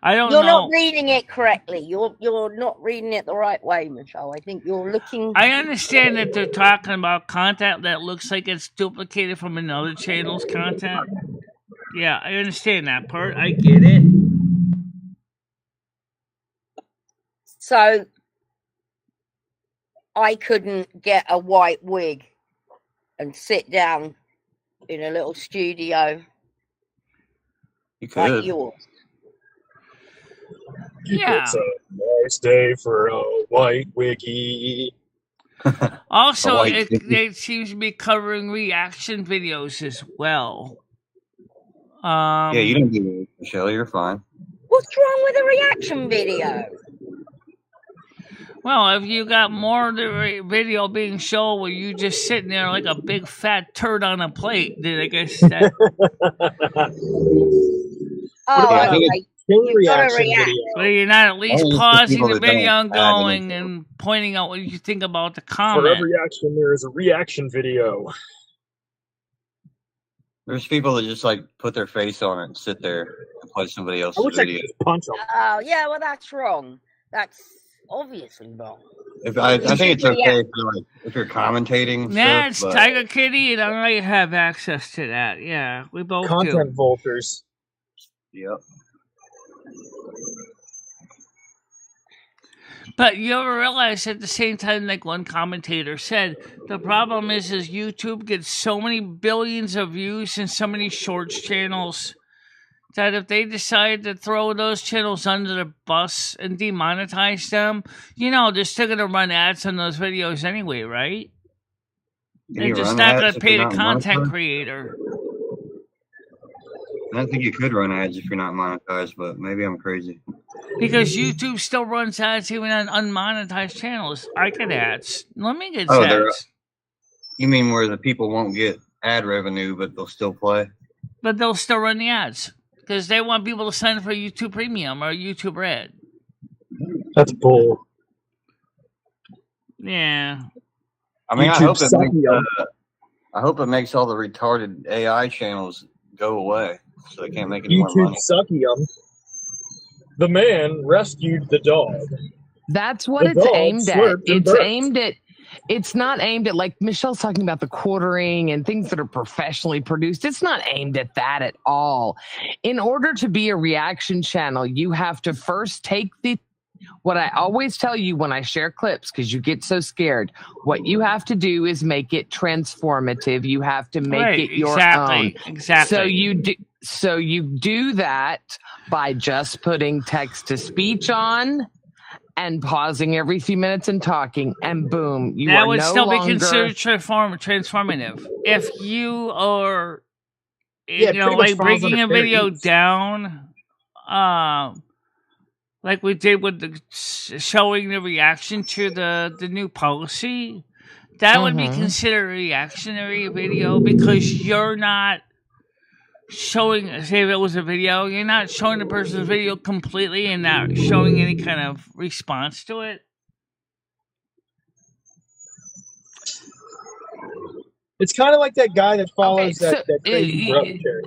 I don't You're know. not reading it correctly. You're not reading it the right way, Michelle. I think you're looking. I understand that they're talking about content that looks like it's duplicated from another channel's content. Yeah, I understand that part. I get it. So I couldn't get a white wig and sit down in a little studio You like could. yours. Yeah. It's a nice day for a white wiggy. Also, white it, wiggy. it seems to be covering reaction videos as well. Yeah, you don't do it, Michelle. You're fine. What's wrong with a reaction video? Well, if you got more of the video being shown where you just sitting there like a big fat turd on a plate, then I guess that. Oh, Yeah, I think okay. You've got to react. Well, you're not at least Only for pausing people the that don't video and add going anything. and pointing out what you think about the For comment. every action, there is a reaction video. There's people that just like put their face on it and sit there and play somebody I else's wish I could video. just punch them. Oh, yeah, well, that's wrong. That's obviously wrong. I think it's okay if you're commentating. And Yeah, stuff, it's but Tiger Kitty, and I have access to that. Yeah, we both Content do. vultures. Yep. But you ever realize at the same time, like one commentator said, the problem is YouTube gets so many billions of views and so many shorts channels that if they decide to throw those channels under the bus and demonetize them, they're still going to run ads on those videos anyway, right? Can They're you just run not ads going to if pay you're the not content monetized? creator. I don't think you could run ads if you're not monetized, but maybe I'm crazy. Because YouTube still runs ads even on unmonetized channels. I get ads. Let me get Oh, ads. you mean where the people won't get ad revenue, but they'll still play? But they'll still run the ads. Because they want people to sign up for YouTube Premium or YouTube Red. That's bull. Yeah. I mean, I YouTube hope it makes all the retarded AI channels go away, so they can't make any more YouTube money. Suckium. The man rescued the dog. That's what The it's dog aimed at. slurped and It's burped. aimed at. It's not aimed at, like Michelle's talking about, the quartering and things that are professionally produced. It's not aimed at that at all. In order to be a reaction channel, you have to first take what I always tell you when I share clips, because you get so scared. What you have to do is make it transformative. You have to make it your own. Exactly. So you do that by just putting text to speech on and pausing every few minutes and talking, and boom, you that are would no still longer... be considered transformative. If you are, Yeah, pretty much like falls breaking under a fair video use. down, like we did with the showing the reaction to the new policy, that would be considered a reactionary video because you're not showing, say if it was a video, you're not showing the person's video completely and not showing any kind of response to it. It's kind of like that guy that follows Okay, that crazy brother character.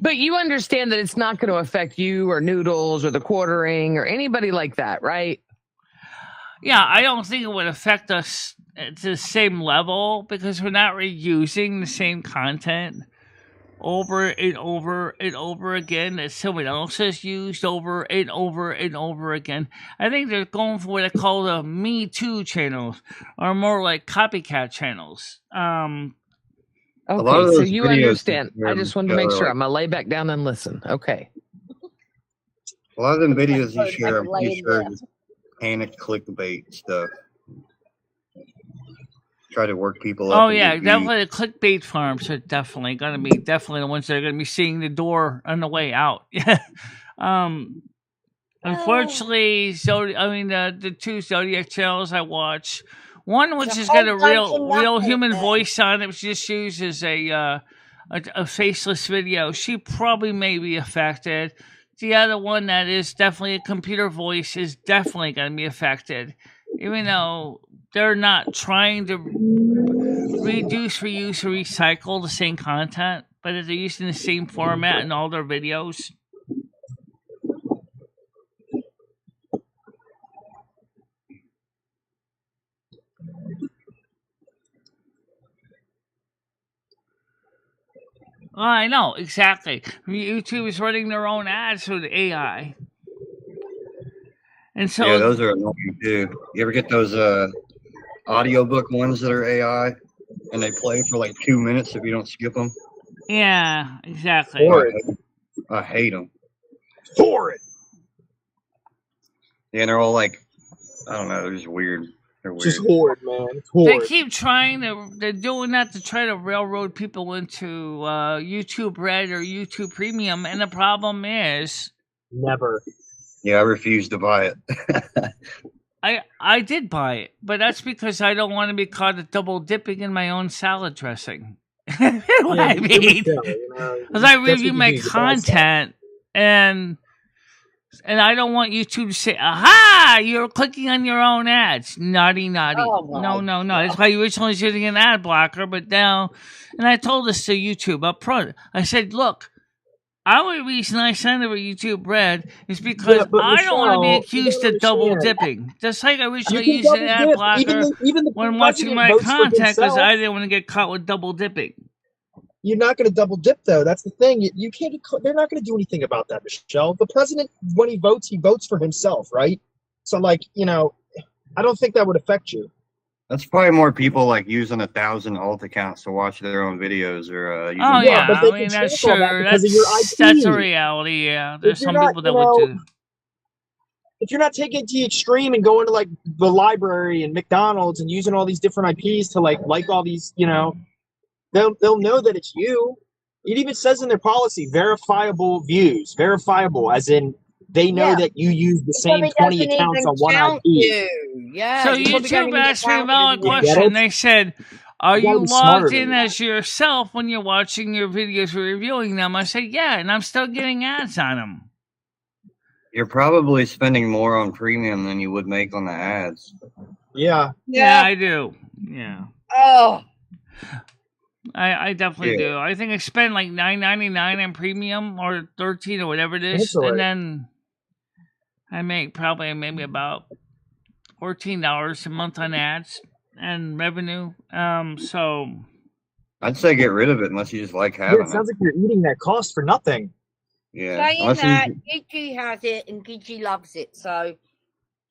But you understand that it's not going to affect you or Noodles or the quartering or anybody like that, right? Yeah, I don't think it would affect us to the same level because we're not reusing the same content over and over and over again that someone else has used over and over and over again. I think they're going for what I call the Me Too channels, or more like copycat channels. Okay, of so those you videos understand. I just wanted to make sure. like- I'm going to lay back down and listen. Okay. A lot of them videos you share, I'm Like pretty sure, is panic clickbait stuff. Try to work people up. Oh and yeah, get definitely the clickbait farms are definitely going to be the ones that are going to be seeing the door on the way out. Unfortunately, the two Zodiac channels I watch, one which has got a real human voice on it, which just uses a faceless video. She probably may be affected. The other one that is definitely a computer voice is definitely going to be affected, even though they're not trying to reduce, reuse, or recycle the same content, but they're using the same format in all their videos. I know, exactly. YouTube is running their own ads with AI. And so yeah, those are annoying too. You ever get those audiobook ones that are AI, and they play for like 2 minutes if you don't skip them. Yeah, exactly. I hate them. Horrid. Yeah, and they're all like, I don't know, they're just weird. They're weird. It's just horrid, man. It's They horrid. keep trying to. They're doing that to try to railroad people into YouTube Red or YouTube Premium, and the problem is, Never. Yeah, I refuse to buy it. I did buy it, but that's because I don't want to be caught at double dipping in my own salad dressing. You know what I mean? Because I review my content, and I don't want YouTube to say, "Aha! You're clicking on your own ads." Naughty. Oh, No. That's why you originally was using an ad blocker, but now, and I told this to YouTube up front. I said, "Look, only reason I signed up for YouTube Red is because I don't want to be accused of double dipping. Just like I originally used an ad blocker when watching my content because I didn't want to get caught with double dipping." You're not going to double dip, though. That's the thing. You can't. They're not going to do anything about that, Michelle. The president, when he votes for himself, right? So, like, I don't think that would affect you. That's probably more people like using 1,000 alt accounts to watch their own videos or. Using I mean that's true. That's a reality. Yeah, there's some people that would do. If you're not taking it to the extreme and going to like the library and McDonald's and using all these different IPs to like all these, they'll know that it's you. It even says in their policy, verifiable views. Verifiable, as in they know that you use the same 20 accounts on one IP. Yeah. So YouTube asked me a valid question. They said, "Are you logged in as yourself when you're watching your videos or reviewing them?" I said, "Yeah," and I'm still getting ads on them. You're probably spending more on premium than you would make on the ads. Yeah. Yeah, I do. Yeah. Oh. I definitely do. I think I spend like $9.99 on premium or $13 or whatever it is, and then I make probably maybe about $14 a month on ads and revenue. So I'd say get rid of it unless you just like having it. Sounds like you're eating that cost for nothing. Yeah. Saying that, Gigi has it and Gigi loves it, so.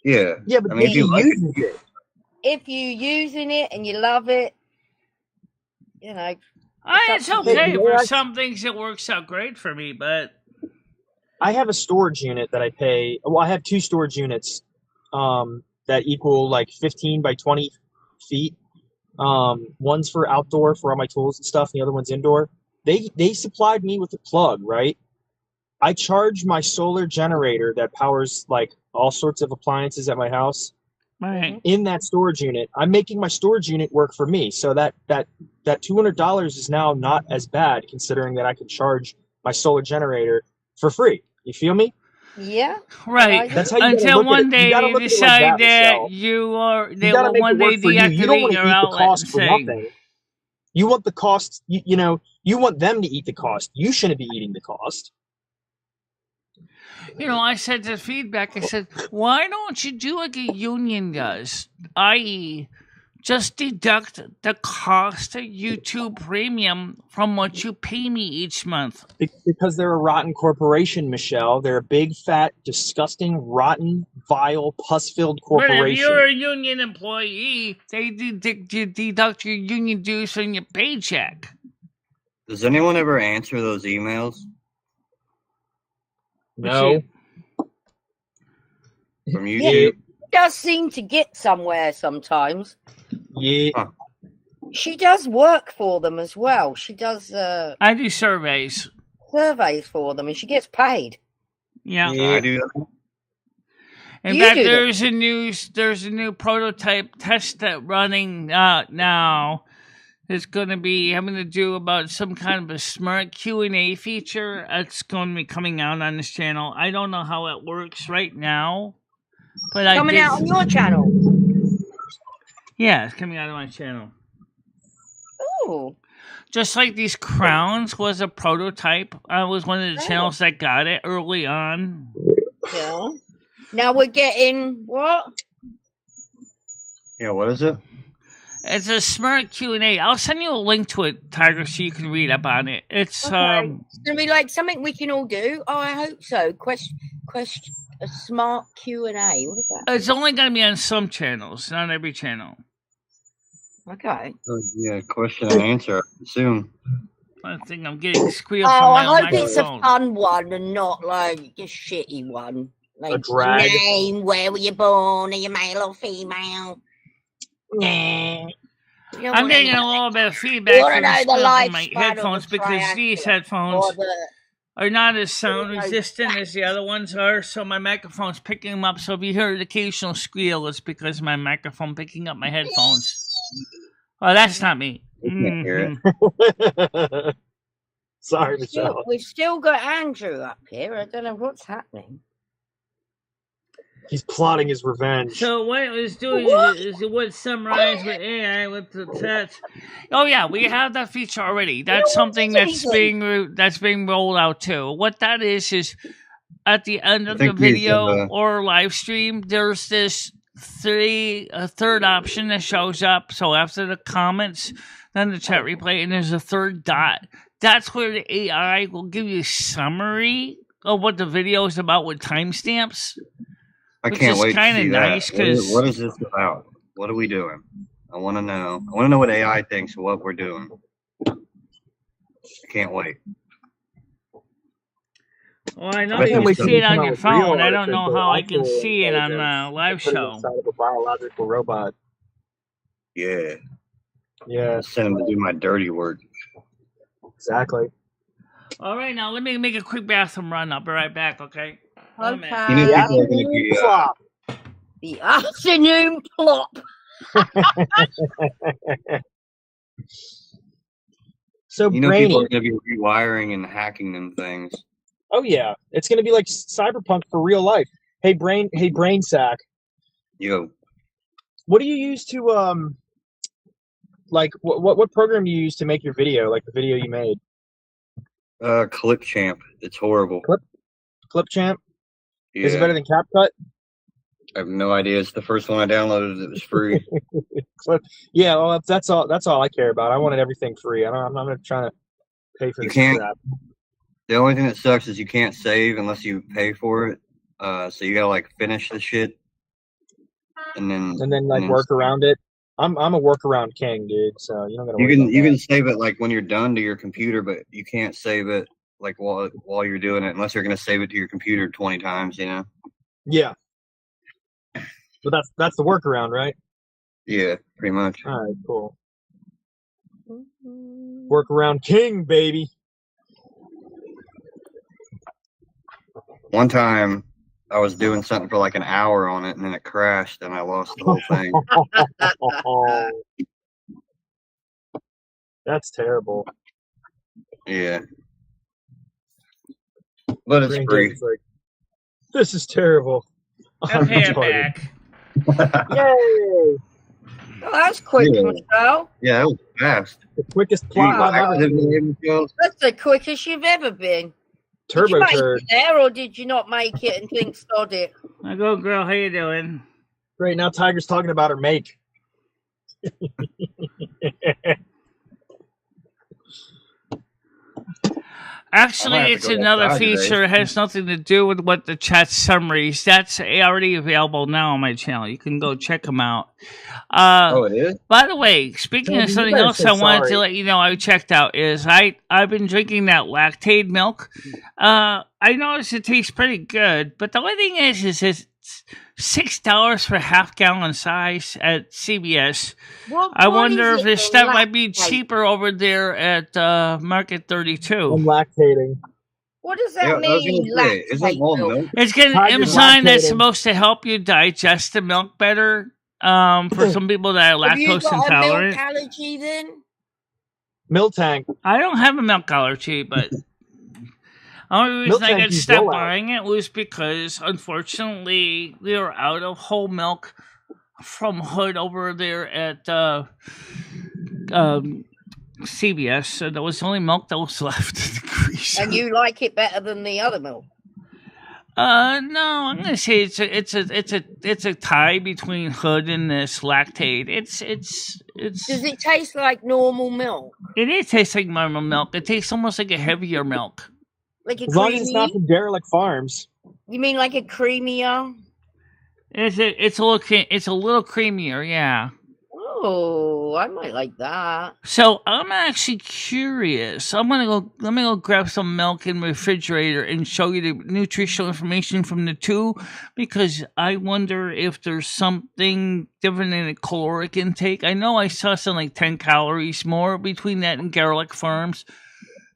Yeah. Yeah, but if you like it. If you're using it and you love it, it's okay for some things. It works out great for me, but I have a storage unit that I pay. Well, I have 2 storage units that equal like 15 by 20 feet. One's for outdoor for all my tools and stuff, and the other one's indoor. They supplied me with a plug, right? I charge my solar generator that powers like all sorts of appliances at my house. Right. In that storage unit, I'm making my storage unit work for me. So that $200 is now not as bad, considering that I can charge my solar generator for free. You feel me? Yeah. Right. That's how you until one day you decide that Michelle. They will one day deactivate your outlet and say, you want the cost. You want them to eat the cost. You shouldn't be eating the cost. I said to feedback, I said, why don't you do like a union does, i.e., just deduct the cost of YouTube Premium from what you pay me each month? Because they're a rotten corporation, Michelle. They're a big, fat, disgusting, rotten, vile, pus-filled corporation. But if you're a union employee, they deduct your union dues from your paycheck. Does anyone ever answer those emails? No. From YouTube? Yeah, she does seem to get somewhere sometimes. Yeah. Huh. She does work for them as well. She does I do surveys for them, and she gets paid. Yeah. I do that. In fact, there's a new prototype test that running now. It's going to be having to do about some kind of a smart Q&A feature. It's going to be coming out on this channel. I don't know how it works right now, but coming out on your channel. Yeah, it's coming out on my channel. Oh. Just like these crowns was a prototype. I was one of the channels that got it early on. Yeah. Now we're getting what? Yeah, what is it? It's a smart Q&A. I'll send you a link to it, Tiger, so you can read up on it. It's It's gonna be like something we can all do. Oh, I hope so. Question, a smart Q&A. What is that? It's only going to be on some channels, not every channel. Okay. Yeah, question and answer. Soon. I think I'm getting squealed Oh, from I my hope it's a microphone. fun one and not like a shitty one. Like drag. name, where were you born? Are you male or female? Nah. I'm getting a little bit of feedback wanna from know the squeal from my lifespan of a headphones because these triangular, headphones or the- are not as sound resistant as the other ones are, so my microphone's picking them up. So if you hear an occasional squeal, it's because my microphone picking up my headphones. Oh, that's not me. Can't hear it. Sorry, Michelle. We've still got Andrew up here. I don't know what's happening. He's plotting his revenge. So what it was doing is it would summarize with AI with the text. Oh yeah, we have that feature already. That's something that's being rolled out too. What that is at the end of the video or live stream, there's this third option that shows up. So after the comments, then the chat replay, and there's a third dot. That's where the AI will give you a summary of what the video is about with timestamps. I can't wait to see nice that. What is this about? What are we doing? I want to know. I want to know what AI thinks of what we're doing. I can't wait. Well, I know you can see it on your phone. I don't know how I can see it on the live show. Inside of a biological robot. Yeah. Yeah. Send him to do my dirty work. Exactly. All right, now let me make a quick bathroom run. I'll be right back, okay? Okay. The afternoon plop. So you know, brainy. people are going to be rewiring and hacking them things. Oh yeah, it's going to be like cyberpunk for real life. Hey brain sack. Yo. What do you use to like what program do you use to make your video, like the video you made? Clipchamp. It's horrible. Clipchamp? Yeah. Is it better than CapCut? I have no idea. It's the first one I downloaded. It was free. Yeah, well, that's all I care about. I wanted everything free. I'm not trying to pay for this crap. The only thing that sucks is you can't save unless you pay for it. So you gotta like finish the shit, and then work around it. I'm a workaround king, dude. So you don't gotta. You can save it like when you're done to your computer, but you can't save it like while you're doing it unless you're gonna save it to your computer 20 times. You know. Yeah. But that's the workaround, right? Yeah, pretty much. All right, cool. Workaround king, baby. One time, I was doing something for like an hour on it, and then it crashed, and I lost the whole thing. That's terrible. Yeah. But it's free. Like, this is terrible. Okay, I'm back. Yay! Oh, that's quick, Michelle. Yeah, that was fast. The quickest plot I've ever seen. That's the quickest you've ever been. Turbo did you make turd. it there, or did you not make it and think sod it? I go, girl. How you doing? Great. Now Tiger's talking about her make. Actually, it's another feature. It has nothing to do with what the chat summaries. That's already available now on my channel. You can go check them out. It is? By the way, speaking of something else I wanted to let you know I checked out is I've been drinking that lactate milk. I noticed it tastes pretty good, but the only thing is it's $6 for half-gallon size at CVS. I wonder if this stuff might be cheaper over there at Market 32. I'm lactating. What does that mean? Is it whole milk? It's got an enzyme that's supposed to help you digest the milk better. For some people that are lactose intolerant. Milk allergy then? Milk tank. I don't have a milk allergy, but the only reason I got stopped buying it was because, unfortunately, we were out of whole milk from Hood over there at CVS, so that was the only milk that was left in the crease. And you like it better than the other milk? No, I'm gonna say it's a tie between Hood and this lactate. It's. Does it taste like normal milk? It tastes like normal milk. It tastes almost like a heavier milk. Like a as long as it's not from Derelict Farms. You mean like a creamier? It's a little creamier, yeah. Oh, I might like that. So I'm actually curious. Let me go grab some milk in the refrigerator and show you the nutritional information from the two, because I wonder if there's something different in the caloric intake. I know I saw something like 10 calories more between that and Garlic Farms.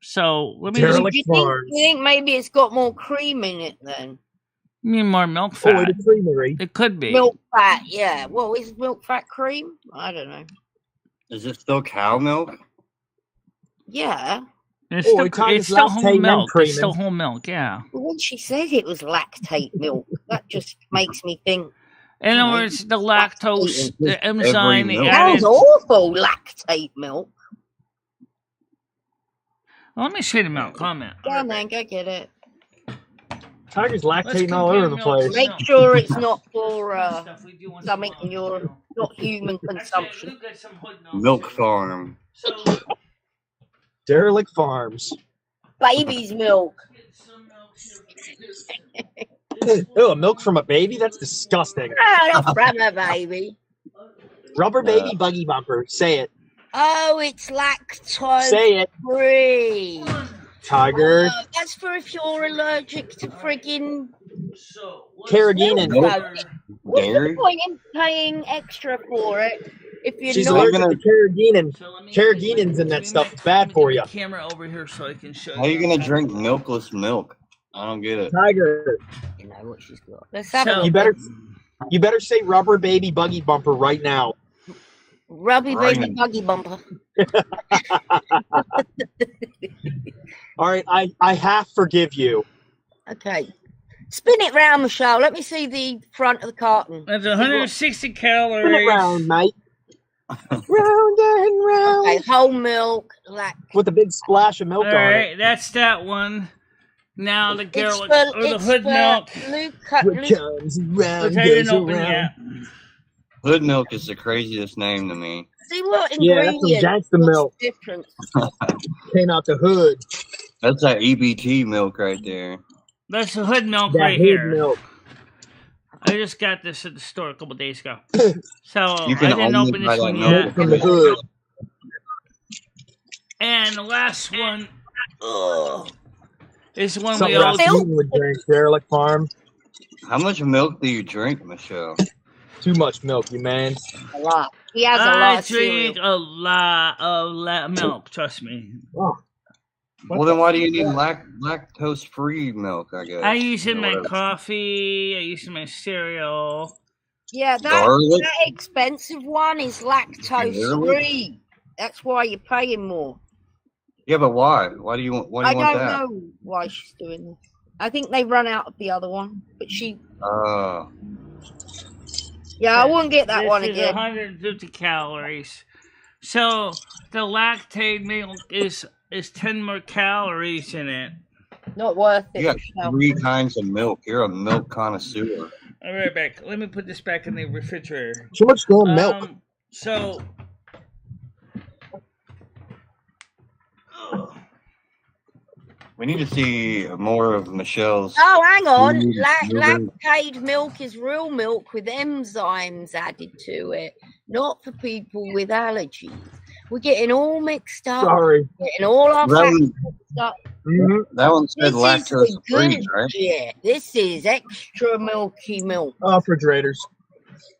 So let me. Derelict Do Farms. you think maybe it's got more cream in it then? You mean more milk Oh, fat? it's creamery. It could be. Milk fat, yeah. Well, is milk fat cream? I don't know. Is it still cow milk? Yeah. It's Oh, still, it's not it's just still lactate whole and milk. cream It's still in. whole milk, yeah. But when she said it was lactate milk, that just makes me think. In other know, words, the lactose, lactate the enzyme, the milk. added. Sounds awful, lactate milk. Well, let me see the milk comment. Go on then, go get it. Tiger's Let's lactating all compare over the milk place. to Make milk. sure it's not for Stuff we do once in a something while, in your so. not human Actually, consumption. we've got some hood Milk too. farm. So, Derelict Farms. Baby's milk. get some milk here. Oh, milk from a baby? That's disgusting. Oh, not from a baby. Rubber baby buggy bumper. Say it. Oh, it's lactose Say it. free. Tiger. Oh, that's for if you're allergic to friggin' So, Carrageenan. What's Dairy? the point in paying extra for it if you're She's not? allergic to carrageenan. So let me Carragenans in that stuff. It's bad for you. Camera over here so I can show How are you gonna guys. drink milkless milk? I don't get it. Tiger. You know what she's got. Let's have So- a You better say rubber baby buggy bumper right now. Rubby Right baby now. buggy bumper. All right, I half forgive you. Okay. Spin it round, Michelle. Let me see the front of the carton. That's 160 Spin it calories. round, mate. Round and round. Okay, whole milk, With a big splash of milk All on right, it. that's that one. Now the It's garlic for, or the it's hood for milk. Luke, What Luke, comes around Which I didn't goes open around. yet. Hood milk is the craziest name to me. see what Yeah, that's some ingredient. gangsta What's milk. the difference? Came out the hood. That's that EBT milk right there. That's the hood milk That right hood here. milk. I just got this at the store a couple days ago. So You I can didn't only open buy this that one milk yet. From the hood. And the last one is the one we Something all Rasputin would drink. Derelict Farm. How much milk do you drink, Michelle? Too much milk, you man. A lot. He has a lot I of cereal. drink a lot of milk, trust me. Oh. Well, then why do you need lactose-free milk, I guess? I use it in Or my whatever. coffee, I use it in my cereal. Yeah, Garlic? that expensive one is lactose free. That's why you're paying more. Yeah, but why? Why do you want I that? don't know why she's doing this. I think they run out of the other one, but she. Yeah, I wouldn't get that This one is again. 150 calories. So the lactate milk is 10 more calories in it. Not worth it. You got No. 3 kinds of milk. You're a milk connoisseur. I'll be right back. Let me put this back in the refrigerator. Too much damn milk. So We need to see more of Michelle's. Oh, hang on. food moving. Lactated milk is real milk with enzymes added to it, not for people with allergies. We're getting all mixed up. Sorry. Getting all our That facts one- mixed up. That one said This is lactose the free, good right? shit. This is extra milky milk. Refrigerators.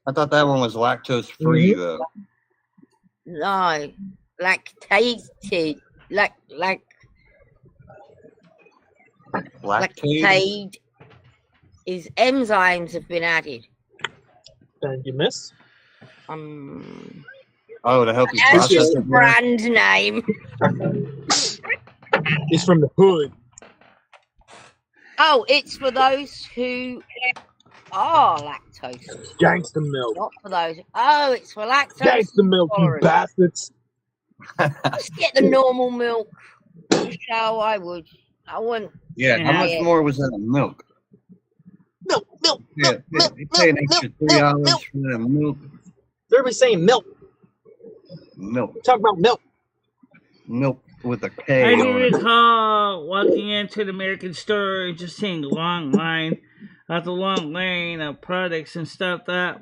I thought that one was lactose free though. No, lactated, Lactate. lactated is enzymes have been added. Thank you, miss. Oh, to help you That's process your it. brand name. It's from the hood. Oh, it's for those who are lactose. Gangsta milk. Not for those. Oh, it's for lactose. Gangsta milk, you intolerant. bastards. Just get the normal milk. Michelle, I would. I wouldn't. Yeah, how much Yeah. more was that milk? Milk. Yeah, you pay an extra $3 for that milk. Everybody's saying milk. Milk. Talk about milk. Milk with a I K do on it. recall walking into the American store and just seeing a long line after long lane of products and stuff that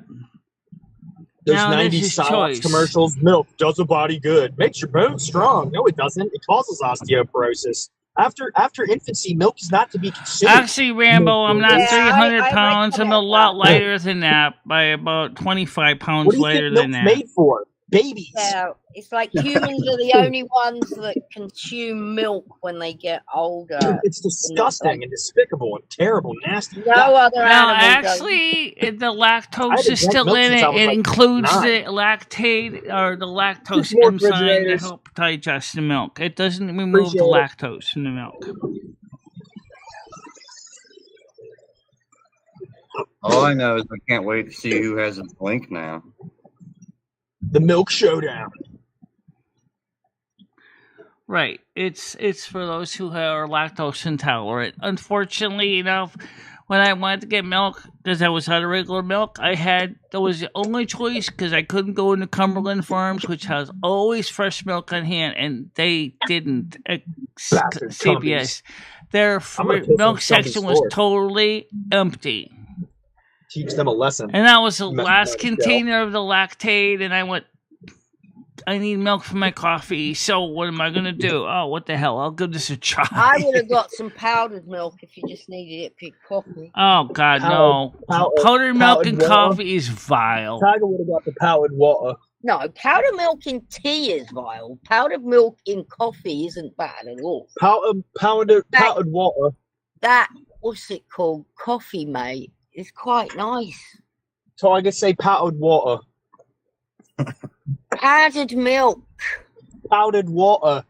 Those Now, this 90s is Psyops choice. commercials, milk does a body good, makes your bones strong. No, it doesn't. It causes osteoporosis. After infancy, milk is not to be consumed. Actually, Rambo, I'm not Yeah, 300 I pounds. I'm a recollect lot that. lighter than that by about 25 What pounds do you lighter think than milk's that. made for? Babies. Yeah, it's like humans are the only ones that consume milk when they get older. It's disgusting and despicable and terrible, nasty. No other Now, animal actually, the I lactose haven't is drank still milk in since it. I was It like includes 9. the lactate or the lactose more enzyme to refrigerators. help digest the milk. It doesn't remove Appreciate the it. lactose from the milk. All I know is I can't wait to see who has a blink now. The milk showdown. Right. It's for those who are lactose intolerant. Unfortunately enough, when I wanted to get milk, because I was out of regular milk, that was the only choice because I couldn't go into Cumberland Farms, which has always fresh milk on hand, and they didn't. Bastard CBS. Their I'm gonna piss milk on section Stumpy's was floor. totally empty. Teach them a lesson. And that was the Michelle. last container of the lactate, and I went, I need milk for my coffee, so what am I going to do? Oh, what the hell, I'll give this a try. I would have got some powdered milk if you just needed it for your coffee. Oh, God, no. Powdered milk and coffee is vile. Tiger would have got the powdered water. No, powdered milk in tea is vile. Powdered milk in coffee isn't bad at all. Powdered water. That, what's it called? Coffee, mate. It's quite nice. Tiger say powdered water. Powdered milk. Powdered water.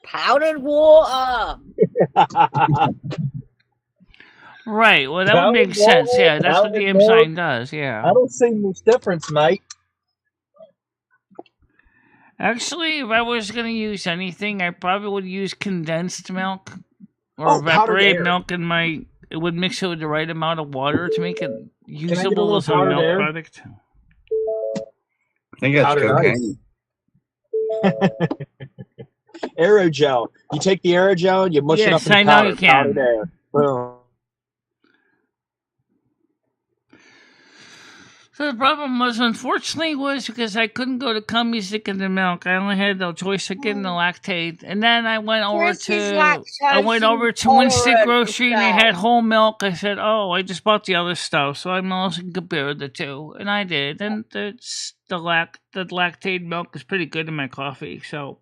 Powdered water. Right, well, that would Powdered make sense. water, Yeah, that's what the powdered enzyme milk. does, yeah. I don't see much difference, mate. Actually, if I was going to use anything, I probably would use condensed milk or Oh, powdered evaporated air. milk in my... It would mix it with the right amount of water to make it Can I get a usable little as a powdered milk air? product. I think that's Powdered cocaine. Aerogel. You take the aerogel and you mush it up Yes, in I know powder. you can. Powdered air. Boom. So the problem was, unfortunately, was because I couldn't go to Cumbies to get the milk. I only had the choice of getting the lactate, and then I went over Chris is to lactose Winston intolerant, Grocery, and they had Michelle. whole milk. I said, "Oh, I just bought the other stuff, so I'm also compare the two," and I did. And the lactate milk is pretty good in my coffee. So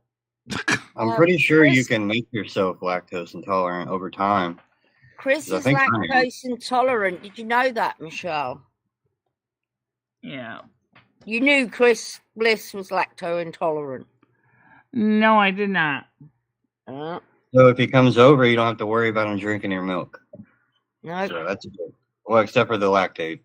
I'm pretty sure you can make yourself lactose intolerant over time. Chris I is think I am. lactose intolerant. Did you know that, Michelle? yeah, You knew Chris Bliss was lactose intolerant. no, I did not. Uh, So if he comes over, you don't have to worry about him drinking your milk. no. So that's good. Well, except for the lactate.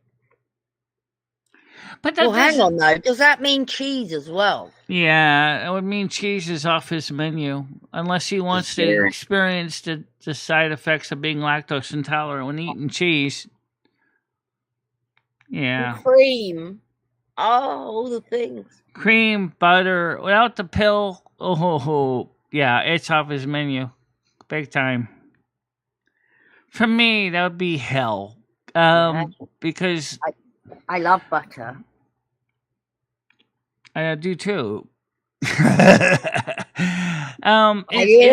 But that Well, hang doesn't- on though. Does that mean cheese as well? Yeah, it would mean cheese is off his menu unless he wants to Dairy. experience the side effects of being lactose intolerant when eating cheese. Yeah, And cream. Oh, all the things. cream, butter, without the pill. Oh, yeah, it's off his menu, big time. For me, that would be hell. Because I love butter. I do too. didn't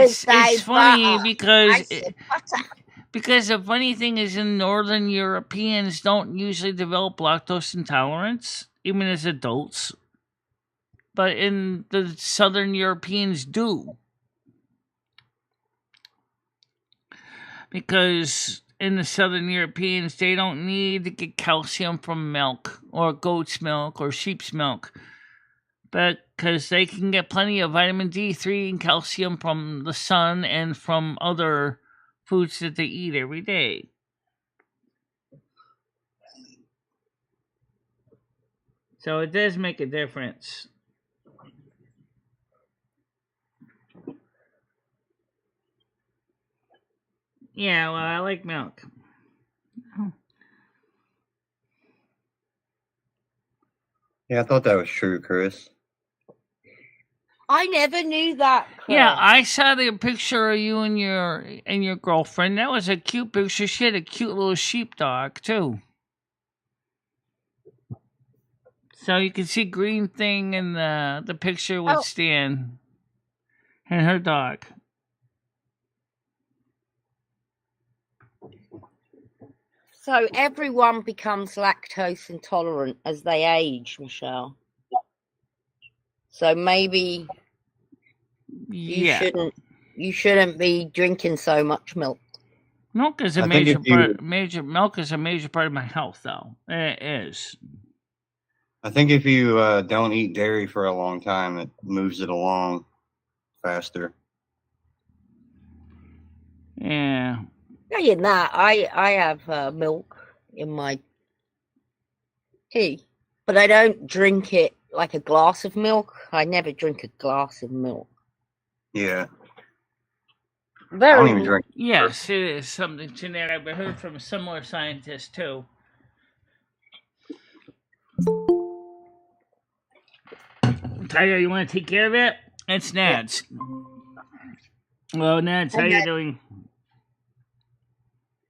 say It's funny butter. I because said butter. because the funny thing is, in Northern Europeans don't usually develop lactose intolerance, even as adults. But in the Southern Europeans do. Because in the Southern Europeans, they don't need to get calcium from milk or goat's milk or sheep's milk. Because they can get plenty of vitamin D3 and calcium from the sun and from other foods that they eat every day. So it does make a difference. Yeah, well, I like milk. Yeah, I thought that was true, Chris. I never knew that. Chris. Yeah, I saw the picture of you and your girlfriend. That was a cute picture. She had a cute little sheepdog too. So you can see green thing in the picture with Oh. Stan and her dog. So everyone becomes lactose intolerant as they age, Michelle. So maybe you Yeah. shouldn't be drinking so much milk. Milk is a I think major if you- part. Milk is a major part of my health, though. It is. I think if you don't eat dairy for a long time, it moves it along faster. Yeah. Saying that, I have milk in my tea, but I don't drink it like a glass of milk. I never drink a glass of milk. Yeah. I Very don't even drink. Yes, it is something generic. I've heard from a similar scientist too. Tyler, you want to take care of it? It's Nads. Well, Nads, how you doing?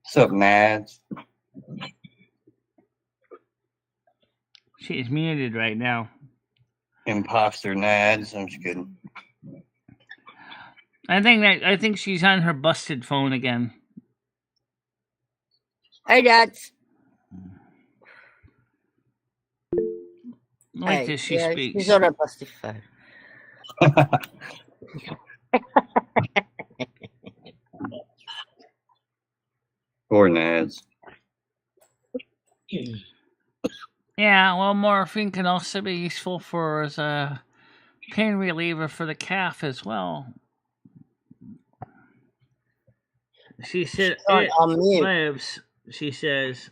What's up, Nads? She's muted right now. Imposter Nads. I'm just kidding. I think she's on her busted phone again. Hey, Dad. Like this, she speaks. She's on a busted phone. Poor Nads. Yeah, well, morphine can also be useful for as a pain reliever for the calf as well. She said it lives, she says.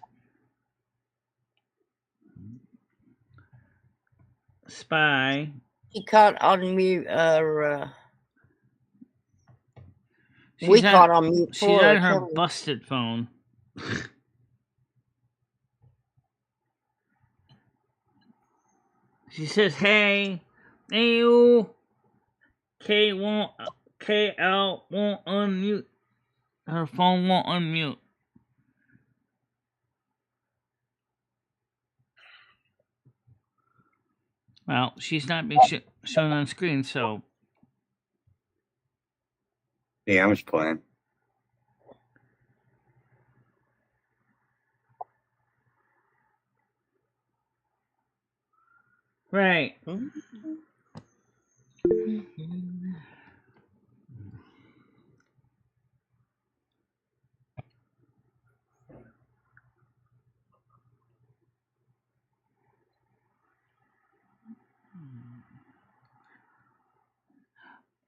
Spy. You can't unmute her. We can't unmute She's for on her, her can we? busted phone. She says, "Hey, you, KL won't unmute. Her phone won't unmute." Well, she's not being shown on screen, so. Yeah, I'm just playing. Right.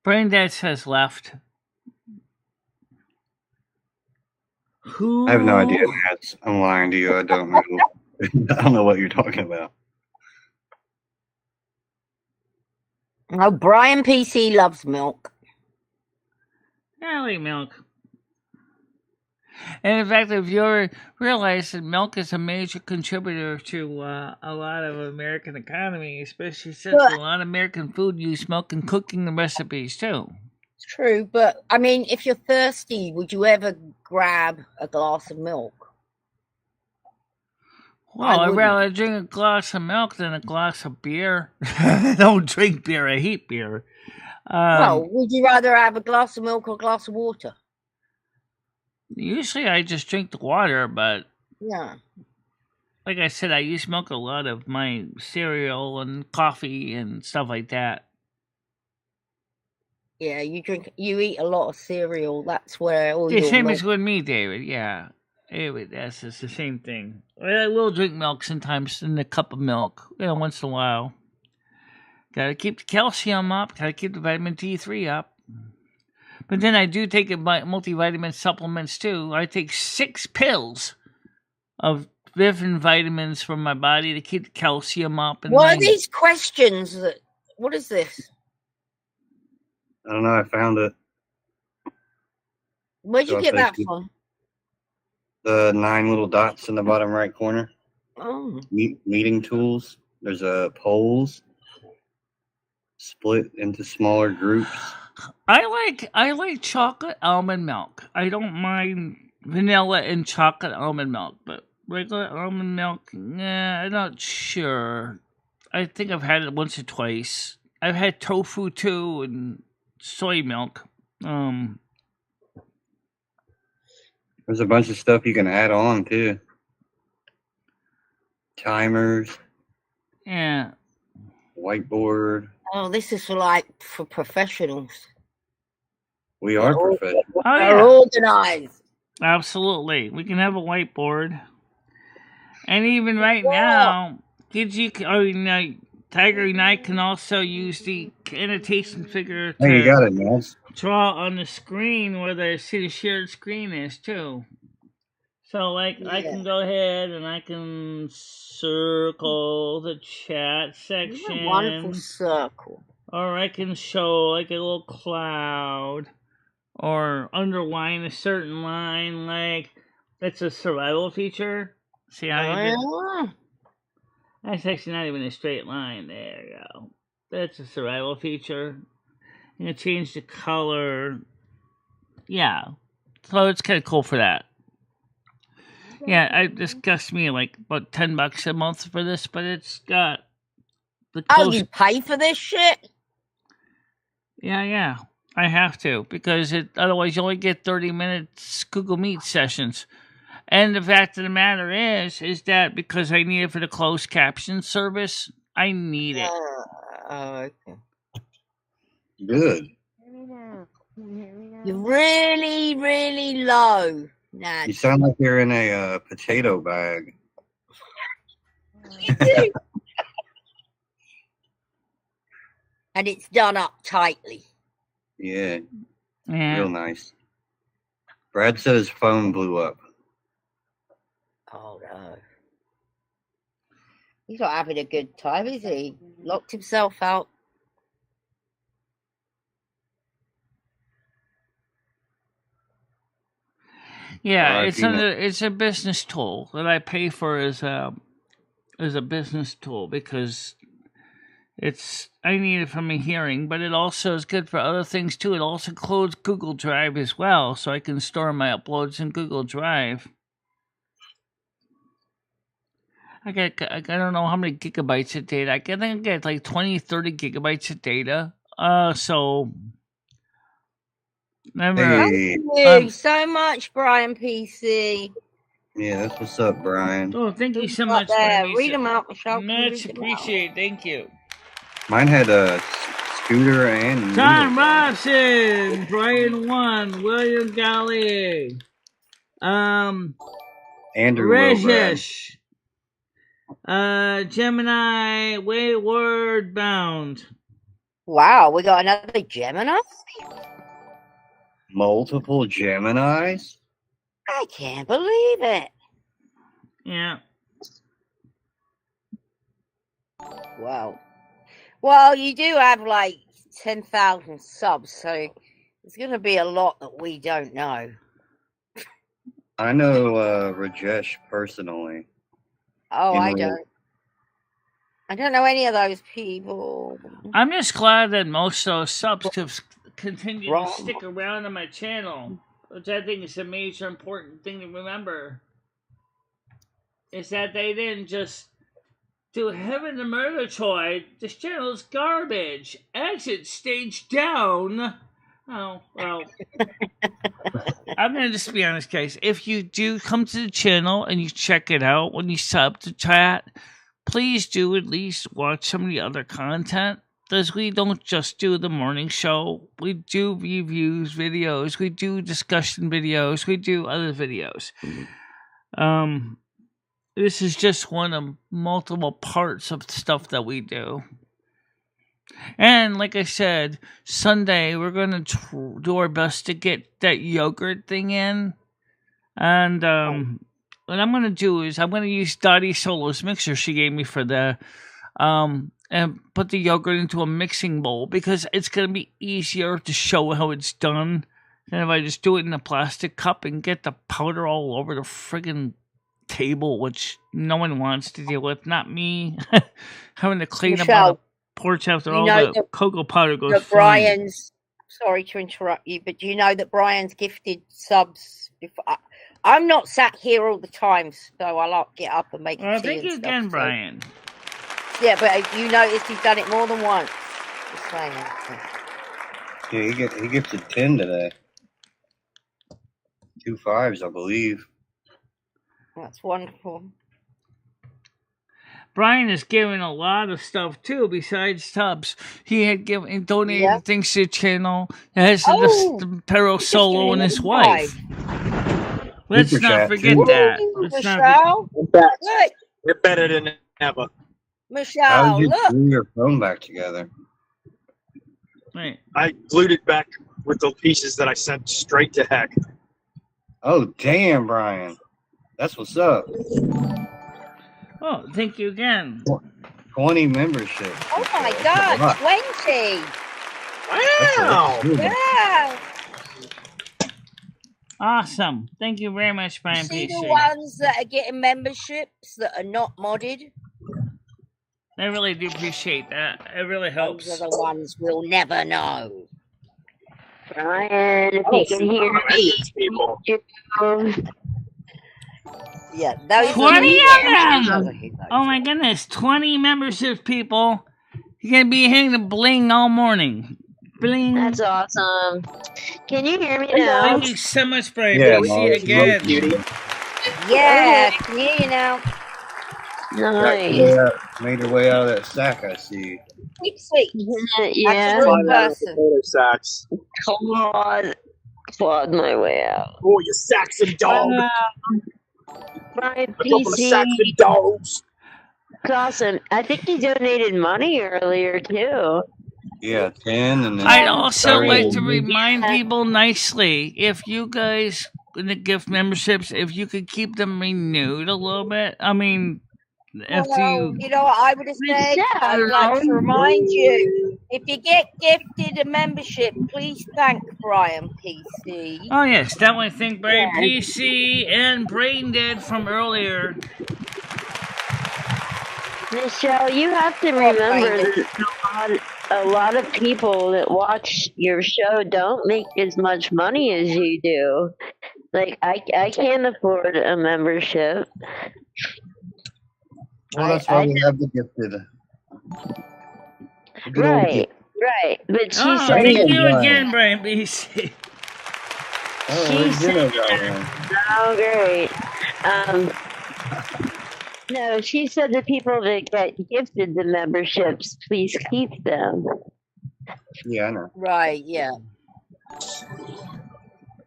Braindead has left. Who? I have no idea, Nads. I'm lying to you. I don't know. I don't know what you're talking about. Oh, Brian PC loves milk. Yeah, I like milk. And in fact, if you ever realize that milk is a major contributor to a lot of American economy, especially since a lot of American food use milk in cooking recipes too. It's true, but I mean, if you're thirsty, would you ever grab a glass of milk? Well, I'd rather drink a glass of milk than a glass of beer. I don't drink beer, I hate beer. Well, would you rather have a glass of milk or a glass of water? Usually I just drink the water, but Yeah. like I said, I use milk a lot of my cereal and coffee and stuff like that. Yeah, you eat a lot of cereal. That's where all The your same milk. as with me, David. Yeah, it's the same thing. I will drink milk sometimes in a cup of milk, once in a while. Gotta keep the calcium up. Gotta keep the vitamin D3 up. But then I do take multivitamin supplements too. I take 6 pills of different vitamins from my body to keep the calcium up. And What are these questions? What is this? I don't know. I found it. Where'd you So get I that think from? The 9 little dots in the bottom right corner. Oh. Meeting tools. There's polls split into smaller groups. I like chocolate almond milk. I don't mind vanilla and chocolate almond milk, but regular almond milk, I'm not sure. I think I've had it once or twice. I've had tofu too and soy milk. There's a bunch of stuff you can add on too. Timers, Yeah. whiteboard. Oh, this is for professionals. We are Oh, professional. Oh They're yeah. organized. Absolutely. We can have a whiteboard. And even right Yeah. now, Tiger and I can also use the annotation figure Hey, you to got it, man. draw on the screen where the shared screen is too. So I can go ahead and I can circle the chat What a wonderful section, circle. or I can show like a little cloud, or underline a certain line. Like that's a survival feature. See how you did? That's actually not even a straight line. There you go. That's a survival feature. I'm gonna change the color. Yeah. So it's kind of cool for that. Yeah, this cost me like about $10 a month for this, but it's got the close. Oh, you pay for this shit? Yeah. I have to because otherwise you only get 30 minutes Google Meet sessions. And the fact of the matter is that because I need it for the closed caption service, I need it. Okay. Good. You're really, really low. Nah, You sound like you're in a potato bag. you do. And it's done up tightly. Yeah. Yeah. Real nice. Brad said his phone blew up. Oh no. He's not having a good time, is he? Locked himself out. Yeah, RIP. it's a business tool that I pay for as a business tool because I need it for my hearing, but it also is good for other things too. It also includes Google Drive as well, so I can store my uploads in Google Drive. I don't know how many gigabytes of data. I think I get like 20, 30 gigabytes of data. So never. Hey. Thank you so much, Brian PC. Yeah, that's what's up, Brian. Oh, thank you so Up much, there. Brian. Read them out, Michelle. Can you Much read them out? appreciated. Thank you. Mine had a scooter and John Robson, Brian 1, William Galley, Andrew Will, Brad. Regish, Gemini, Wayward Bound. Wow, we got another Gemini? Multiple Geminis? I can't believe it. Yeah. Wow. Well, you do have like 10,000 subs, so there's going to be a lot that we don't know. I know Rajesh personally. Oh, In I real- don't. I don't know any of those people. I'm just glad that most of those subs continue Wrong. to stick around on my channel, which I think is a major important thing to remember. Is that they didn't just do heaven to Murgatroyd. This channel is garbage. Exit stage down. Oh, well. I'm going to just be honest, guys. If you do come to the channel and you check it out when you sub to chat, please do at least watch some of the other content. Because we don't just do the morning show. We do reviews videos. We do discussion videos. We do other videos. This is just one of multiple parts of stuff that we do. And like I said, Sunday we're going to do our best to get that yogurt thing in. And what I'm going to do is I'm going to use Dottie Solo's mixer she gave me for the and put the yogurt into a mixing bowl because it's going to be easier to show how it's done than if I just do it in a plastic cup and get the powder all over the friggin' table, which no one wants to deal with. Not me. Having to clean up on the porch after all the cocoa powder goes flying. Sorry to interrupt you, but do you know that Brian's gifted subs before? I'm not sat here all the time, so I like get up and make tea Thank you again, Brian. Yeah, but you noticed he's done it more than once. Just saying. Yeah, he gets a 10 today. 2 5s, I believe. That's wonderful. Brian is giving a lot of stuff too besides tubs. He had donated things to the channel. It has the Perro Solo and his wife. Let's Super not chat, forget too. that. Ooh, Let's not Michelle, look, You're better than ever. How Michelle, did you look. glue your phone back together? Right. I glued it back with the pieces that I sent straight to heck. Oh, damn, Brian. That's what's up. Oh, thank you again. 20 memberships. Oh my God, 20. Wow. Yeah. Awesome. Thank you very much, Brian See the PC. ones that are getting memberships that are not modded? I really do appreciate that. It really helps. Those are the ones we'll never know. Brian, if you can hear me, Yeah, those 20 are of them! Oh my goodness, 20 memberships, people. You're going to be hitting the bling all morning. Bling. That's awesome. Can you hear me now? Thank you so much, Brian. Yeah, PC Molly, again. Yeah, I can hear you now. Nice. Made her way out of that sack, I see. Pixie. Yeah. That's a real person. Sacks. Come on. Clawed my way out. Oh, you Saxon dog. Brian A couple of PC. Saxon dogs. Awesome. I think you donated money earlier, too. Yeah, 10 and then. I'd also 30. like to remind people nicely, if you guys in the gift memberships, if you could keep them renewed a little bit. I mean, if Well, you know what I would have said? I would like to remind you, if you get gifted a membership, please thank Brian PC. Oh yes, that one. Thank Brian PC and Brain Dead from earlier. Michelle, you have to remember that a lot of people that watch your show don't make as much money as you do. Like, I can't afford a membership. Well, that's why we have the gifted. The good old gift. Right. But she Oh, said, thank you again, Brian PC. Oh, She Regina said- got one. oh, great. No, she said the people that get gifted the memberships, please keep them. Yeah, I know. Right, yeah.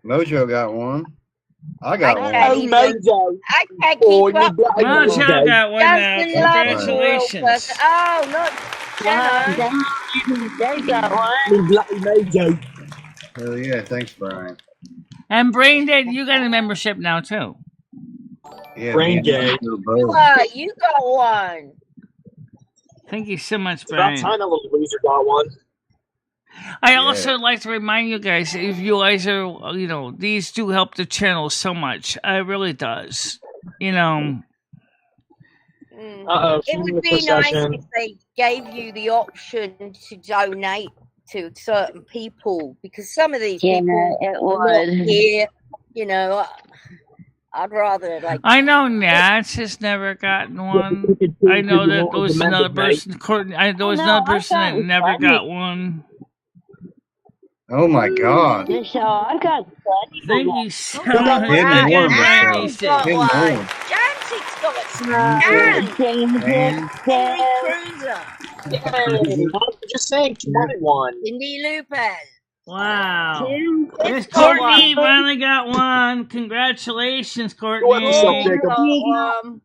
Mojo got one. I got one. Hey, Mojo. I can't keep up. Mojo got one now. Justin loves the real Congratulations. person. Oh, not They got one. Bloody Mojo. Hell yeah, thanks, Brian. And Brain Dead, you got a membership now too. Yeah, Brain me and gay. Mojo both. You got one. Thank you so much, It's about Brian. time a little loser got one. I also like to remind you guys, if you guys are, these do help the channel so much. It really does. It would be nice if they gave you the option to donate to certain people, because some of these people it are not would. here. I'd rather I know Nats has never gotten one. I know that there was another person, Courtney. There was another person that never got one. Oh my God. Michelle, I've got Thank you so much. Ten more, Brian Michelle. PC. 10 more. Jancy's got And Cruiser. I'm just saying 21. Cindy Lopez. Wow. Miss Let's go Courtney on. finally got one. Congratulations, Courtney. Go yourself, Jacob.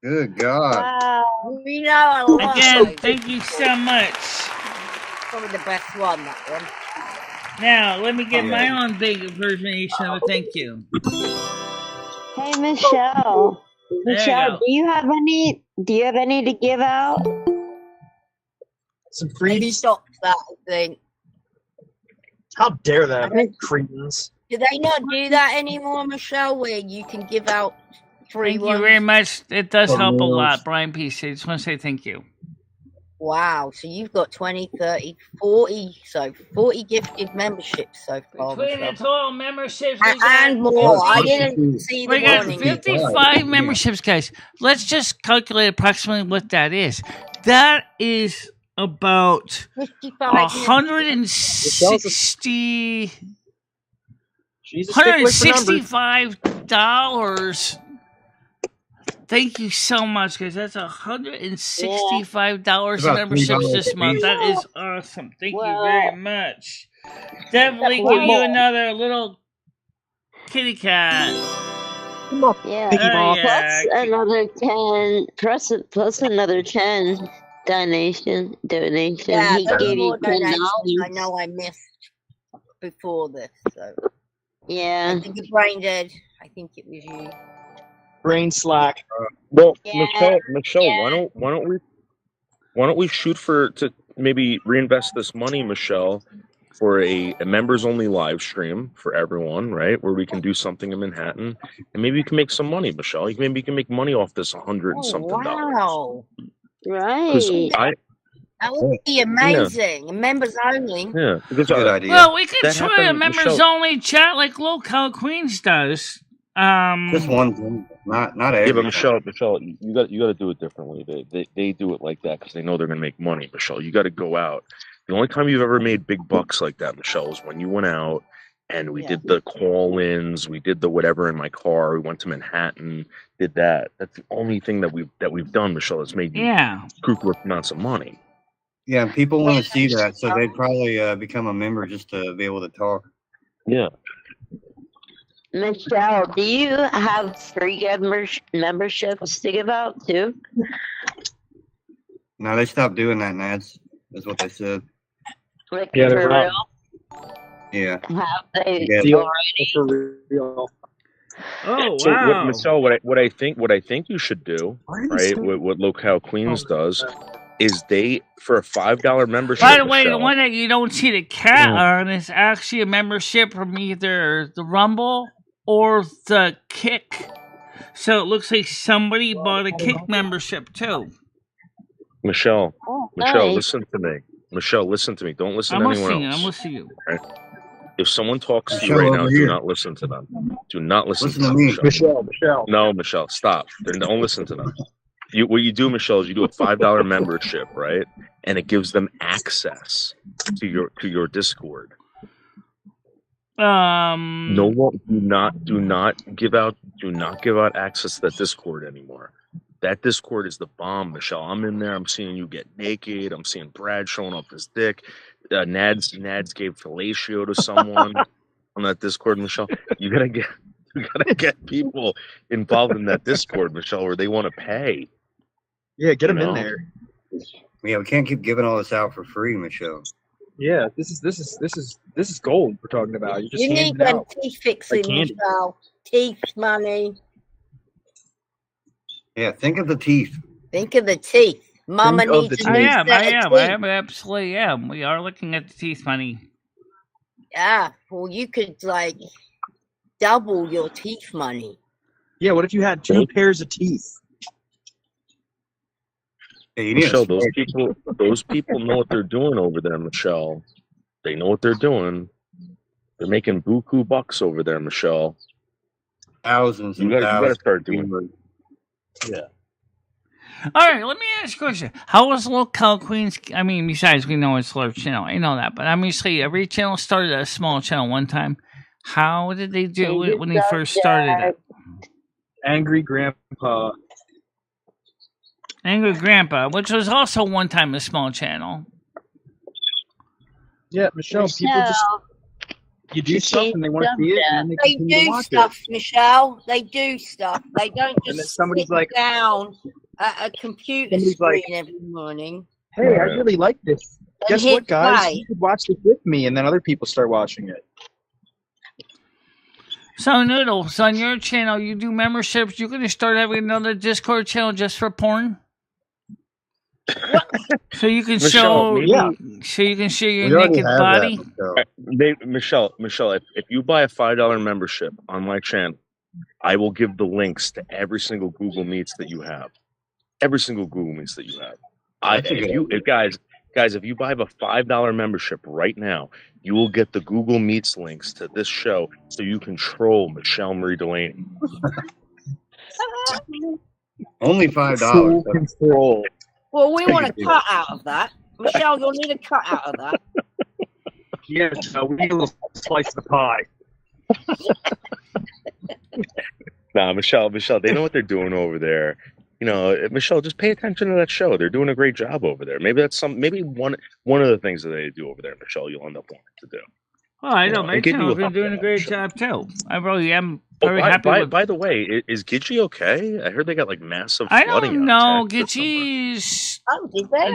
Good God. We know I love Again, it. thank you so much. Probably the best one, that one. Now, let me get my own big version of a thank you. Hey, Michelle. There you Michelle, go. do you have any to give out? Some They freebies? stopped that, I think. How dare them, cretins. Do they not do that anymore, Michelle, where you can give out free Thank ones? you very much. It does For help a meals. lot, Brian PC. I just want to say thank you. Wow. So you've got 20, 30, 40. So 40 gifted memberships so far. Between the Michelle. total memberships, And more. I didn't see the we got morning. 55 memberships, guys. Let's just calculate approximately what that is. That is about 55 $160. She's a stickler for numbers. $165. Thank you so much, guys. That's $165 in memberships this month. That is awesome. Thank you very much. Definitely give you another little kitty cat. Yeah. Yeah. Plus another 10. Plus another 10 donation. Yeah, He there's gave you more donations $10. I know I missed before this. So Yeah. I think it's Brain Dead. I think it was you. Brain slack. Well, Yeah. Michelle, why don't we shoot to maybe reinvest this money, Michelle, for a members only live stream for everyone, right? Where we can do something in Manhattan, and maybe you can make some money, Michelle. Maybe you can make money off this $100 and something dollars. Wow. Right. That would be amazing. Members only. Yeah, because Good idea. Well, we could That try a happened, members Michelle. only chat like Local Queens does. Just one thing, not Yeah, every. but Michelle, you got to do it differently. They do it like that because they know they're going to make money. Michelle, you got to go out. The only time you've ever made big bucks like that, Michelle, is when you went out and we did the call-ins, we did the whatever in my car, we went to Manhattan, did that. That's the only thing that we've done, Michelle. That's made you scrupulous amounts of money. Yeah, people want to see that, so they'd probably become a member just to be able to talk. Yeah. Michelle, do you have free memberships to give out too? No, they stopped doing that, Nads. That's what they said. Like Yeah, for they're real? Yeah. Have they Yeah. already? For real. Oh So wow! Michelle, what I think you should do, right? What Locale Queens does is they for a $5 membership. By the way, the Michelle, one that you don't see the cat on is actually a membership from either the Rumble or the Kick. So it looks like somebody bought a Kick membership too. Michelle, nice. listen to me. Michelle, listen to me. Don't listen I'm to anyone listening. else. I'm listening to you. Right? If someone talks to you Michelle, right now, over do here. not listen to them. Do not listen Listen to to them, me. Michelle. No, Michelle, stop. Don't listen to them. What you do, Michelle, is you do a $5 membership, right? And it gives them access to your Discord. No, do not give out access to that Discord anymore. That Discord is the bomb, Michelle. I'm in there. I'm seeing you get naked. I'm seeing Brad showing off his dick. Nads gave fellatio to someone on that Discord, Michelle. You gotta get people involved in that Discord, Michelle, where they want to pay. Yeah, get them in there. Yeah, we can't keep giving all this out for free, Michelle. Yeah, this is gold we're talking about. You just You hand need it them out. teeth fixing, like candy. Michelle. Teeth money. Yeah, think of the teeth. Think of the teeth. Mama Think of needs the a teeth. new I set of teeth. am, absolutely am. We are looking at the teeth money. Yeah, well, you could like double your teeth money. Yeah, what if you had 2 pairs of teeth? Yeah, you need Michelle, a those people know what they're doing over there, Michelle. They know what they're doing. They're making buku bucks over there, Michelle. thousands. You and gotta thousands. start doing it. Yeah. All right, let me ask you a question. How was Local Queens? I mean, besides we know it's a large channel, I know that, but obviously every channel started a small channel one time. How did they do it when they first started it? Angry Grandpa. Angry Grandpa, which was also one time a small channel. Yeah, Michelle, people just you do stuff and they want to see it, and then they They continue to do watch stuff, Michelle. They do stuff. They don't And then just somebody's sit like- down at a computer Somebody's screen like, every morning. it. Hey, I really like this. And Guess hit what, guys? play. You could watch this with me, and then other people start watching it. So, Noodles, on your channel, you do memberships. You're going to start having another Discord channel just for porn? So you can Michelle, show, maybe- so you can show your We already naked have body. that, Michelle. Michelle, if you buy a $5 membership on my channel, I will give the links to every single Google Meets that you have. Every single Google Meets that you have. If you buy a $5 membership right now, you will get the Google Meets links to this show, so you can troll MicheleMarieDalene. Only $5. Full control. Well, we want a cut out of that. Michelle, you'll need a cut out of that. Yes, we need a little slice of the pie. Nah, Michelle, they know what they're doing over there. Michelle, just pay attention to that show. They're doing a great job over there. Maybe that's maybe one of the things that they do over there, Michelle, you'll end up wanting to do. Oh, I know. My channel's been doing a great job too. I really am very happy with. By the way, is Gidgey okay? I heard they got like massive I flooding. don't know. Gidgey's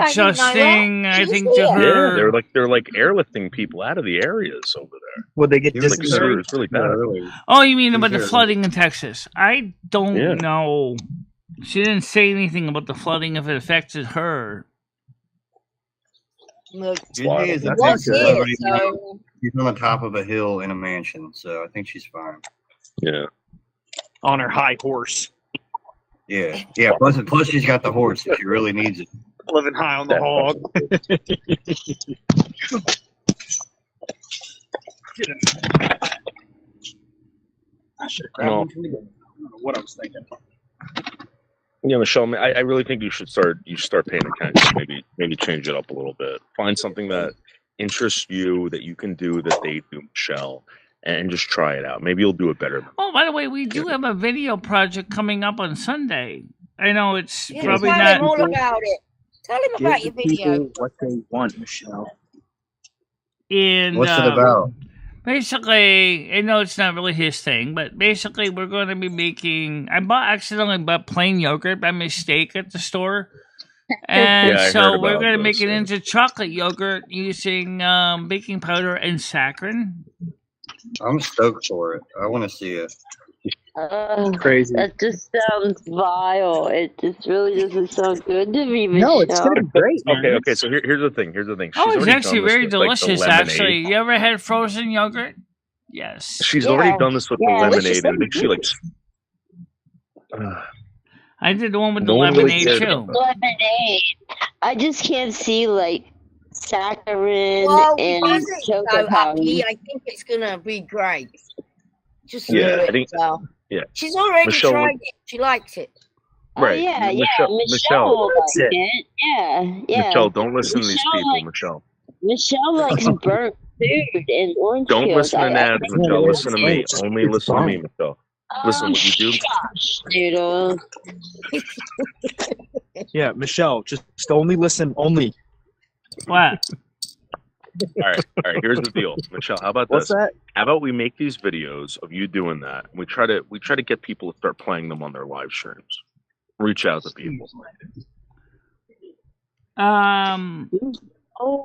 adjusting. I think to Yeah, her. they're like airlifting people out of the areas over there. Would they get It's really bad. Oh, you mean about the flooding in Texas? I don't know. She didn't say anything about the flooding if it affected her. She's on the top of a hill in a mansion, so I think she's fine. Yeah. On her high horse. Yeah. Plus she's got the horse if she really needs it. Living high on the hog. I should have grabbed him. I don't know what I was thinking. Yeah, Michelle, I really think you should start paying attention. Maybe change it up a little bit. Find something that interests you that you can do that they do, Michelle, and just try it out. Maybe you'll do it better. Oh, by the way, we do have a video project coming up on Sunday. I know it's probably tell not. him all about it. Tell him about your video. What they want, Michelle. And what's it about? Basically, I know it's not really his thing, but basically we're going to be making... I accidentally bought plain yogurt by mistake at the store. And so we're going to make it into chocolate yogurt using baking powder and saccharin. I'm stoked for it. I want to see it. Crazy. That just sounds vile. It just really doesn't sound good to me, Michelle. No, it's going to be great, man. Okay. So here's the thing. She's It's actually very delicious, with, like, actually. You ever had frozen yogurt? Yes. She's already done this with the lemonade, and I think she likes. I did the one with the lemonade too. Lemonade. I just can't see like saccharin and cocoa powder. I think it's gonna be great. Just I think. Yeah. She's already tried it. She likes it. Right. Michelle likes it. Yeah. Michelle, don't listen to these people, Michelle. Michelle likes burnt food and orange Don't peels. listen to Nads, Michelle. Listen to me. Only listen to me, Michelle. Listen, what you do. Doodle. Yeah, Michelle, just only listen. Only. What? All right. Here's the deal, Michelle. How about What's this? that? How about we make these videos of you doing that? We try to get people to start playing them on their live streams. Reach out to people.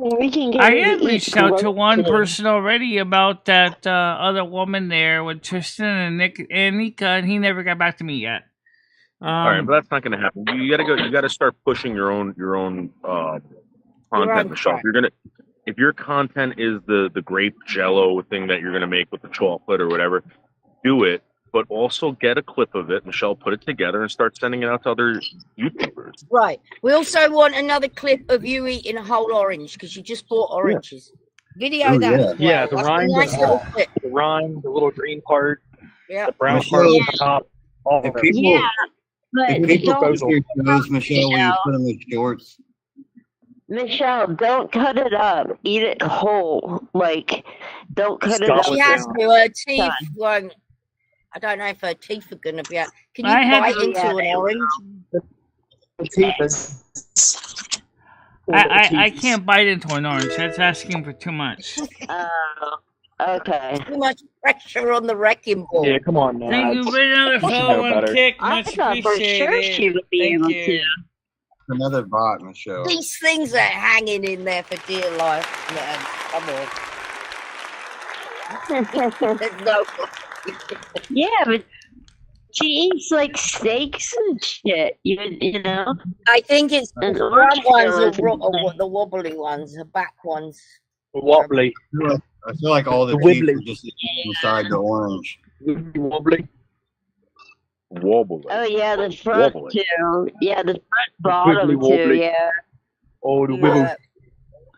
We can get I had reached out to one person already about that other woman there with Tristan and Nika, and he never got back to me yet. All right, but that's not going to happen. You got to go. You got to start pushing your own content, Michelle. If your content is the grape jello thing that you're going to make with the chocolate or whatever, do it. But also get a clip of it, Michelle. Put it together and start sending it out to other YouTubers. Right. We also want another clip of you eating a whole orange because you just bought oranges. Video that. As well. Yeah, the That's a rind, nice little clip. the rind, the little green part, Yeah. the brown Michelle, part on the top. All of If it. people, But if people don't, post your shows, Michelle, will you put them in shorts? Michelle, don't cut it up. Eat it whole. Like, don't cut it up. She has to. Her teeth won't. I don't know if her teeth are going to be out. Can you bite into an orange? I can't bite into an orange. That's asking for too much. Okay. Too much pressure on the wrecking ball. Yeah, come on now. Thank you for another follow on kick. I Much thought for sure appreciated. she would be Thank able you. to. Another bot, Michelle. These things are hanging in there for dear life, man. Come on. There's no. Yeah, but she eats like steaks and shit. You know. I think it's the And front orange ones peels. or the wobbly ones, the back ones. Wobbly. I feel like all the teeth are just inside the orange. Wobbly. Wobbly. Oh yeah, the front Wobbly. too. Yeah, the front bottom Wibbly too. wobbly. Yeah. Oh, the wibble. Yeah.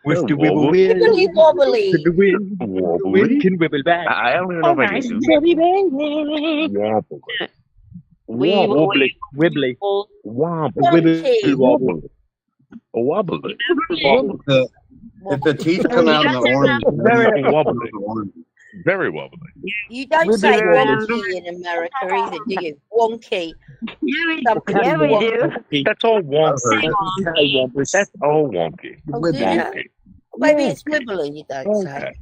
With the Wobble. wibble wheel. Wibbly wobbly. The wind. The Wobbly. wind can wibble back. I don't even know if I can do Chubby that. baby. Wobble. Weeble, Wobble. Wobbly. Wibbly. weeble. Wobble. Wonky. Wobble. Wobbly. If the teeth come out in the orange, Very wobbly. Very wobbly. You don't say wonky in America either, do you? Wonky. Yeah, we do. That's all wonky. That's all wonky. Oh, do you? Wonky. Maybe it's wibbly, you don't say.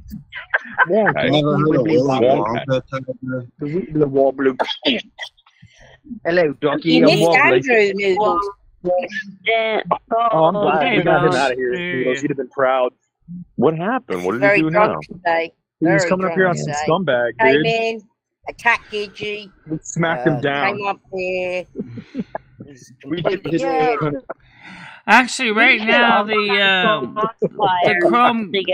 Okay. I never heard of Willy Wonka. The wibbly wobbly. Hello, donkey. You I'm missed wobbly. Andrew Noodles. Oh, I'm glad Hey, we got him boss. out of here. Noodles. He'd have been proud. What happened? What did Very he do now? drunk today. He was Very coming up here on drunk some today. scumbag, Came dude. in, attacked Gigi. We smacked him down. Came up here. We did his Actually, right now the Chrome He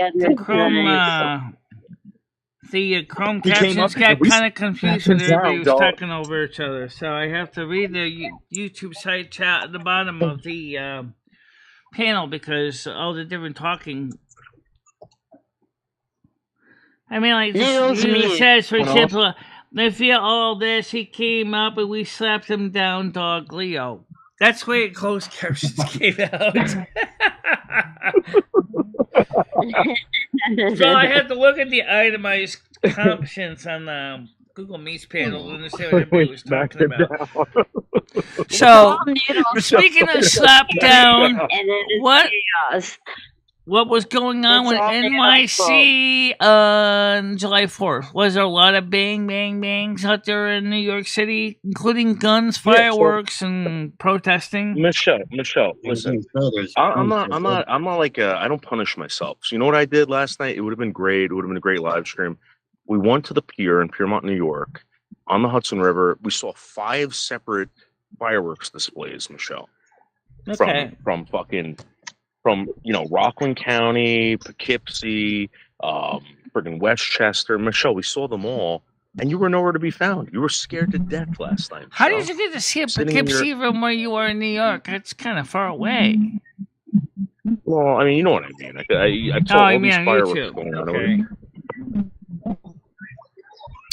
came up captions got we kind of confused smacked when him everybody down, was dog. talking over each other. So I have to read the YouTube side chat at the bottom of the panel because all the different talking. I mean, like Noodles it mute. says, for Hold on. example, if you all this, he came up and we slapped him down, dog Leo. That's where closed captions came out. So I had to look at the itemized captions on the Google Meets panel to understand what everybody was smacked talking him about. down. So, speaking of slap down, And then it's what chaos. what was going on It's with all NYC on July 4th? Was there a lot of bang, bang, bangs out there in New York City, including guns, fireworks, and protesting? Michelle, listen. I'm not like I don't punish myself. So you know what I did last night? It would have been great. It would have been a great live stream. We went to the pier in Piermont, New York, on the Hudson River. We saw 5 separate fireworks displays, Michelle. Okay. From Rockland County, Poughkeepsie, friggin' Westchester. Michelle, we saw them all, and you were nowhere to be found. You were scared to death last night. How Michelle. did you get to see a Sitting in Poughkeepsie your- from where you are in New York? That's kind of far away. Well, I mean, you know what I mean. I saw Oh, all you mean these on fireworks YouTube. going on. Okay.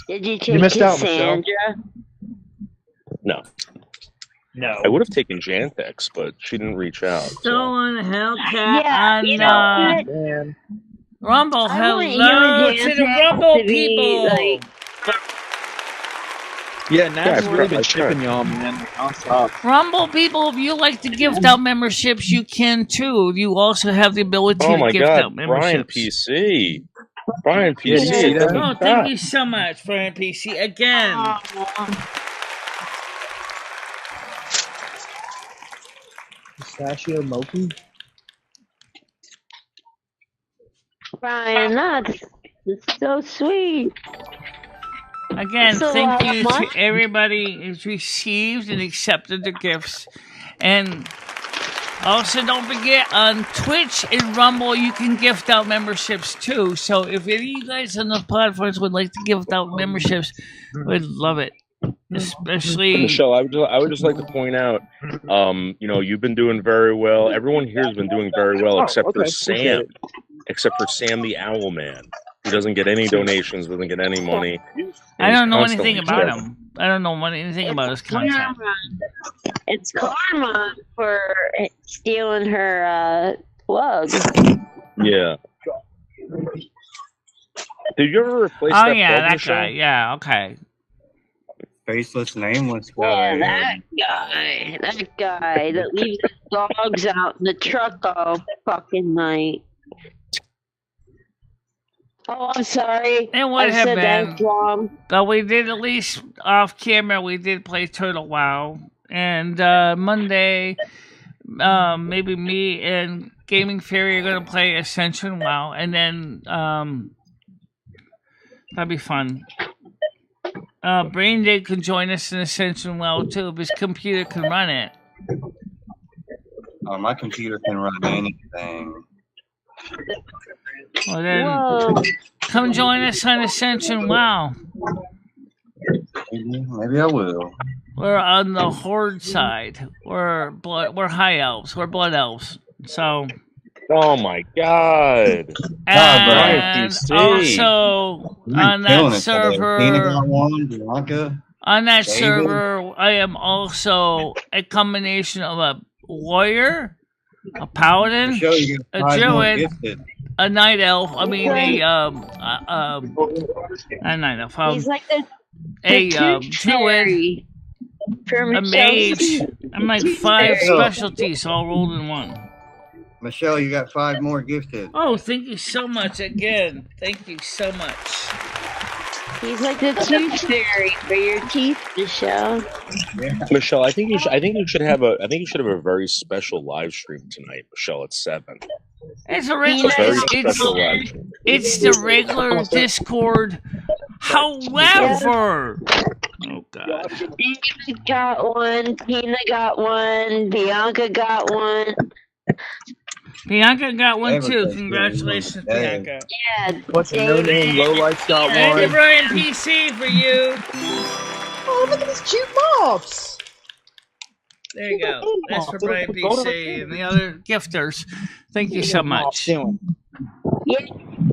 Did you take missed out, Michelle. Cassandra? No, No. I would have taken Jantex, but she didn't reach out. So. Stolen Hellcat Yeah, on you know what? Man. Rumble. I want you Hello and to the Jantex Rumble to be, people. like, Yeah, Nat's Yeah, really been I shipping tried. y'all, man. Nonstop. Rumble people, if you like to gift out memberships, you can too. You also have the ability Oh to my gift out God, Brian memberships. PC. Brian Yeah, PC. you see that? Oh, thank you so much, Brian PC. Again. Pistachio mochi? Brian, that's so sweet. Again, So, thank you Mark? to everybody who's received and accepted the gifts. And also, don't forget, on Twitch and Rumble, you can gift out memberships too. So if any of you guys on the platforms would like to gift out memberships, we'd love it. Especially... Michelle, I would just like to point out, you've been doing very well. Everyone here has been doing very well, except for Sam. Except for Sam the Owl Man. He doesn't get any donations, doesn't get any money. I don't know Constantly anything about struggling. him. I don't know anything about his content. It's karma for stealing her plug. Yeah. Did you ever replace Oh that yeah, plug, that Michelle? guy. Yeah, okay. Faceless, nameless Yeah, guy. that guy that leaves his dogs out in the truck all fucking night. Oh, I'm sorry. It would I have said been. that wrong. But we did, at least off camera, we did play Turtle WoW. And Monday, maybe me and Gaming Fairy are going to play Ascension WoW. And then that'd be fun. Brain Day can join us in Ascension WoW too if his computer can run it. Oh, my computer can run anything. Well then, Whoa. come join us on Ascension WoW. Maybe I will. We're on the Horde side. We're high elves. We're blood elves. So Oh my God. And PC. also on that Tina server, got one. Bianca. on that David? server, I am also a combination of a warrior, a paladin, Michelle, you got a 5 more druid, gifted. a night elf. I mean a night elf. He's like the A tooth druid, fairy for a Michelle's mage. I'm like tooth 5 fairy. specialties all rolled in one. Michelle, you got 5 more gifted. Oh, thank you so much again. Thank you so much. He's like the tooth fairy for your teeth, Michelle. Michelle, I think you should have a very special live stream tonight, Michelle, at 7. It's a regular. very special live stream. It's the regular Discord. However, oh God, David got one. Tina got one. Bianca got one. Bianca got one too. Everything's Congratulations, going on. Bianca. Yeah, What's the no name? Lowlife's got And the one. Brian PC for you. Oh, look at these cute moths. There you go. That's for Brian PC and the other gifters. Thank you so much. Yeah.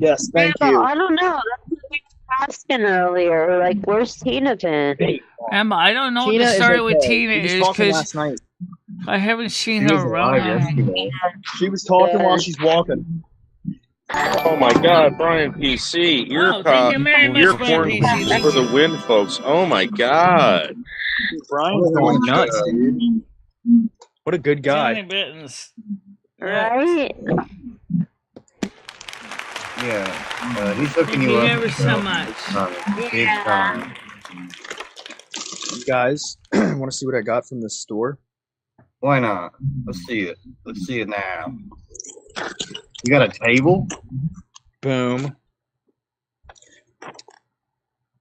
Yes, thank Yeah, you. I don't know. That's what we were asking earlier. Like, where's Tina been? Emma, I don't know Tina what the is story with okay. Tina She was is talking because last night. I haven't seen She her was alive around. yesterday. She was talking while she's walking. Oh my God, Brian PC, Oh, thank you very much, Brian corn PC. for the win, folks. Oh my God. Brian's going nuts, dude. What a good guy. Johnny Bittens. Right? Yeah. He's hooking Thank you you up. ever so much. Big time. You guys, want to see what I got from the store? Why not? Let's see it. Let's see it now. You got a table? Boom.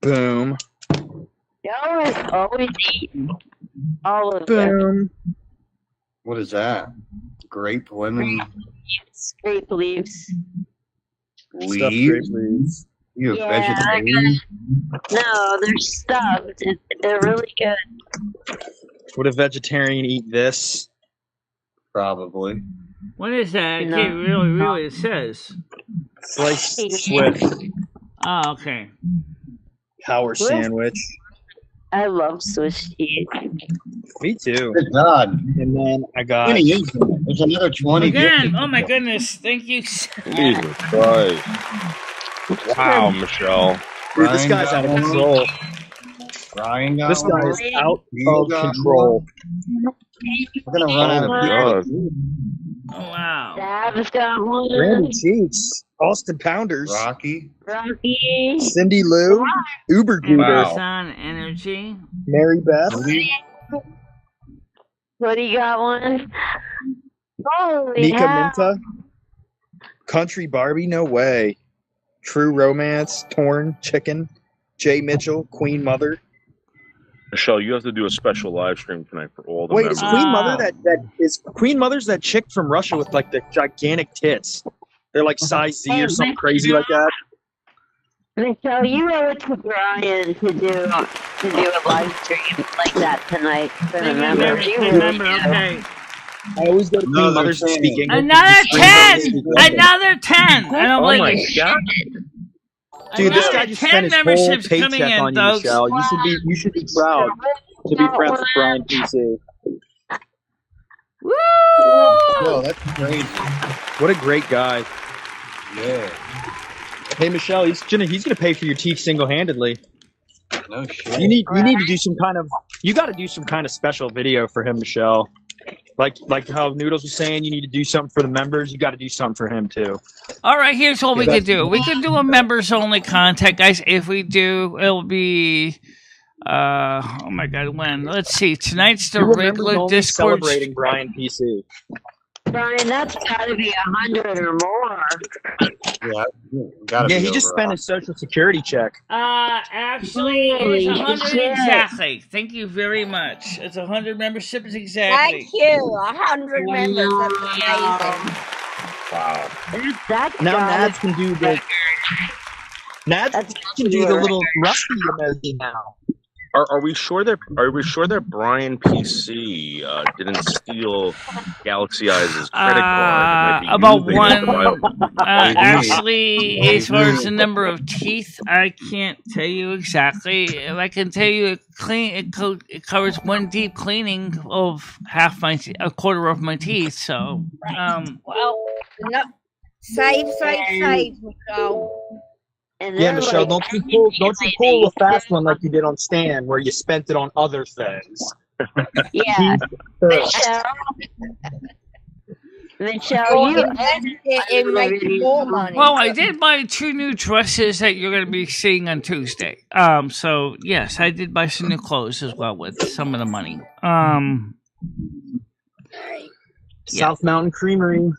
Boom. Y'all are always eating. All of them. Boom. What is that? Grape lemon Grape leaves. Stuffed grape leaves? leaves. You a Yeah, they're vegetarian? No, they're stuffed. They're really good. Would a vegetarian eat this? Probably. What is that? I No. can't really read what it says. Sliced Swift Oh, okay. power Swift? sandwich. I love Swiss cheese. Me too. Good God. And then I got 20 is there. There's another 20 Again, gifted. oh my goodness. Thank you. Jesus Christ. Wow, Michelle. dude, this guy's out of control. Brian got This one. guy's out You of got control. We're gonna run out of God. people. Oh, wow. Dab's got one. Randy Cheeks, Austin Pounders, Rocky. Rocky. Cindy Lou, Uber Goober, Wow. Amazon Energy. Mary Beth, What do you got one? Holy Nika hell. Minta, Country Barbie, no way, True Romance, Torn Chicken, Jay Mitchell, Queen Mother. Michelle, you have to do a special live stream tonight for all the Wait, members. is Queen Mother Queen Mother's that chick from Russia with like the gigantic tits? They're like size Z or something crazy like that. Michelle, you owe it to Brian to do a live stream like that tonight for the members. You really Remember, do. okay. I always go to Queen Another Mother's to 10. speak English. Another Queen Mother's 10! speak English. Another 10! I don't Oh believe my it. God. Dude, this Another guy just 10 spent his whole memberships coming paycheck in, on you, folks. Michelle. You should be proud to be friends with Brian PC. Woo! Whoa, that's crazy. What a great guy. Yeah. Hey, Michelle, he's gonna pay for your teeth single-handedly. No shit. You need to do some kind of special video for him, Michelle. Like how Noodles was saying, you need to do something for the members. You got to do something for him too. All right, here's what we could do. We could do a members-only content, guys. If we do, it'll be... oh my God, when? Let's see. Tonight's the You were regular members only Discord... celebrating Brian PC. Brian, that's got to be 100 or more. Yeah, gotta Yeah, be he just over spent his social security check. Actually, Holy it's 100 shit. exactly. Thank you very much. It's 100 memberships exactly. Thank you. 100 members. That's amazing. Wow. That's Now gotta Nads can do the little rusty emoji now. Are we sure that Brian PC didn't steal Galaxy Eyes' credit card? And might be About using it to buy- one. Actually, as far as the number of teeth, I can't tell you exactly. If I can tell you, it covers one deep cleaning of a quarter of my teeth. So, Well, no, save, Michelle. Yeah, Michelle, don't you pull a fast one like you did on Stan, where you spent it on other things. Yeah, Michelle, you in making more money. well, I did buy 2 new dresses that you're going to be seeing on Tuesday. So yes, I did buy some new clothes as well with some of the money. South Mountain Creamery.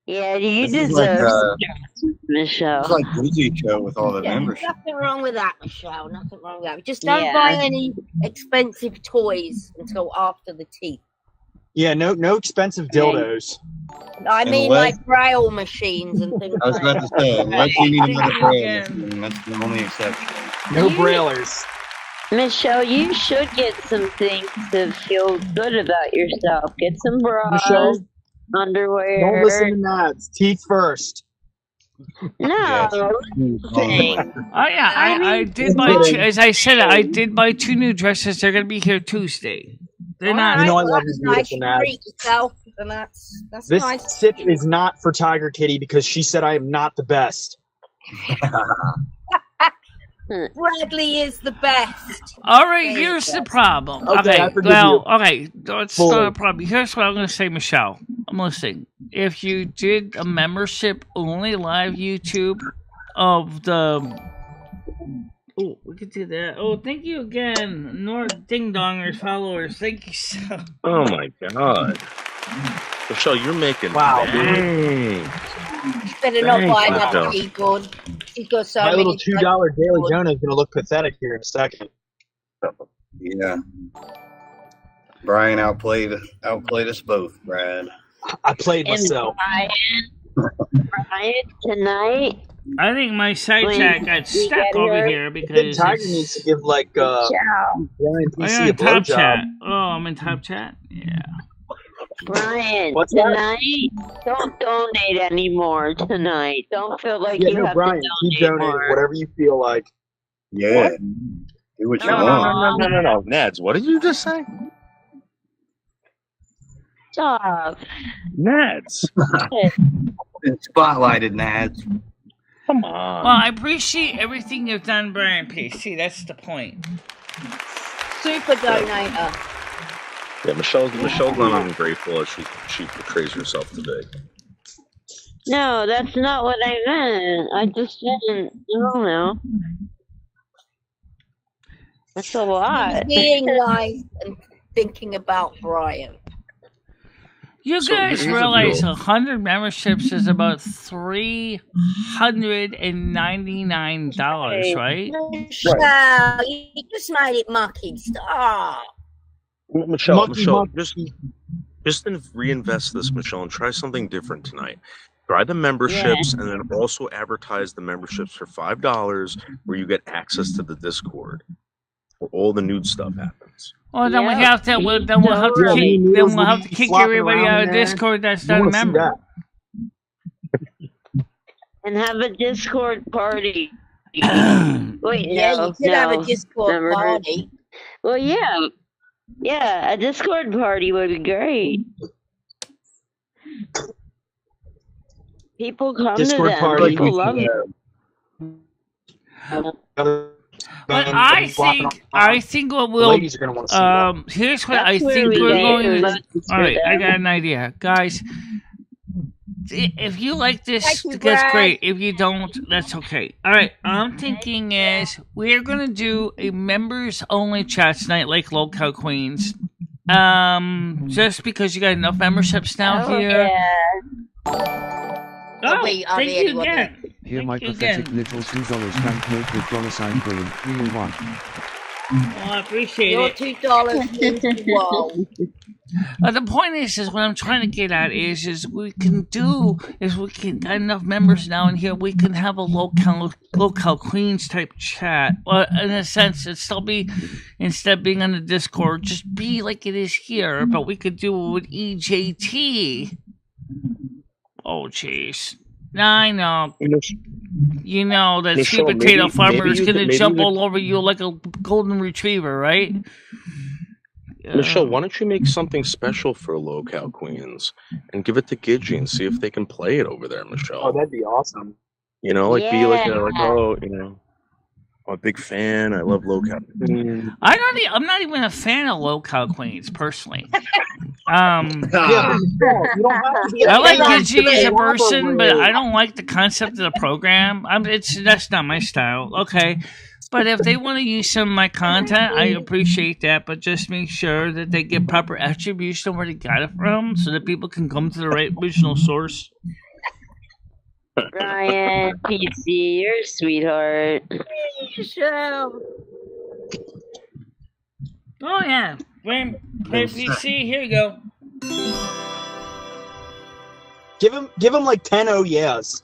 Yeah, you This is deserve like, Michelle. It's like Disney show with all the members. Nothing wrong with that, Michelle. Nothing wrong with that. Just don't Yeah. buy any expensive toys until after the teeth. Yeah, no expensive dildos. I mean, Unless- like braille machines and things. I was about to say, unless you need another prayer, that's the only exception. No brailers. Michelle, you should get some things to feel good about yourself. Get some bras, Michelle, underwear. don't listen to Nads. Teeth first. No. Oh yeah, I did buy 2, as I said, I did buy 2 new dresses. They're going to be here Tuesday. They're not. You know I love That's you, nice. beautiful You Nads. treat yourself, and that's This nice. sip is not for Tiger Kitty because she said I am not the best. Bradley is the best. All right, here's the problem. Okay, I forgive well, you. okay, that's Fully. not a problem. Here's what I'm going to say, Michelle. I'm listening. If you did a membership-only live YouTube of the... Oh, we could do that. Oh, thank you again, Ding Dongers followers. Thank you so Oh my god. Michelle, you're making Wow. dang. You better not Thank buy you, another Michelle. keyboard. He's got so My many. little $2 Daily Jonah is going to look pathetic here in a second. Yeah. Brian outplayed us both, Brad. I played And myself. Brian, tonight, I think my side When chat got we stuck get over here, here I think because Tiger needs to give like Michelle, Brian I'm PC a in top chat. blowjob. Oh, I'm in top chat? Yeah. Brian, What's that? tonight, don't donate anymore tonight. Don't feel like Yeah, you no, have Brian, to keep donate donating more. whatever you feel like. Yeah. Do what you No, want. no. Nads, what did you just say? Stop. Nads. Been spotlighted, Nads. Come Well, on. I appreciate everything you've done, Brian PC. That's the point. Super donator. Yeah, Michelle's not ungrateful as she portrays herself today. No, that's not what I meant. I just didn't. I don't know. That's a lot. Being nice and thinking about Brian. You So guys here's the realize deal. 100 memberships is about $399, right? Michelle, you just made it mucky. Stop. Michelle, Monkey. just reinvest this, Michelle, and try something different tonight. Try the memberships, and then also advertise the memberships for $5, where you get access to the Discord, where all the nude stuff happens. Well, then we Yeah. have to. We'll have to Yeah, me kick. and Then Niels we'll will have to be kick flopping everybody around out of there. Discord that's You not a wanna see member. that? And have a Discord party. Wait, Yeah, no, you could have a no. Discord Never heard. party. Well, yeah. Yeah, a Discord party would be great. People come Discord to them. party. People love it. But I think what we'll. Ladies are gonna want to see that. Here's what That's I where think we we're get going to. votes All for right, I them. got an idea, guys. If you like this, Thank you, that's Brad. great. If you don't, that's okay. All right, I'm thinking is we're gonna do a members only chat tonight, like Local Queens. Just because you got enough memberships now Oh, here. yeah. Oh, Wait, thank I'll you be again. Here my Thank you pathetic again. little $2 banknote with dollar green. 3 in 1. Oh, I appreciate Your it. $2 means the world. The point is what I'm trying to get at is we can got enough members now in here. We can have a locale queens type chat. Well, in a sense, it'd still be, instead of being on the Discord, just be like it is here. But we could do it with EJT. Oh, jeez. I know. You know that Michelle, sweet potato maybe- farmer maybe is you going to could- jump maybe you all over you like a golden retriever, right? Michelle, why don't you make something special for Locale Queens and give it to Gidgey and see if they can play it over there, Michelle? Oh, that'd be awesome. You know, like be like, Yeah. oh, you know, I'm a big fan. I love Locale Queens. I'm not even a fan of locale queens personally. Yeah, you don't have to be I like fan Gidgey to as a elaborate. person, but I don't like the concept of the program. That's not my style. Okay. But if they want to use some of my content, I appreciate that. But just make sure that they get proper attribution where they got it from, so that people can come to the right original source. Brian, PC, you're a sweetheart. Michelle. Oh yeah, Brand PC. Here you go. Give him like 10 oh yeahs.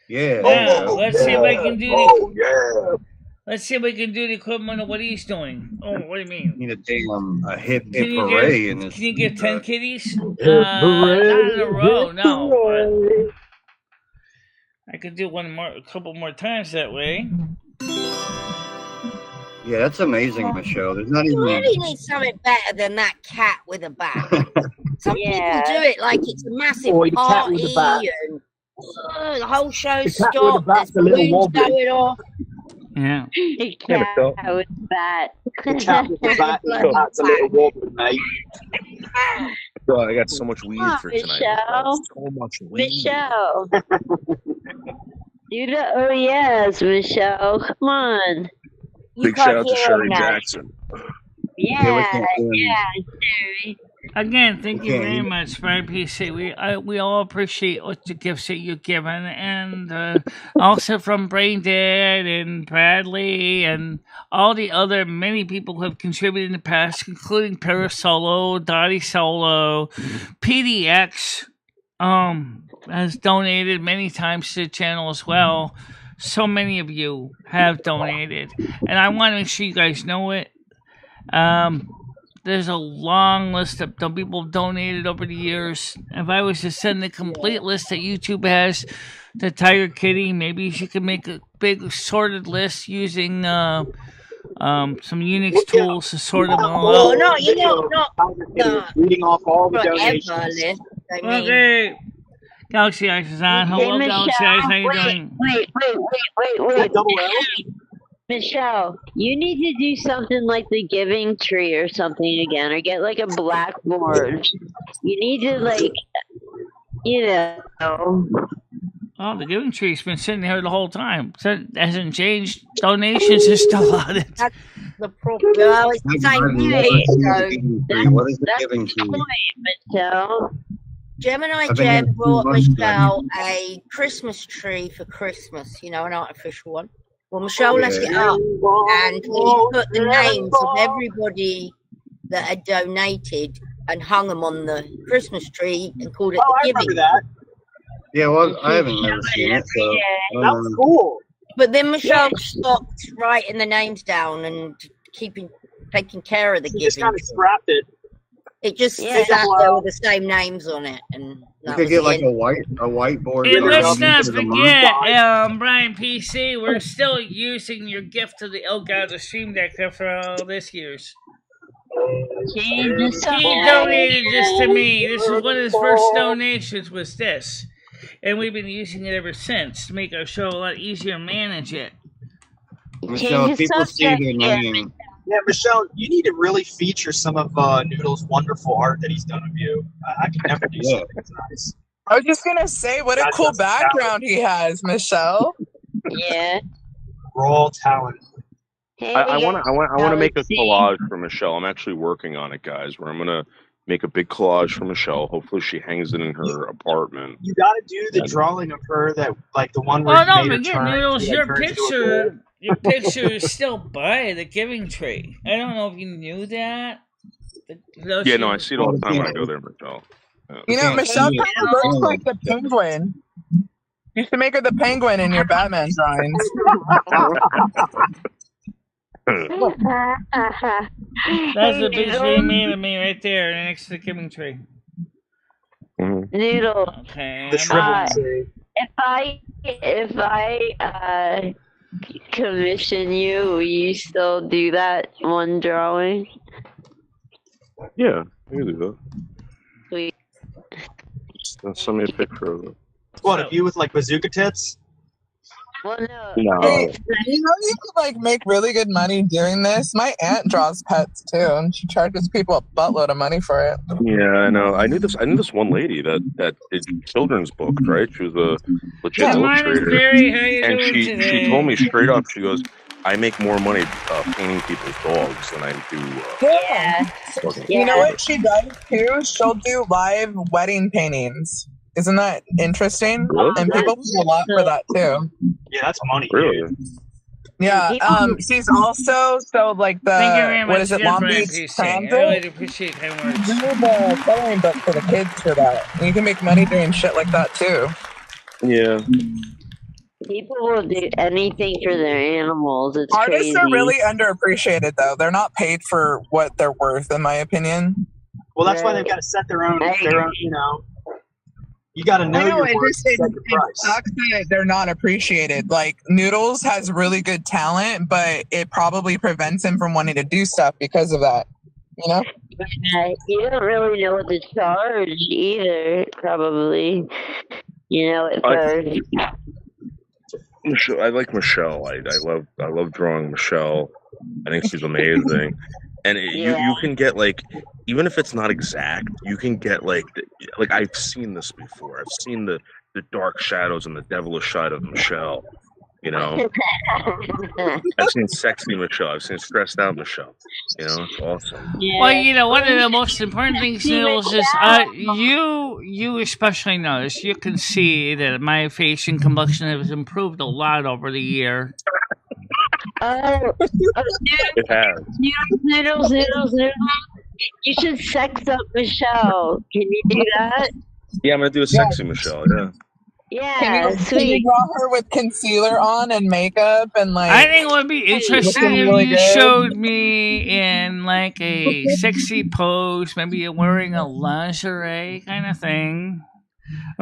Yeah. Let's see if I can do the. Oh yeah. Let's see if we can do the equivalent of what he's doing. Oh, what do you mean? Need to take a hip Can you hooray get, in this. can you get 10 kitties? hooray, Not in a row, hip no. hooray. But I could do a couple more times that way. Yeah, that's amazing, Michelle. There's not You even. really need something better than that cat with a bat. Some Yeah. people do it like it's a massive Boy, the cat with party the bat. and the whole show The cat with the stopped. bat's There's a little balloons wobbly. going off. Yeah. The Yeah, Michelle. cat with that. The cat with the bat, that's a little wobbly, mate. God, I got so much weed for tonight. Michelle. So much weed. Michelle. Do the oh yes, Michelle. Come on. You Big shout can't out to hear Sherry him now. Jackson. Yeah, can't hear him. Sherry. Again, thank you Okay. very much for PC. We all appreciate what the gifts that you've given, and also from Brain Dead and Bradley and all the other many people who have contributed in the past, including Parasolo, Dottie Solo, PDX, has donated many times to the channel as well. So many of you have donated, and I want to make sure you guys know it. There's a long list of people have donated over the years. If I was to send the complete list that YouTube has to Tiger Kitty, maybe she could make a big sorted list using some Unix tools to sort them all Oh out. no, you know, not the Reading off all the forever donations. list. I mean, Okay. Galaxy Ice is on. Hello, Hey, Galaxy Ice. How you Michelle, doing? Wait. Double L? Michelle, you need to do something like the giving tree or something again, or get like a blackboard. You need to like, you know. Oh, the giving tree's been sitting there the whole time. So it hasn't changed. Donations are still on it. that's the problem. Well, it's the same way. So What is the That's giving the to? point, Michelle. Gemini I've been Jeb getting brought too much Michelle a Christmas tree for Christmas, you know, an artificial one. Well, Michelle left it up and we put the names of everybody that had donated and hung them on the Christmas tree and called it Oh, I the remember giving. that. Yeah, well, I haven't never seen it, so. I That don't was know. cool. But then Michelle stopped writing the names down and taking care of the She just giving. kind of scrapped it. It just Yeah. sat there with the same names on it, and You that could was get like it. a whiteboard. And or let's something not to the forget, month. Brian PC, we're still using your gift to the Elgato Stream Deck for all this year's. He donated this to me. This was one of his first donations was this. And we've been using it ever since to make our show a lot easier to manage it. Michelle, if people see their name. Yeah, Michelle, you need to really feature some of Noodle's wonderful art that he's done of you. I can never do something that's nice. I was just gonna say, what a That's cool just talent. background he has, Michelle. Yeah. Raw talent. I want to make a collage for Michelle. I'm actually working on it, guys. Where I'm gonna make a big collage for Michelle. Hopefully, she hangs it in her apartment. You got to do the drawing of her that, like the one where Oh, you don't made her forget, turn. Noodles, she, like, turns into a bull. your picture is still by the giving tree. I don't know if you knew that. Yeah, no, I see it all the time when I go there, Michelle. Yeah. You know, Michelle kind of looks like the penguin. You should make her the penguin in your Batman drawings. That's the big tree made of me right there next to the giving tree. Noodle. Okay. If I commission you, will you still do that one drawing? Yeah, I can do that. Sweet. Send me a picture of it. What, if you with like bazooka tits? Well, no. No. Hey, you know you could like make really good money doing this. My aunt draws pets too, and she charges people a buttload of money for it. Yeah, I know. I knew this one lady that did children's books, right? She was a legit illustrator, Barry. How you and doing she today? told me straight up. She goes, "I make more money painting people's dogs than I do." You know what she does too? She'll do live wedding paintings. Isn't that interesting? Really? And people pay a lot for that too. Yeah, that's money. Really? Yeah. She's also like Thank you very the much what is it? again Long for Beach NPC. Transit. I really appreciate kind words. Do the coloring book for the kids for that. And you can make money doing shit like that too. Yeah. People will do anything for their animals. It's Artists crazy. are really underappreciated though. They're not paid for what they're worth, in my opinion. Well, that's why they've got to set their own, you know. You got to know, I know, your it worth just and set your price. sucks that they're not appreciated. Like Noodles has really good talent, but it probably prevents him from wanting to do stuff because of that. You know? You don't really know what to charge either, probably. You know, at first. Michelle, I like Michelle. I love drawing Michelle. I think she's amazing. And you can get like, even if it's not exact, you can get like I've seen this before. I've seen the dark shadows and the devilish side of Michelle. You know, I've seen sexy Michelle. I've seen stressed out Michelle. You know, it's awesome. Well, you know, one of the most important things, Noodles, is you especially notice, you can see that my face and complexion has improved a lot over the year. It has. Noodles. You should sex up Michelle. Can you do that? Yeah, I'm gonna do a sexy Michelle. Yeah. Yeah, Can you draw her with concealer on and makeup and like? I think it would be interesting looking if really you good? showed me in like a sexy pose, maybe you're wearing a lingerie kind of thing,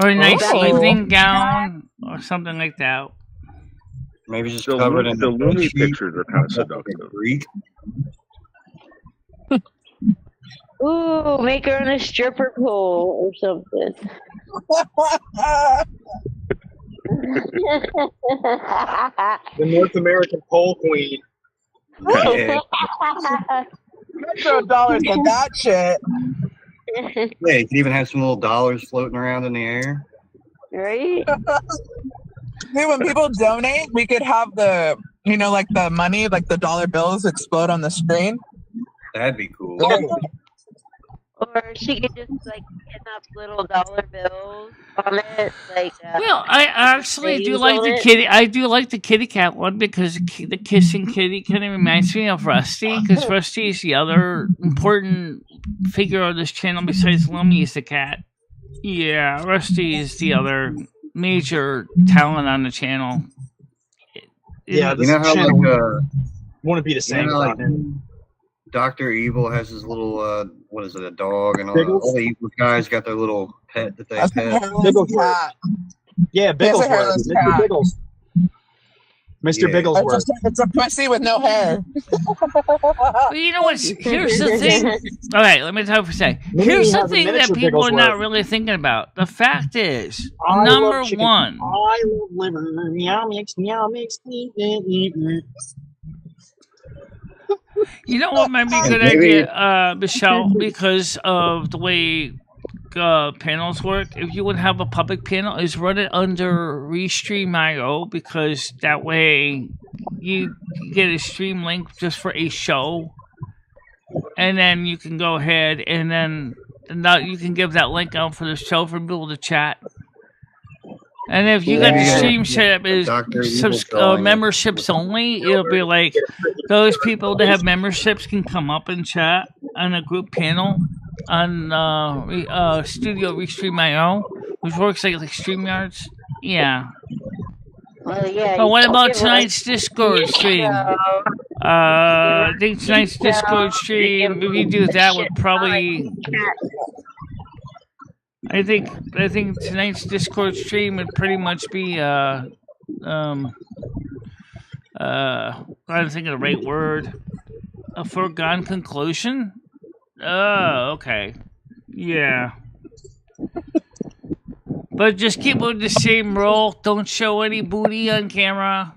or a nice Oh. evening gown, or something like that. Maybe just The covered in the Looney sheet. pictures are kind of seductive. Ooh, make her on a stripper pole or something. The North American pole queen. Yeah. Throw dollars at that shit. Yeah, you can even have some little dollars floating around in the air. Right? Hey, when people donate, we could have the, you know, like the money, like the dollar bills explode on the screen. That'd be cool. Or she could just like pin up little dollar bills on it, like. Well, I actually do like the kitty. I do like the kitty cat one because the kissing kitty kind of reminds me of Rusty, because Rusty is the other important figure on this channel besides Lummy is the cat. Yeah, Rusty is the other major talent on the channel. Yeah, You know how like wouldn't be the same you know, without like, him. Dr. Evil has his little what is it, a dog, and all Biggles? the evil guys got their little pet that they That's a pet. hairless cat. Yeah, That's a Bigglesworth. hairless Mr. cat. Biggles. Mr. Yeah. Bigglesworth. It's a pussy with no hair. Well, you know what? Here's the thing. All right, let me tell you for a second. Maybe Here's we the have a thing that miniature people are not Bigglesworth. really thinking about. The fact is, I number love chicken. one, I love liver. Meow mix, meow mix. you know what might be a good idea, Michelle, because of the way panels work? If you would have a public panel, is run it under Restream.io, because that way you get a stream link just for a show, and then you can go ahead and then you can give that link out for the show for people to chat. And if you got the stream set up as memberships only, it'll be like those people that have memberships can come up and chat. on a group panel on Studio Restream.io, which works like StreamYards. Yeah. Well, yeah. But what you about give us tonight's Discord stream? I think tonight's Discord stream, if you do that, would probably. I think tonight's Discord stream would pretty much be trying to think of the right word. A foregone conclusion? Oh, okay. Yeah. But just keep with the same rule. Don't show any booty on camera.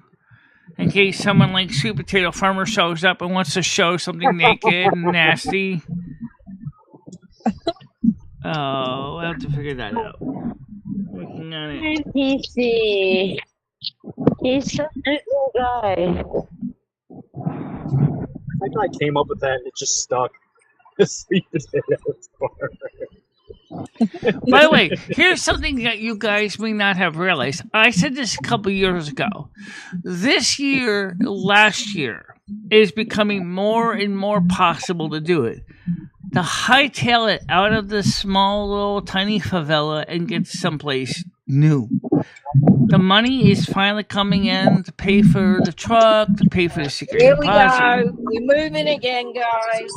In case someone like Sweet Potato Farmer shows up and wants to show something naked and nasty. Oh, we'll have to figure that out. Working on it. PC. He's such a good guy. I guy came up with that and it just stuck. The Sweet Potato Farmer. By the way, here's something that you guys may not have realized. I said this a couple years ago. This year, last year, is becoming more and more possible to do it. To hightail it out of this small little tiny favela and get someplace new. The money is finally coming in to pay for the truck, to pay for the security Here we deposit. go. We're moving again, guys.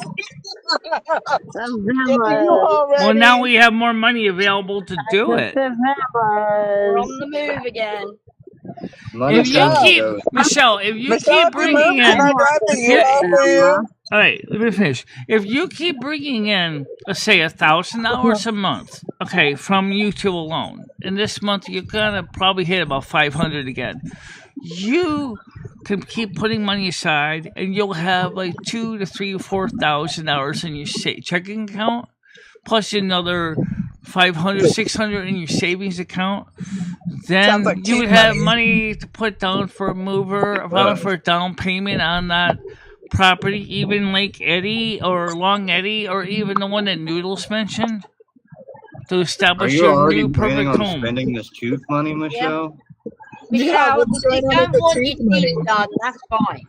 Well, now we have more money available to do it. We're on the move again. If you keep Michelle, if you keep bringing in, all right, let me finish. If you keep bringing in, let's say $1,000 a month, okay, from YouTube alone, and this month you're gonna probably hit about 500 again. You can keep putting money aside, and you'll have like $2,000 to $3,000 or $4,000 in your checking account, plus another $500, $600 in your savings account. Then like you would cheap have money. money to put down for a mover, for a down payment on that property, even Lake Eddie or Long Eddie, or even the one that Noodles mentioned, to Are establish you your already new planning perfect on home. spending this tooth money, Michelle? Michelle, what's if you going on don't with the want teeth your money? teeth done, that's fine.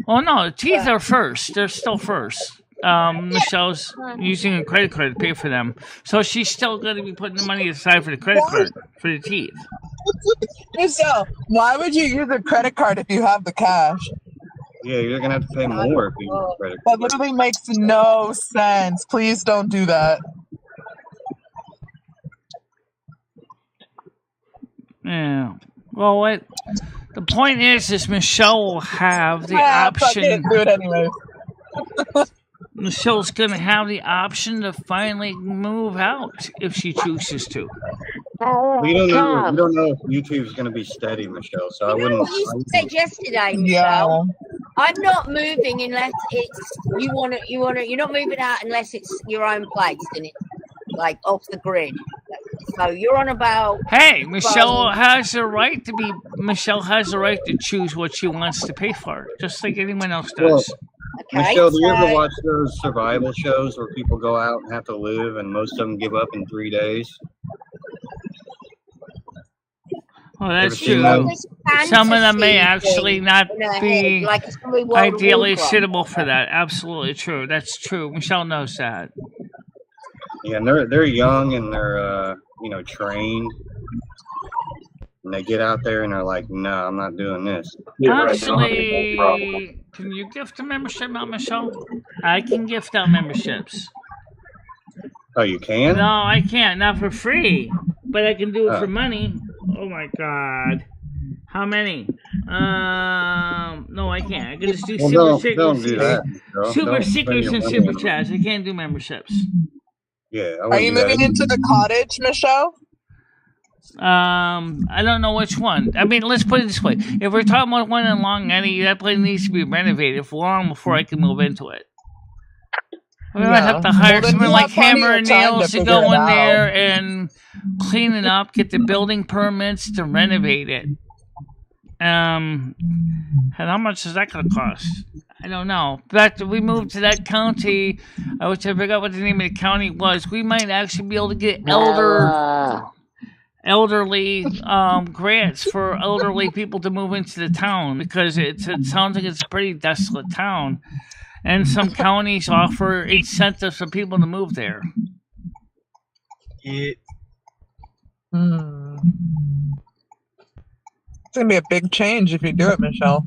Oh no, the teeth are first. They're still first. Michelle's using a credit card to pay for them, so she's still going to be putting the money aside for the credit card for the teeth. Michelle, why would you use a credit card if you have the cash? Yeah, you're gonna have to pay more if you use a credit That card. literally makes no sense. Please don't do that. Yeah. Well, what the point is Michelle will have the Fuck option. it, do it anyways. Michelle's gonna have the option to finally move out if she chooses to. We don't know. We don't know if YouTube's gonna be steady, Michelle. So I You know wouldn't. what you said yesterday, Yeah. Michelle? I'm not moving unless it's you're not moving out unless it's your own place and it's like off the grid. So you're on about Hey, Michelle has the right to be. Michelle has the right to choose what she wants to pay for, just like anyone else does. Michelle, do you ever watch those survival shows where people go out and have to live, and most of them give up in 3 days? Well, that's Ever seen true. those? Some of them may actually not be like it's gonna be World of ideally Warcraft. suitable for that. Absolutely true. That's true. Michelle knows that. Yeah, and they're young and they're trained, and they get out there and they're like, "No, I'm not doing this." Actually, can you gift a membership out, Michelle? I can gift out memberships. Oh, you can? No, I can't. Not for free, but I can do it Oh. for money. Oh my god. How many? No, I can't. I can just do Well, don't do that. Michelle. super Don't spend secrets your and money super on- chats. I can't do memberships. Yeah. I Are you wouldn't do that. moving into the cottage, Michelle? I don't know which one. I mean, let's put it this way: if we're talking about one in Long Eddie, that place needs to be renovated for long before I can move into it. We might have to hire Well, then someone you like have plenty Hammer of and time to Nails to figure go it in out. there and clean it up, get the building permits to renovate it. And how much is that going to cost? I don't know. But we moved to that county, which I forgot what the name of the county was. We might actually be able to get elderly grants for elderly people to move into the town, because it sounds like it's a pretty desolate town. and some counties offer incentives for people to move there. Yeah. It's gonna be a big change if you do it, Michelle.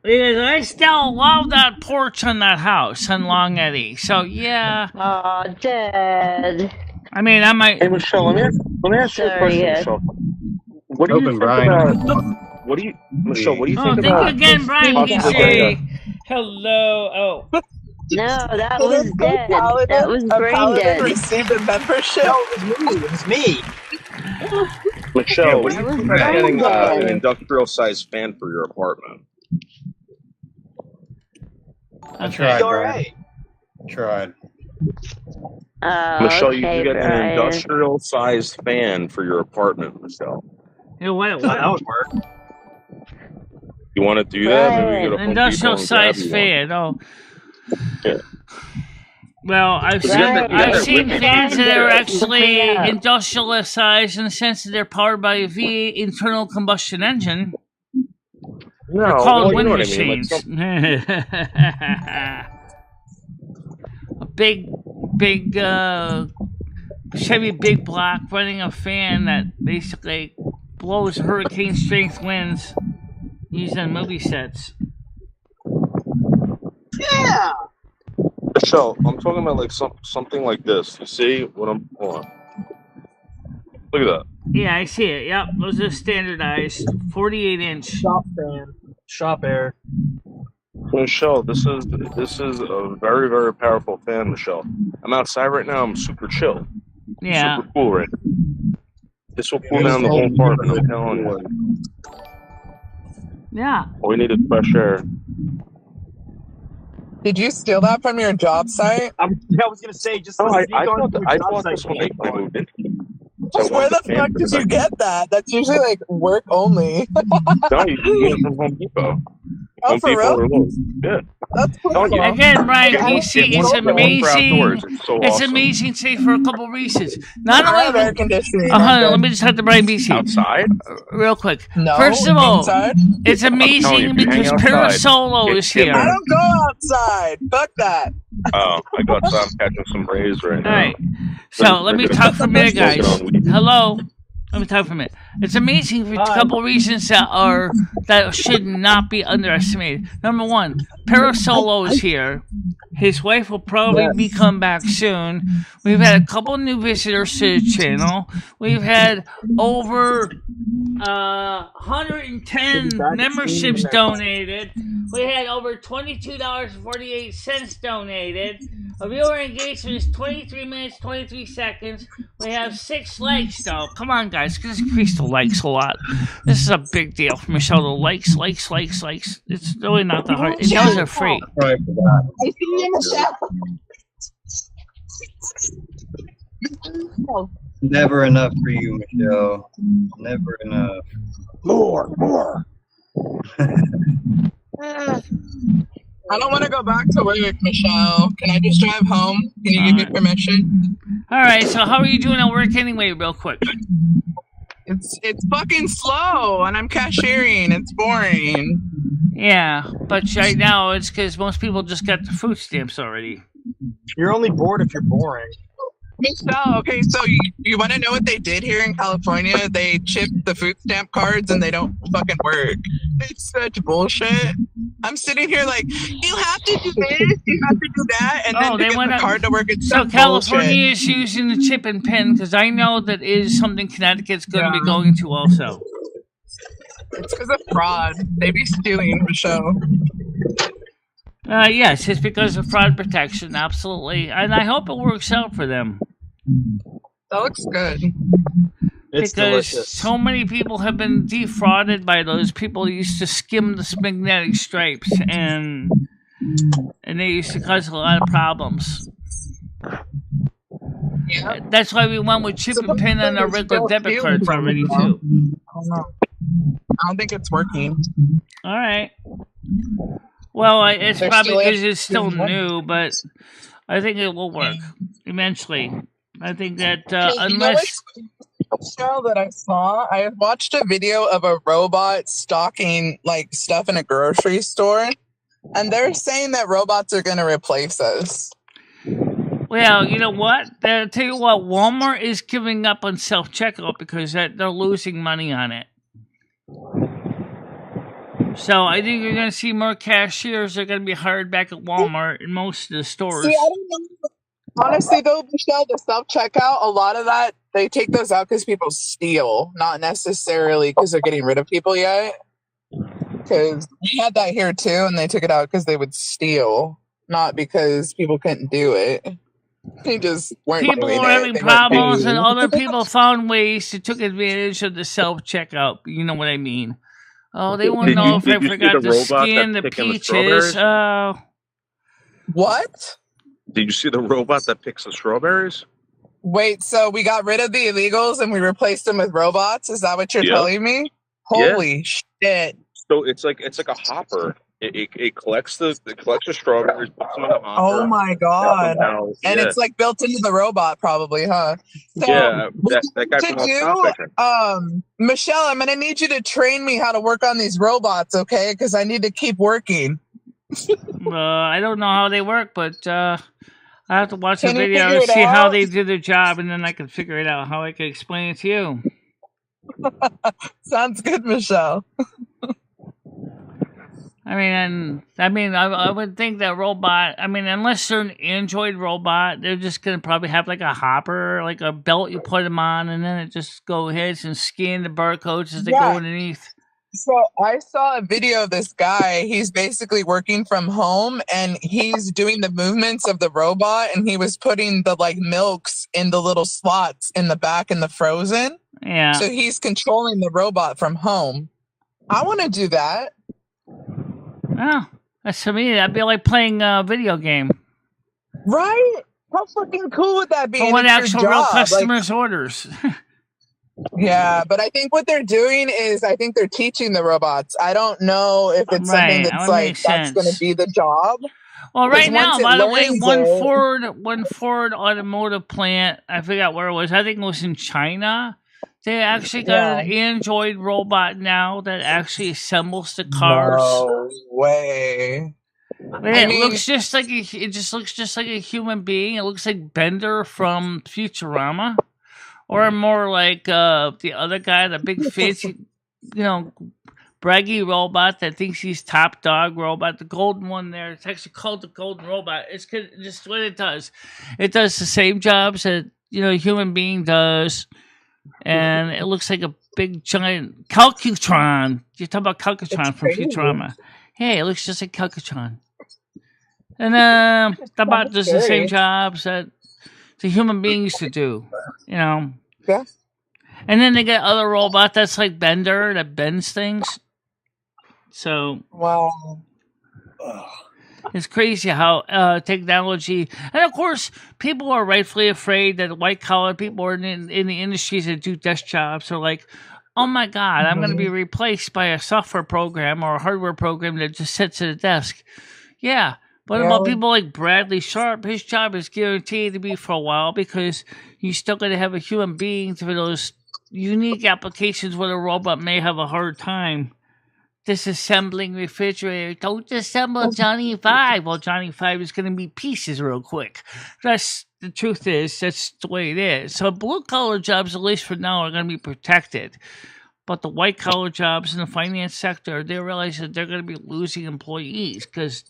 Because I still love that porch on that house in Long Eddy. So yeah. Aw, Dad. I mean, I might. Hey Michelle, let me ask you a Sorry, question, yeah. Michelle. What do you think about? What do you, Michelle? What do you Oh, think thank you about? again, Brian possibly PC. getting Hello. Oh. No, that was dead. That was brain Paladin dead. received a membership. It was me. Michelle, what do That you was think about brain getting an dead. industrial-sized fan for your apartment? I tried, All Brian. right. Tried. Michelle, you Okay, can get an Brian. industrial-sized fan for your apartment, Michelle. You know what? That would work. You want to do that? Maybe we can go to Home Industrial Depot and grab size you fan. Oh. Yeah. Well, I've seen fans that are actually industrial size in the sense that they're powered by a V8 internal combustion engine. No, They're called well, wind you know what I mean. machines. A big Chevy Big Block running a fan that basically blows hurricane strength winds used on movie sets. Yeah. Michelle, I'm talking about like something like this. You see what I'm? Hold on. Look at that. Yeah, I see it. Yep, those are standardized 48-inch. Shop fan. Shop air. Michelle, this is a very, very powerful fan, Michelle. I'm outside right now. I'm super chill. Yeah. Super cool right now. This will cool down the whole apartment. I'm telling you. Yeah. All we need is fresh air. Did you steal that from your job site? I was gonna say just. Oh, I going thought to I a job bought site this when I moved in. Where the fuck did you get that? That's usually like work only. No, you can get it from Home Depot. Oh, Home for Depot real? or Lowe's. Yeah. That's cool. Telling you. Again, Brian, Get one- you see, get it's one- get one for amazing. outdoors. It's so awesome. amazing today for a couple reasons. Not I have only air conditioning. hold on, let me just have the Brian BC Outside? real quick. No, First of all, inside. it's telling you, amazing if you hang because outside, Parasolo is get here. I don't go outside. Fuck that. Oh, I got some catching some rays right now. All right. So let me talk for a minute, guys. Smoking on weed. Hello. Let me talk for a minute. It's amazing for a couple reasons that should not be underestimated. Number one, Parasolo is here. His wife will probably be come back soon. We've had a couple new visitors to the channel. We've had over 110 memberships donated. We had over $22.48 donated. Our viewer engagement is 23 minutes, 23 seconds. We have 6 likes, though. Come on, guys. Let's increase the likes a lot. This is a big deal for Michelle. The likes. It's really not that hard. And those are free. Sorry for that. I see you, Michelle. Never enough for you, Michelle. Never enough. More. I don't want to go back to work, Michelle. Can I just drive home? Can you give me permission? All right, so how are you doing at work anyway, real quick? It's fucking slow, and I'm cashiering. It's boring. Yeah, but right now it's because most people just got the food stamps already. You're only bored if you're boring. Michelle, okay, so you want to know what they did here in California? They chipped the food stamp cards and they don't fucking work. It's such bullshit. I'm sitting here like, you have to do this, you have to do that, and then to get the card to work. It's so so California bullshit. is using the chip and pin because I know that is something Connecticut's going to be going to also. It's because of fraud. They be stealing, Michelle. Yes, it's because of fraud protection, absolutely. And I hope it works out for them. That looks good. It's because delicious. so many people have been defrauded by those people who used to skim the magnetic stripes, and they used to cause a lot of problems. Yeah. That's why we went with chip and pin on our regular debit cards already, too. I don't know. I don't think it's working. All right. Well, it's They're probably still because it's still new, but I think it will work eventually. I think that unless... show that I saw, I watched a video of a robot stocking like stuff in a grocery store, And they're saying that robots are going to replace us. Well, you know what? I'll tell you what, Walmart is giving up on self-checkout because they're losing money on it. So I think you're going to see more cashiers are going to be hired back at Walmart and most of the stores. See, I don't know. Honestly, though, Michelle, the self-checkout, a lot of that, they take those out because people steal, not necessarily because they're getting rid of people yet. Because we had that here, too, and they took it out because they would steal, not because people couldn't do it. They just weren't People doing were it. having They weren't problems, and paying. other people found ways to take advantage of the self-checkout. You know what I mean? Oh, they want to know if I Did you see forgot the to robot scan that's the picking the peaches. strawberries? What? Did you see the robot that picks the strawberries? Wait, so we got rid of the illegals and we replaced them with robots? Is that what you're Yep. telling me? Yeah. Holy shit. So it's like a hopper. It collects the strawberries, puts them in a hopper. Oh my god. Tells them how- And yeah. it's like built into the robot probably, huh? So Yeah, that guy to from Austrailia. Michelle, I'm gonna need you to train me how to work on these robots, okay? Because I need to keep working. I don't know how they work, but I have to watch the Can you video figure and it see how out? they do their job, and then I can figure it out how I can explain it to you. Sounds good, Michelle. I would think that robot. I mean, unless they're an Android robot, they're just gonna probably have like a hopper, like a belt you put them on, and then it just go ahead and scan the barcodes as they go Yeah. underneath. So I saw a video of this guy. He's basically working from home and he's doing the movements of the robot and he was putting the like milks in the little slots in the back in the frozen. Yeah. So he's controlling the robot from home. I want to do that. Oh, that's to me. That'd be like playing a video game. Right? How fucking cool would that be? But And with it's your actual real job, like- customers' orders. Yeah, but I think what they're doing is I think they're teaching the robots. I don't know if it's something Right, that that's would like make that's going to sense. be the job. Well, 'Cause right now, once it by the way, learns it- one Ford automotive plant, I forgot where it was. I think it was in China. They actually got an Android robot now that actually assembles the cars. No way. It looks just like it just looks just like a human being. It looks like Bender from Futurama, or more like the other guy, the big fancy, braggy robot that thinks he's top dog robot. The golden one there. It's actually called the golden robot. It's just what it does. It does the same jobs that a human being does, and it looks like a big giant Calcutron. You talk about Calcutron from Futurama. Hey, it looks just like Calcutron. And the bot does the same jobs that the human being used to do, Yeah. And then they get other robot that's like Bender that bends things. So wow, it's crazy how technology, and of course, people are rightfully afraid that white collar people are in the industries that do desk jobs are like, oh my God, I'm going to be replaced by a software program or a hardware program that just sits at a desk. Yeah. What about people like Bradley Sharp? His job is guaranteed to be for a while because he's still going to have a human being for those unique applications where the robot may have a hard time disassembling refrigerator. Don't disassemble Johnny 5. Well, Johnny 5 is going to be pieces real quick. That's the truth is, that's the way it is. So blue-collar jobs, at least for now, are going to be protected. But the white-collar jobs in the finance sector, they realize that they're going to be losing employees because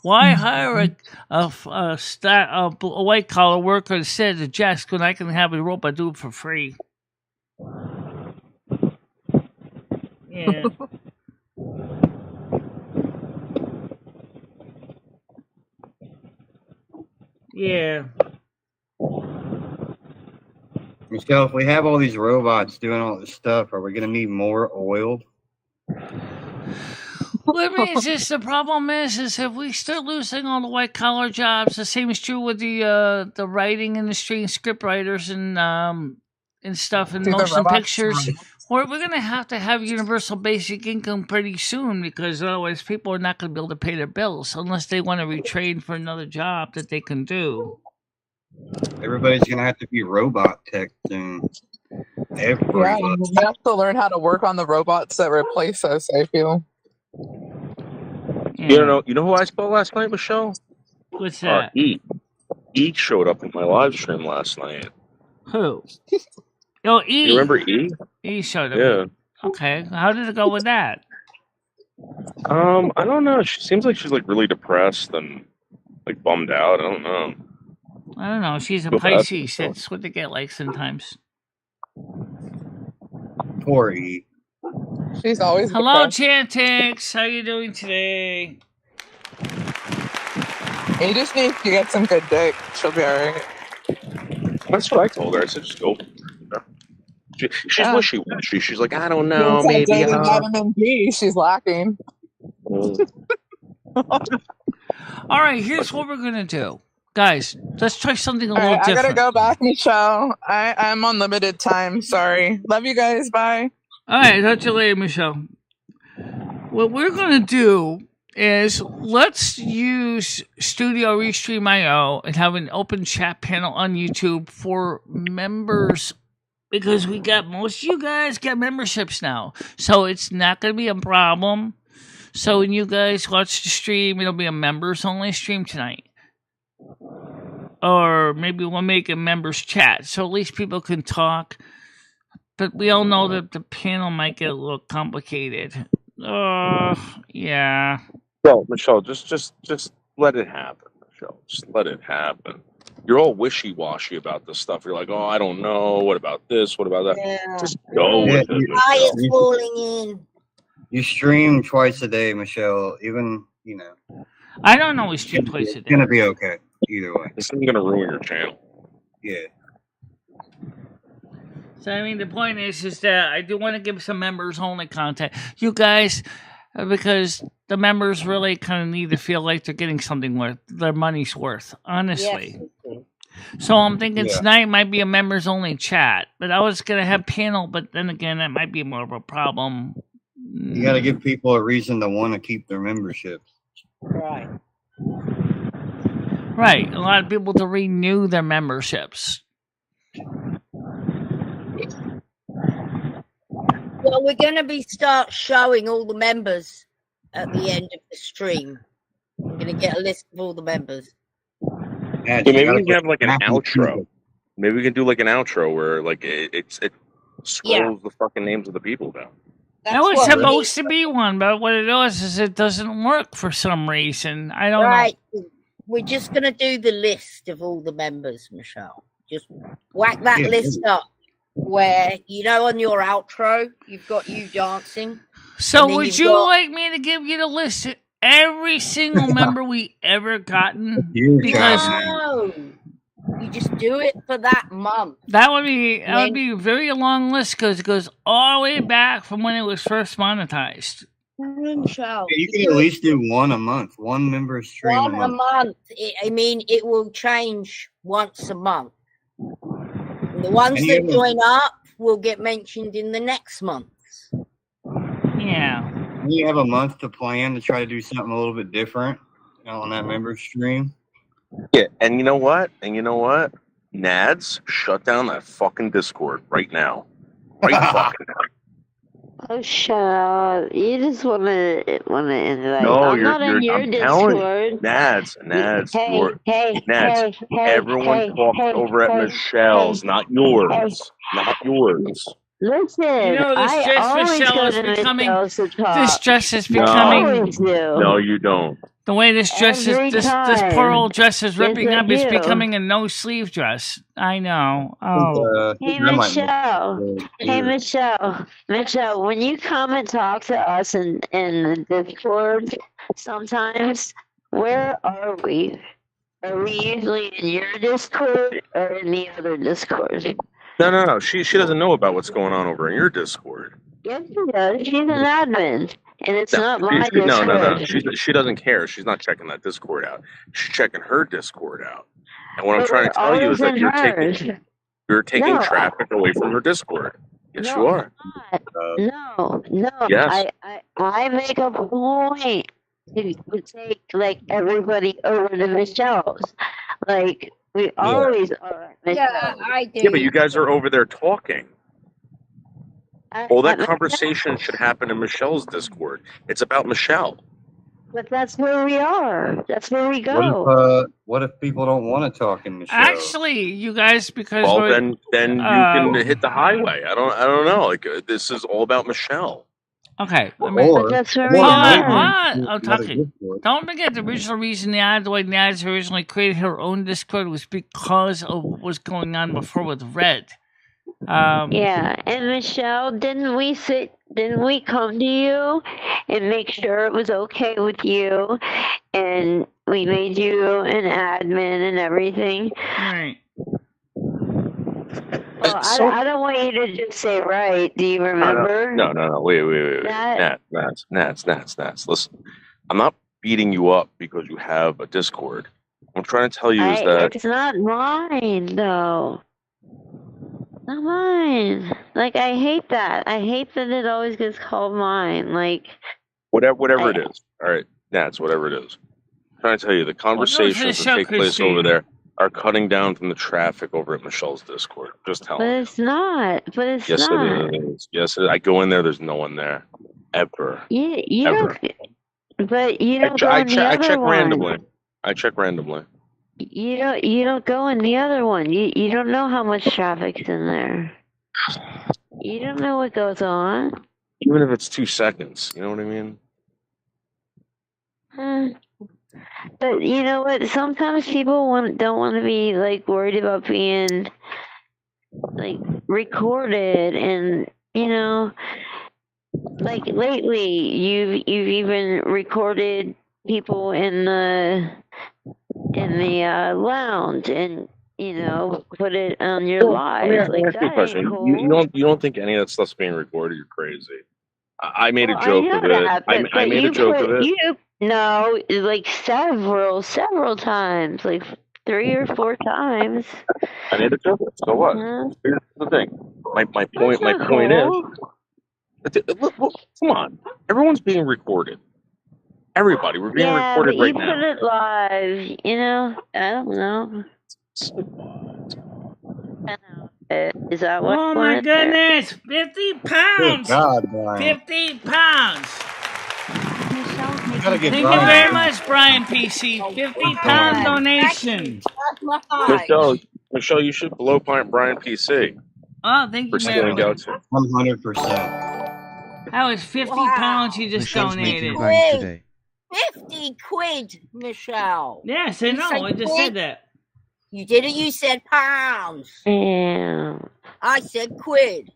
why hire a white-collar worker to sit at a desk when I can have a robot do it for free? Yeah. Yeah. Michelle, if we have all these robots doing all this stuff, are we going to need more oil? Well, I mean, it's just the problem is if we start losing all the white collar jobs, the same is true with the writing industry and script writers and stuff and Do the motion robots pictures. run? We're going to have universal basic income pretty soon because otherwise people are not going to be able to pay their bills unless they want to retrain for another job that they can do. Everybody's going to have to be robot tech soon. Everybody. Yeah, we have to learn how to work on the robots that replace us, I feel. You don't know? You know who I saw last night, Michelle? What's that? Eek. Eek showed up in my live stream last night. Who? Oh, E. You remember E? E showed up. Yeah. Okay. How did it go with that? I don't know. She seems like she's like really depressed and like bummed out. I don't know. I don't know. She's a Feel bad for Pisces. herself. That's what they get like sometimes. Poor E. She's always Hello, depressed. Chantix. How you doing today? You just need to get some good dick. She'll be alright. That's what I told her. I said, just go for it. You know? She's Yeah. wishy-washy. She's like, I don't She know, needs that maybe. daily vitamin D. She's lacking. All right, here's what we're gonna do, guys. Let's try something a little Alright, I gotta different. go back, Michelle. I'm on limited time. Sorry. Love you guys. Bye. All right, talk to you later, Michelle. What we're gonna do is let's use Studio Restream.io and have an open chat panel on YouTube for members, because we got most of you guys got memberships now, so it's not gonna be a problem. So when you guys watch the stream, it'll be a members only stream tonight. Or maybe we'll make a members chat, so at least people can talk. But we all know that the panel might get a little complicated. Yeah. Well, Michelle, just let it happen, Michelle. Just let it happen. You're all wishy-washy about this stuff. You're like, oh, I don't know. What about this? What about that? Yeah. Just go Yeah, with it, you- Michelle. It's falling in. You stream twice a day, Michelle. Even, you know. I don't always stream twice a It's day. gonna be okay either way. This isn't gonna ruin your channel. Yeah. So I mean, the point is that I do want to give some members only content, you guys, because the members really kind of need to feel like they're getting something worth their money's worth, honestly. Yes. So I'm thinking Yeah. tonight might be a members only chat, but I was gonna have panel, but then again, that might be more of a problem. You gotta give people a reason to want to keep their memberships. Right. Right, a lot of people to renew their memberships. Well, we're going to start showing all the members at the end of the stream. I'm going to get a list of all the members. Yeah, So maybe gotta we can have like an happy outro. people. Maybe we can do like an outro where like it scrolls the fucking names of the people down. That was supposed to be one, but what it does is it doesn't work for some reason. I don't Right. We're just going to do the list of all the members, Michelle. Just whack that Yeah. list up where, you know, on your outro, you've got you dancing. know. So and then would you've you got- like me to give you the list of every single member we ever gotten? You Because No. You just do it for that month. that would be a very long list because it goes all the way back from when it was first monetized. Michelle. You can at least do one a month. One member stream One a a month. month. It will change once a month. And the ones And that even- join up will get mentioned in the next month. Yeah. You have a month to plan to try to do something a little bit different, you know, on that member stream. Yeah, and you know what? Nads, shut down that fucking Discord right now. Right fucking now. Oh, shut up. You just wanna invite. No, I'm not in your I'm telling you. Discord. Nads, Hey, you're, hey, Nads, hey, hey, everyone hey, talks hey, over at hey, Michelle's, hey, not yours. Not yours. Listen, You know, this I dress always Michelle go is to becoming. Michelle's to talk. This dress is No. becoming. Always do. No, you don't. The way this dress Every is, this time. poor old dress is Yes, ripping I up. It's do. becoming a no sleeve dress. I know. Oh, Hey, Michelle. Hey, Michelle, when you come and talk to us in the Discord sometimes, where are we? Are we usually in your Discord or in the other Discord? No. She doesn't know about what's going on over in your Discord. Yes, she does. She's an admin, and it's not my No, Discord. no. She doesn't care. She's not checking that Discord out. She's checking her Discord out. And what I'm But trying to we're tell you is always that in you're taking No, traffic away from her Discord. Yes, No, you are. No. Yes. I make a point to take like everybody over to Michelle's. Like we always are at Michelle's. Yeah, I do. Yeah, but you guys are over there talking. All that at conversation should happen in Michelle's Discord. It's about Michelle. But that's where we are. That's where we go. What if people don't want to talk in the show? Actually, you guys, because Well, we're, then you can hit the highway. I don't know. Like this is all about Michelle. okay. I mean, Or, that's where or we hold are. on, I'm another talking. Discord. Don't forget the original reason the way Naz originally created her own Discord was because of what was going on before with Red. Yeah, and Michelle, didn't we come to you and make sure it was okay with you, and we made you an admin and everything? Right. Well, I don't want you to just say right. Do you remember? No. Wait. That- Nats. Listen, I'm not beating you up because you have a Discord. What I'm trying to tell you is that it's not mine, though. Not mine. Like, I hate that. I hate that it always gets called mine. Like, whatever it is. All right, Nats, whatever it is. I'm trying to tell you the conversations that take place over there are cutting down from the traffic over at Michelle's Discord. Just tell but me. it's not. But it's Yes, not. it is. Yes, I go in there. There's no one there, ever. You Ever. don't. But you don't go I in the other check one. randomly. I check randomly. You don't go in the other one. You don't know how much traffic's in there. You don't know what goes on. Even if it's 2 seconds, you know what I mean? But you know what? Sometimes people don't want to be like worried about being like recorded, and you know, like lately you've even recorded people in the lounge, and you know, put it on your Let me live. Like ask you a that question. ain't cool. You don't think any of that stuff's being recorded? You're crazy. I made a I joke know of it. that, but I made a joke of it. No, like several times, like 3 or 4 times. I made a joke of it. So what? Here's the thing. My point is, look, come on. Everyone's being recorded. Everybody, we're being Yeah, recorded but right you now. put it live, you know? I don't know. Is that what? Oh my goodness! 50 pounds! God, Brian. 50 pounds! gotta get Thank you Brian. very much, Brian PC. 50-pound donation. Michelle, you should blow Brian PC. Oh, thank you For very stealing much. 100%. That was 50 pounds you just donated. 50 quid, Michelle. Yes, I know. I just said that. You didn't. You said pounds. Yeah. I said quid.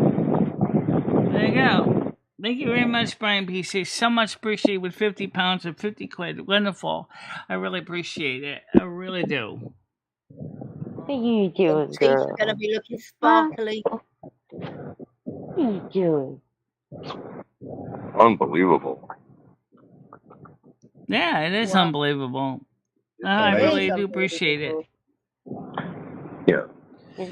There you go. Thank you very much, Brian PC. So much appreciated with 50 pounds and 50 quid. Wonderful. I really appreciate it. I really do. What are you doing, Teeth girl? are going to be looking sparkly. What are you doing? Unbelievable. Yeah, it is unbelievable. I really do appreciate it. Yeah.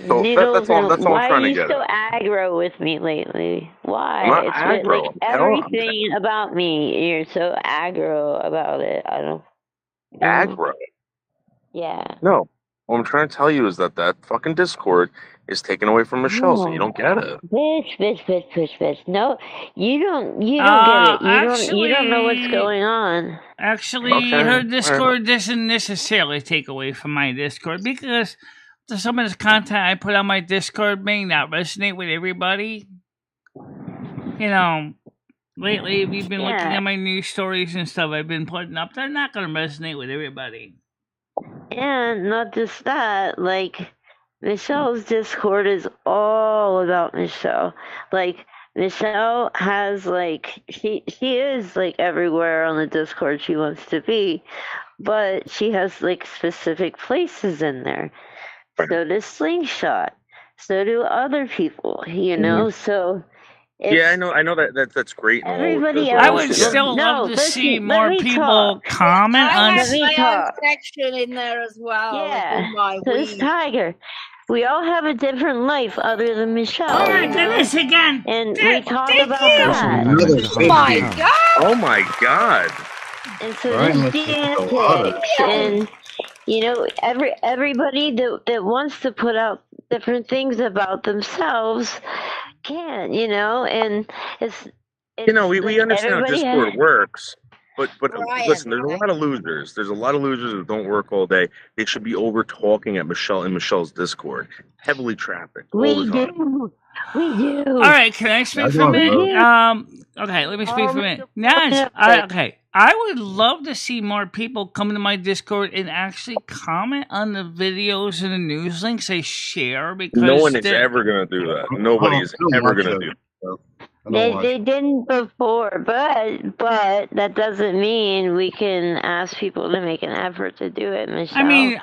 So Noodles, that's all I'm why trying are to you get so at. aggro with me lately? Why? I'm not It's aggro. like I don't- everything about me. You're so aggro about it. I don't. Aggro. Yeah. No. What I'm trying to tell you is that fucking Discord is taken away from Michelle, so you don't get it. Bitch. No, you don't get it. You don't know what's going on. Actually, Okay, her fair Discord doesn't necessarily take away from my Discord because some of the content I put on my Discord may not resonate with everybody. You know, lately, if you've been looking Yeah. at my news stories and stuff I've been putting up, they're not going to resonate with everybody. And not just that, like, Michelle's Discord is all about Michelle. Like, Michelle has, like, she is, like, everywhere on the Discord she wants to be, but she has, like, specific places in there. So does Slingshot. So do other people, you know? So Yeah, I know that's great. And all, everybody because- else. I would still love to see more people comment I on. have my own section in there as well. Yeah, in my so it's weed. Tiger. We all have a different life other than Michelle. Oh my you know? goodness, again! And we talk thank about you! that. Oh my god! Oh my god! And so Brian there's listens to a lot of genetics, and you know, everybody that wants to put out different things about themselves can, you know, and You know, we understand how everybody Discord has. works, but Ryan, listen, there's a lot of losers. There's a lot of losers that don't work all day. They should be over talking at Michelle in Michelle's Discord, heavily trafficked all We the time. do. We do. All right, can I speak for a We minute? do. Okay, let me speak I'll for a make minute. a point Naz, of it. okay, I would love to see more people come to my Discord and actually comment on the videos and the news links I share because No one is ever going to do that. Nobody is ever going to do that. They didn't before, but that doesn't mean we can ask people to make an effort to do it, Michelle. I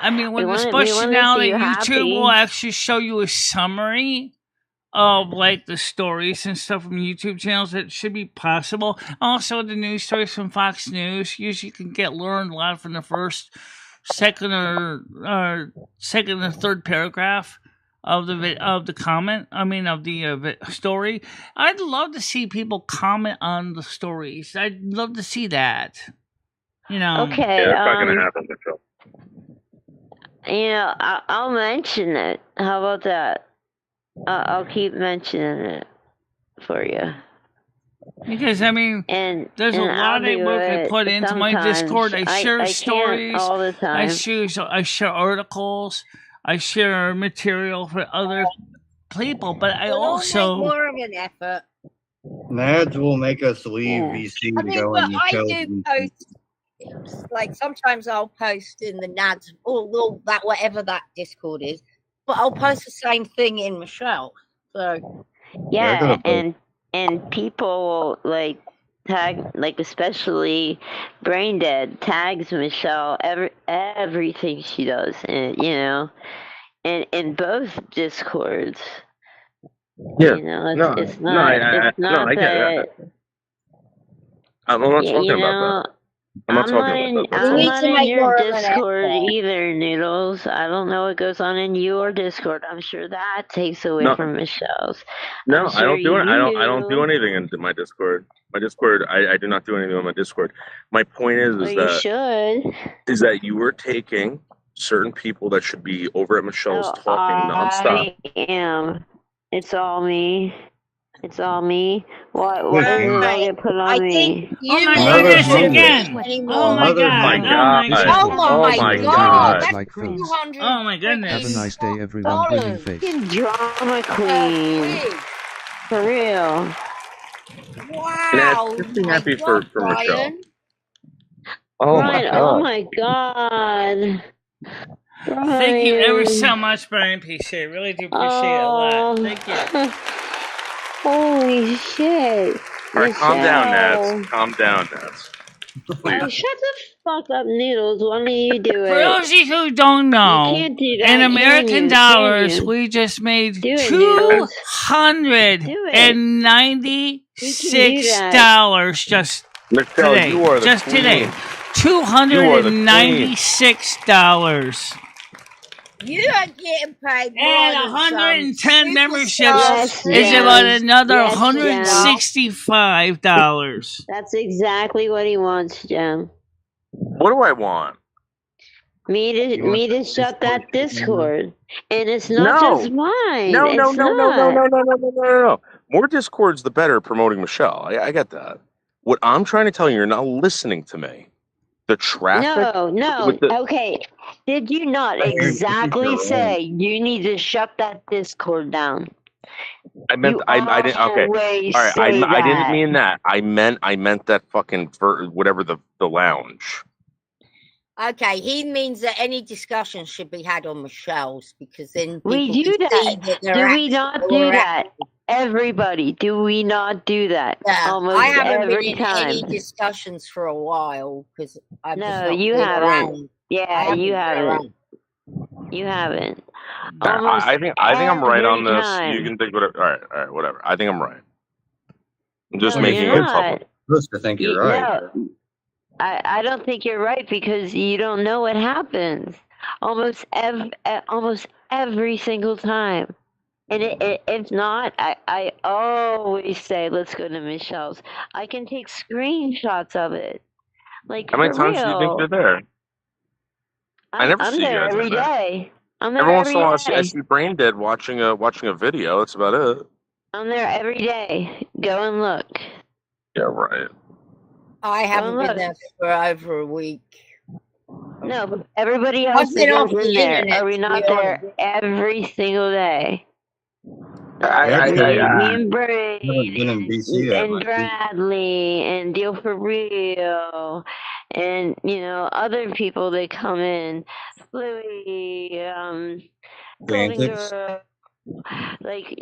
mean, we with want especially to now that see you YouTube will happy. actually show you a summary of like the stories and stuff from YouTube channels, that should be possible. Also, the news stories from Fox News usually can learned a lot from the first, second, or third paragraph of the comment. I mean, of the story. I'd love to see people comment on the stories. I'd love to see that. You know. Okay. Yeah, it's not going to happen, Michelle. You know, I'll mention it. How about that? I'll keep mentioning it for you. Because I mean, there's a lot of work I put into my Discord. I share stories all the time. I share articles. I share material for other people, but I We'll also make more of an effort. Nads will make us leave VC I to mean, go but on I Michelle's do VC. post, like sometimes I'll post in the NADS or that whatever that Discord is, but I'll post the same thing in Michelle. So Yeah, and people will like tag, like especially Brain Dead tags Michelle everything she does, and you know, and in both Discords. Yeah. You know, No, it's no, not I get that. that. I'm not You talking about know, that. I'm not talking about that. That's I'm all. not in your Discord either, Noodles. I don't know what goes on in your Discord. I'm sure that takes away No. from Michelle's. No, I'm I don't do sure it. I don't do anything in my Discord. My Discord, I do not do anything on my Discord. My point is Well, you that should. you were taking certain people that should be over at Michelle's No, talking nonstop. I am. It's all me. It's all me. What does it all get put on me? Oh my goodness, again! Oh my god! My God! Oh my God! That's Like food. $200. Oh my goodness! Have a nice day, everyone. Grinning face. Fucking drama queen. For real. Wow! Just be happy for Michelle. Ryan. Oh Ryan, my oh God! my God. Thank you ever Ryan. so much, Brian PC. I really do appreciate it a lot. Thank you. Holy shit. All right, calm down, Michelle. Nats. Calm down, Nats. Oh, Please. shut the fuck up, Noodles. Why don't you do it? For those of you who don't know, You can't do that, in can American you? dollars, Can you? we just made Do it, Noodles. $296 just Michelle, today. you are the Just queen. today. You are the queen. $296. You are getting paid more And than 110 some memberships superstars. is about another Yes, $165. That's exactly what he wants, Jem. What do I want? Me to shut that Discord. And it's not No. just mine. No. It's not. More Discords, the better promoting Michelle. I get that. What I'm trying to tell you, you're not listening to me. The traffic. No. with the- Okay. Did you not exactly say you need to shut that Discord down? I meant I didn't. Okay. always All right. say I didn't that. mean that. I meant that fucking whatever the lounge. Okay, he means that any discussion should be had on Michelle's because then We people do can see that. they're Do we active not or do we're that? Everybody, do we not do that? Yeah, Almost I haven't been every in time. any discussions for a while because I've just No, not you been haven't. around. Yeah, you been haven't. around. You haven't. Almost I think I'm right on every this. time. You can think whatever. All right, whatever. I think I'm right. I'm just No, making you're it not. public. Supposed to think you're right. No, I don't think you're right because you don't know what happens almost every single time. And if not, I always say, let's go to Michelle's. I can take screenshots of it. Like, How many for times do you think real. they're there? I never I'm see you there guys every in there. day. I'm there Every once in a while, every I day. see Brain Dead watching a video. That's about it. I'm there every day. Go and look. Yeah, right. I haven't been look. there for over a week. No, but everybody I've else that been off goes the in there, internet, are we to not be there honest. every single day? I Me and Brain haven't been in BC that and much. Bradley and Deal for Real and other people that come in, Louie, Golden Vantage. Girl, like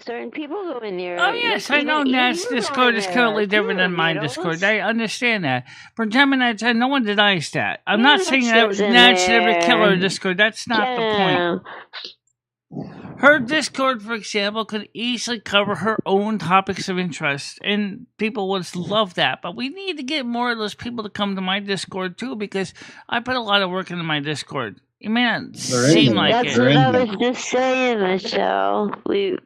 certain people go in there. Oh Like yes, I know even Nat's you go in Discord is there totally different too, than my Needles. Discord. I understand that. For Gemini, no one denies that. I'm not Needles saying that goes in Nat should ever kill her there. Discord. That's not the point. Gem. Her Discord, for example, could easily cover her own topics of interest, and people would love that. But we need to get more of those people to come to my Discord too, because I put a lot of work into my Discord. It may not seem like That's it. what I was just saying, Michelle. We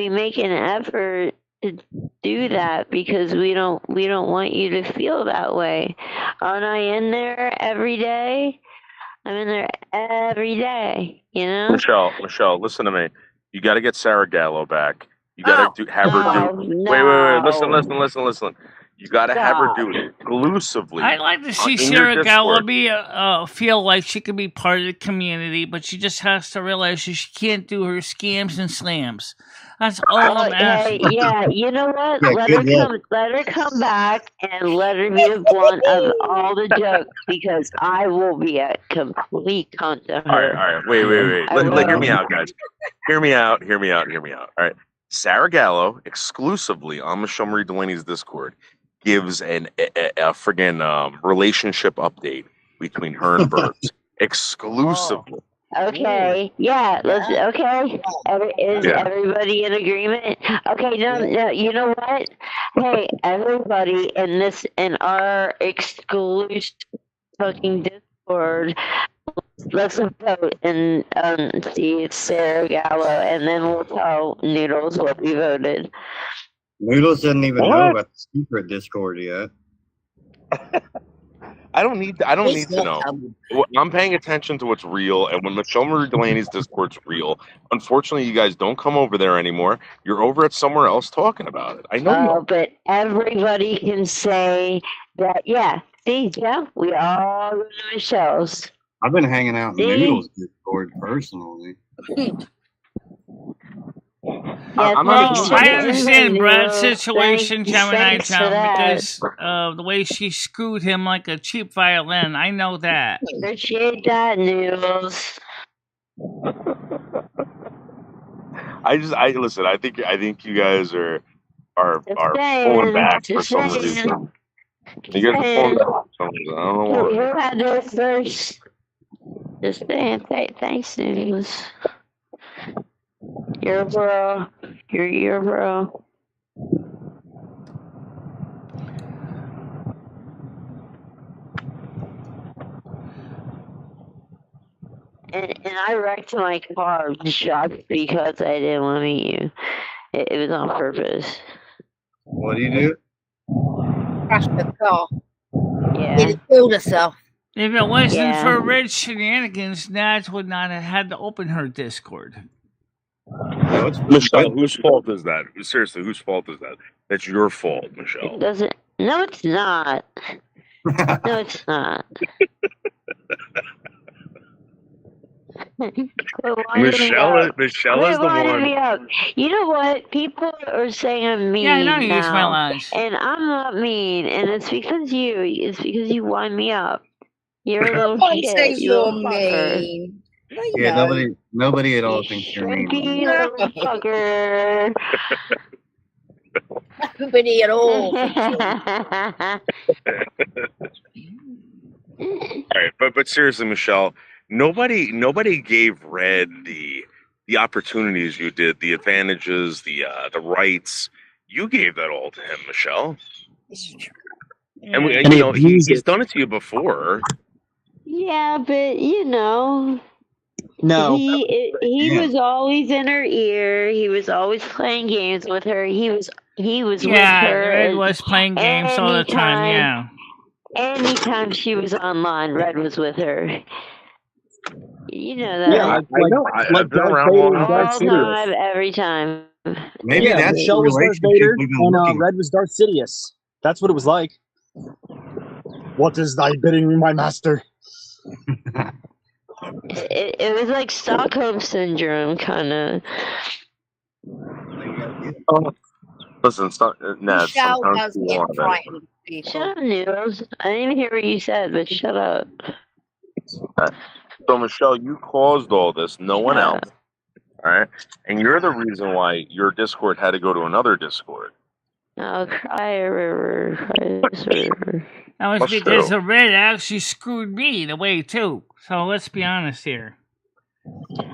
make an effort to do that because we don't want you to feel that way. Aren't I in there every day? I'm in there every day, Michelle, listen to me. You got to get Sarah Gallo back. You got to have her do. Wait. Listen. You got to have her do it exclusively. I'd like to see in your Sarah Gallo Discord. feel like she can be part of the community, but she just has to realize she can't do her scams and slams. That's all I'm asking. Yeah, you know what? Yeah, Let her good luck. let her come back and let her be the blunt of all the jokes because I will be a complete cunt to All her. right. Wait. Hear me out, guys. Hear me out. All right. Sarah Gallo, exclusively on Michelle Marie Delaney's Discord, gives a friggin' relationship update between her and Burbs. Exclusively. Okay, yeah, okay. Is everybody in agreement? Okay, no, you know what? Hey, everybody in our exclusive fucking Discord, let's vote and see if Sarah Gallo, and then we'll tell Noodles what we voted. Noodles doesn't even know about the secret Discord yet. I don't need to know. I'm paying attention to what's real, and when Michelle Marie Delaney's Discord's real, unfortunately, you guys don't come over there anymore. You're over at somewhere else talking about it. I know you are. But everybody can say that, yeah, see, yeah, we all go to Michelle's. I've been hanging out in See? Noodles Discord personally. I'm Well, not I understand Brad's Thanks- situation, Gemini thanks for Town, that. because of the way she screwed him like a cheap violin. I know that. Appreciate that, Noodles. I listen. I think you guys are saying, pulling back for just some of these. saying. You guys are pulling back for some of these. I don't know Who why. had it first? Just saying, thanks, Noodles. You're a bro. You're a bro. And I wrecked my car just because I didn't want to meet you. It was on purpose. What do you do? Crashed the car. Yeah. Nearly killed herself. If it wasn't Yeah. for Red shenanigans, Nats would not have had to open her Discord. Michelle, whose fault is that? Seriously, whose fault is that? That's your fault, Michelle. It doesn't. No, it's not. No, it's not. Michelle is the one. Me up. You know what? People are saying I'm mean. Yeah, I know you use my now, lines. and I'm not mean, and it's because you. It's because you wind me up. You're a little Don't shit. say You little you're fucker. mean. No, you Yeah, know. nobody at all thinks you're mean. Shrinky little fucker. Nobody at all. All right, but seriously, Michelle, nobody gave Red the opportunities you did, the advantages, the rights. You gave that all to him, Michelle. And he's done it to you before. Yeah, but No. He was always in her ear. He was always playing games with her. He was with Yeah, her. Red and was playing games all the time, yeah. Anytime she was online, Red was with her. You know that. Yeah, I know. I've been around long enough. All time, every time. Maybe yeah, that's the Michelle was Darth relationship Vader we've been and looking. Red was Darth Sidious. That's what it was like. What is thy bidding, my master? It was like Stockholm syndrome, kind of. Listen, it's not. Nah, Michelle sometimes does you get want that. frightened of people. Shut up, Noodles. I didn't even hear what you said, but shut up. So, Michelle, you caused all this. No one else. All right, and you're the reason why your Discord had to go to another Discord. Oh, cry a river, cry a river. That was That's because true. the red actually screwed me the way too. So let's be honest here.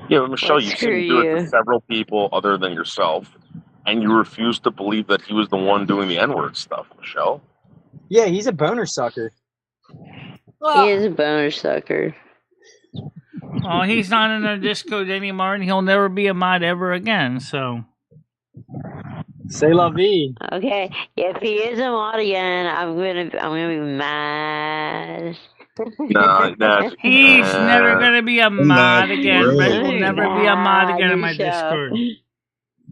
Yeah, but Michelle, Well, you said screw you do it you. to several people other than yourself, and you refused to believe that he was the one doing the N-word stuff, Michelle. Yeah, he's a boner sucker. He is a boner sucker. Well, he's not in our Discord anymore, and he'll never be a mod ever again. So, C'est la vie. Okay, if he is a mod again, I'm gonna be mad. Nah, he's never gonna be a mod again. Red will Really? never be a mod again in my Michelle. Discord.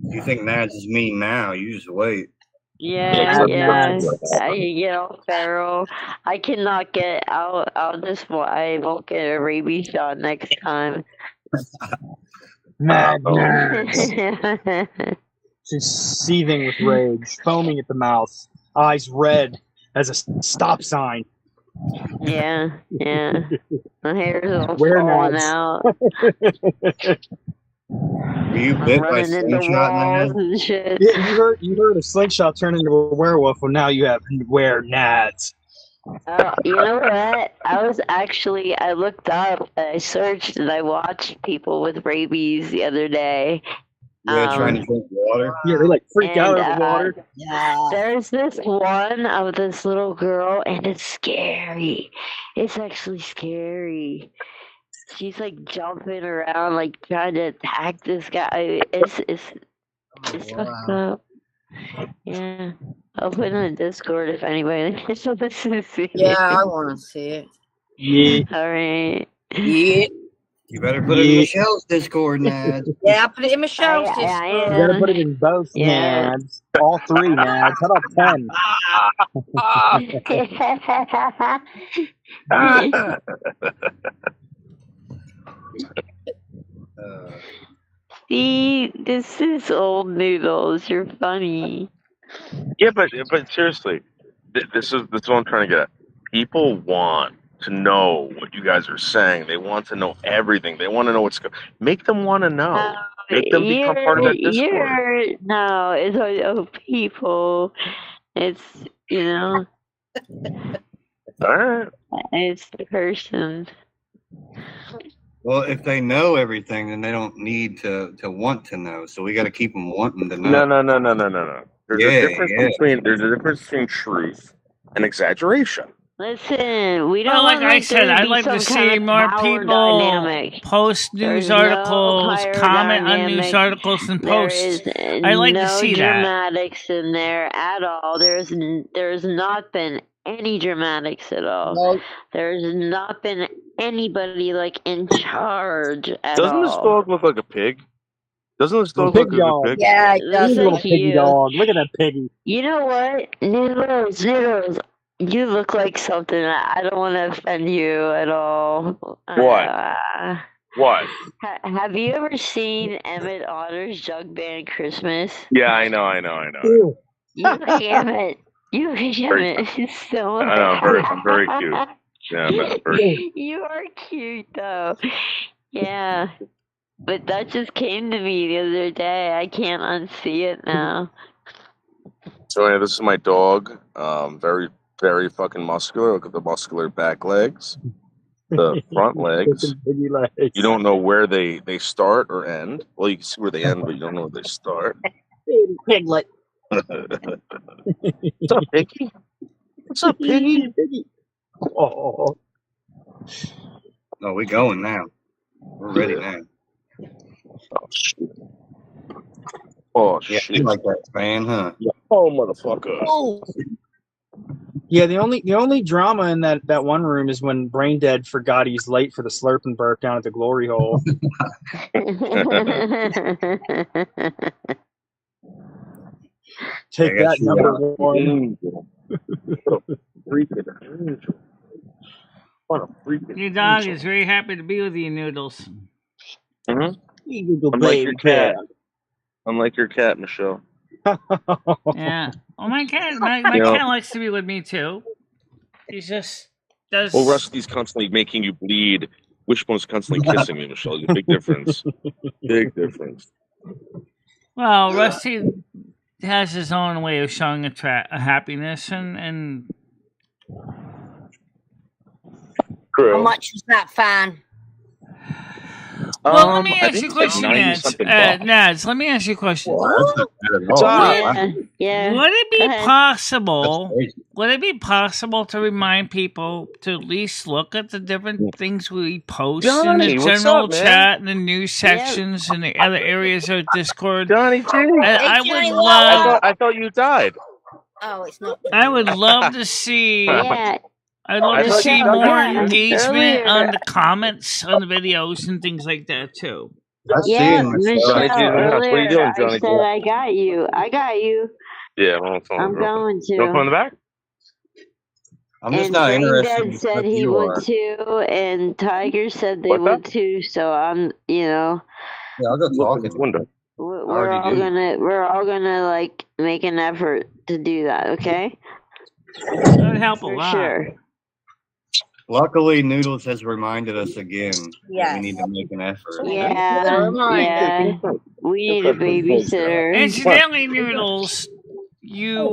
You think Nads is mean now? You just wait. Yeah, Mad yeah. Nads. I get all feral. I cannot get out. I won't get a rabies shot next time. Mad Nads. She's seething with rage, foaming at the mouth, eyes red as a stop sign. Yeah. My hair's all Where falling Nads? out. Were you bit by Running into slingshot, walls Nads? and shit. Yeah, you heard a slingshot turn into a werewolf. Well, now you have where Nads. You know what? I looked up, I searched, and I watched people with rabies the other day. Yeah, trying to drink water. Yeah, they like freak out And, over water. There's this one of this little girl, and it's scary. It's actually scary. She's like jumping around, like trying to attack this guy. It's fucked up. Yeah, I'll put it in the Discord if anybody wants to see Yeah, it. I want to see it. Yeah. All right. Yeah. You better put it in Michelle's Discord, Nads. Yeah, I put it in Michelle's I Discord. You gotta put it in both Yeah. Nads. All three Nads. How about 10? See, this is old Noodles. You're funny. Yeah, but seriously, this is what I'm trying to get at. People want to know what you guys are saying. They want to know everything. They want to know what's going. Make them want to know. Make them become part of that Discord. No, it's all people. It's, All right. it's the person. Well, if they know everything, then they don't need to want to know. So we got to keep them wanting to know. No. There's a difference between truth and exaggeration. Listen, we don't Well, like want I said, there to I'd be like to some kind see of more power people dynamic. post news There's no articles, power comment on news dynamic. articles, and There post. is I'd like no to see that. dramatics in there at all. There's not been any dramatics at all. No. There's not been anybody like in charge at Doesn't this all. dog look like a pig? Doesn't this dog Pig look like dog. a pig? Yeah, it Looks does. He's a little like piggy you. dog. Look at that piggy. You know what? Noodles, you look like something. I don't want to offend you at all. What? What? Have you ever seen Emmett Otter's Jug Band Christmas? Yeah, I know. Ew. You look like Emmett. You look like Emmett. So I know. I'm very cute. Yeah, I'm very. You are cute though. Yeah. But that just came to me the other day. I can't unsee it now. So yeah, this is my dog. Very, very fucking muscular. Look at the muscular back legs, the front legs. Piggy legs. You don't know where they start or end. Well, you can see where they end, but you don't know where they start. Piglet. What's up, Piggy? What's up, Piggy? Oh. No, we going now. We're ready now. Oh Yeah, shit! you like that fan, huh? Oh motherfucker! Oh, Yeah, the only drama in that one room is when Brain Dead forgot he's late for the slurp and burp down at the glory hole. Take I guess that, you number got one. Angel. What a freaking angel. What a freaking Your dog angel. is very happy to be with you, Noodles. Mm-hmm. You little I'm like your baby cat. I'm like your cat, Michelle. Yeah. Oh, my cat likes to be with me too. He's just does. Well, Rusty's constantly making you bleed. Wishbone's constantly kissing me, Michelle. There's a big difference. Big difference. Well, Rusty has his own way of showing a happiness, and How much is that fan? well, let me I ask think you a it's like question, 90 Nads. something bucks. Nads, let me ask you a question. That's not bad at all. Yeah. Would it be Go ahead. possible? That's crazy. Would it be possible to remind people to at least look at the different things we post in Johnny, the what's general up, man? chat and the news sections and the other areas of Discord? Johnny G. I Johnny, would what? love. I thought you died. Oh, it's not. I would love to see. Yeah. I'd love to thought see you more died. Yeah. engagement Earlier. on the comments on the videos and things like that too. I've Yeah, seen Michelle, Johnny G's in the house. What are you earlier doing, I Johnny said G? I got you. I got you. Yeah, I'm on the phone. I'm going Girlfriend in to. the back? I'm just And not interested Granddad in said what he you would are. too, and Tiger said they What's would that? too. So I'm, Yeah, I'll go Look talk at to this him. window. we're all gonna like make an effort to do that. Okay. That would help a For lot. sure. Luckily, Noodles has reminded us again that Yes. we need to make an effort. Yeah. Yeah. We need a babysitter. Incidentally, Noodles, you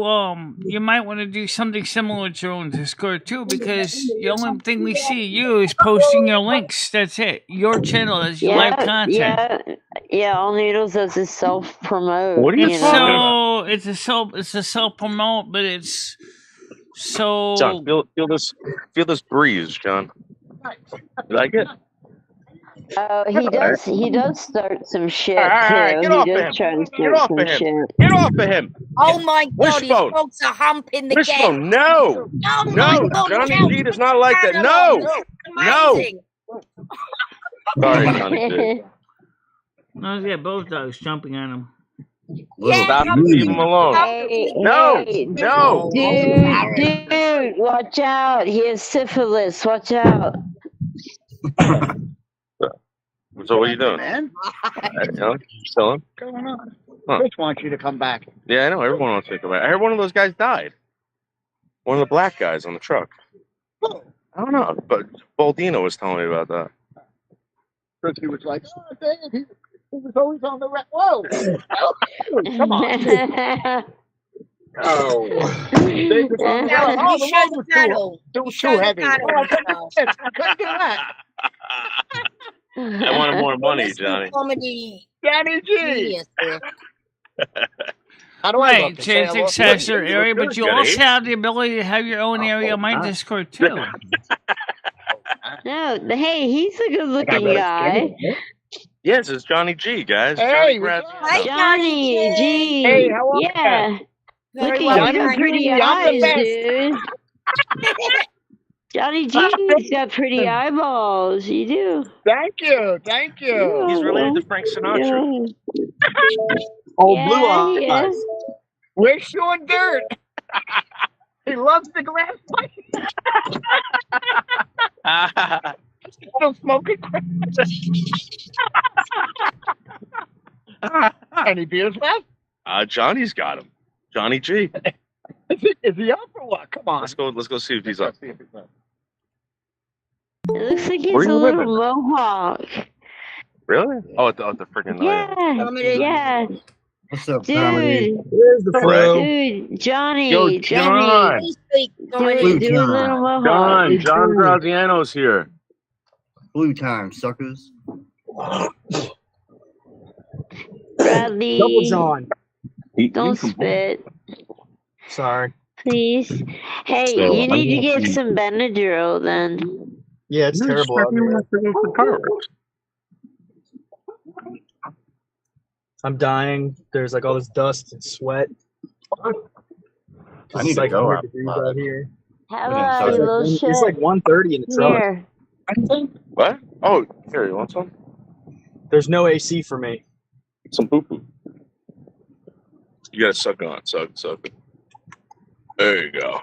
might want to do something similar with your own Discord too, because the only thing we see you is posting your links. That's it. Your channel is your live content. Yeah. All Noodles does is self promote. What are you It's talking about? it's a self promote, but it's so. John, feel this breeze, John. You like it? Oh, he does start some shit too. Get He off of does him. try to Get start off some of him. shit. Get off of him. Oh my God, his Wishbone. dogs are humping the Wishbone, gate. no. Oh my No, God, Johnny Joe, G does not like that. Canada. No. No. Amazing. Sorry, Johnny G. No, yeah, both dogs jumping on him. Stop. Leave him alone. No. Dude, watch out. He has syphilis. Watch out. So what are you doing? Man, Chilling? what's going on? Huh. Rich wants you to come back. Yeah, I know. Everyone wants to come back. I heard one of those guys died. One of the black guys on the truck. I don't know, but Baldino was telling me about that. Richie was like, oh, Dave, he was always on the whoa. Come on. Oh. Dave was on the Now, oh, you the show load the was paddle. it was Show too the heavy. paddle, Oh, I couldn't do Michelle. this. I couldn't do that. I wanted more money, What's the Johnny. comedy Johnny G. genius there? How do I Right, look? To say I change look access good? your area, but you Got also AIDS? have the ability to have your own area on my Discord too. No, hey, he's a good looking guy. Yes, it's Johnny G, guys. Hey, Johnny G. Hey, how are Yeah. you? Look Very at well, you, got thank pretty you. I'm the eyes, best. dude. Johnny G's got pretty eyeballs. You do. Thank you. Thank you. He's related to Frank Sinatra. Oh, Yeah, blue he eyes. is. Where's Sean Dirt? He loves the grass pipe. Still smoking crack. Any beers left? Johnny's got him. Johnny G. Is he up or what? Come on. Let's go see if he's up. It looks like he's Where a you little living? mohawk. Really? Oh, at the freaking Yeah. What's up, Dude. comedy? Here's the flow. Dude, Johnny. Yo, John. Johnny. Do a little mohawk. John Graziano's here. Blue time, suckers. Bradley. Double John. Don't spit. Sorry. Please. Hey, So, you need to I'm get happy. some Benadryl then. Yeah, it's terrible out here. I'm dying. There's like all this dust and sweat. I need It's to like go 100 out. degrees out here. Hello, It's you little like, shit. it's like 1:30 in the truck. Here. What? Oh, here, you want some? There's no AC for me. Some poo poo. You gotta suck on, suck. There you go.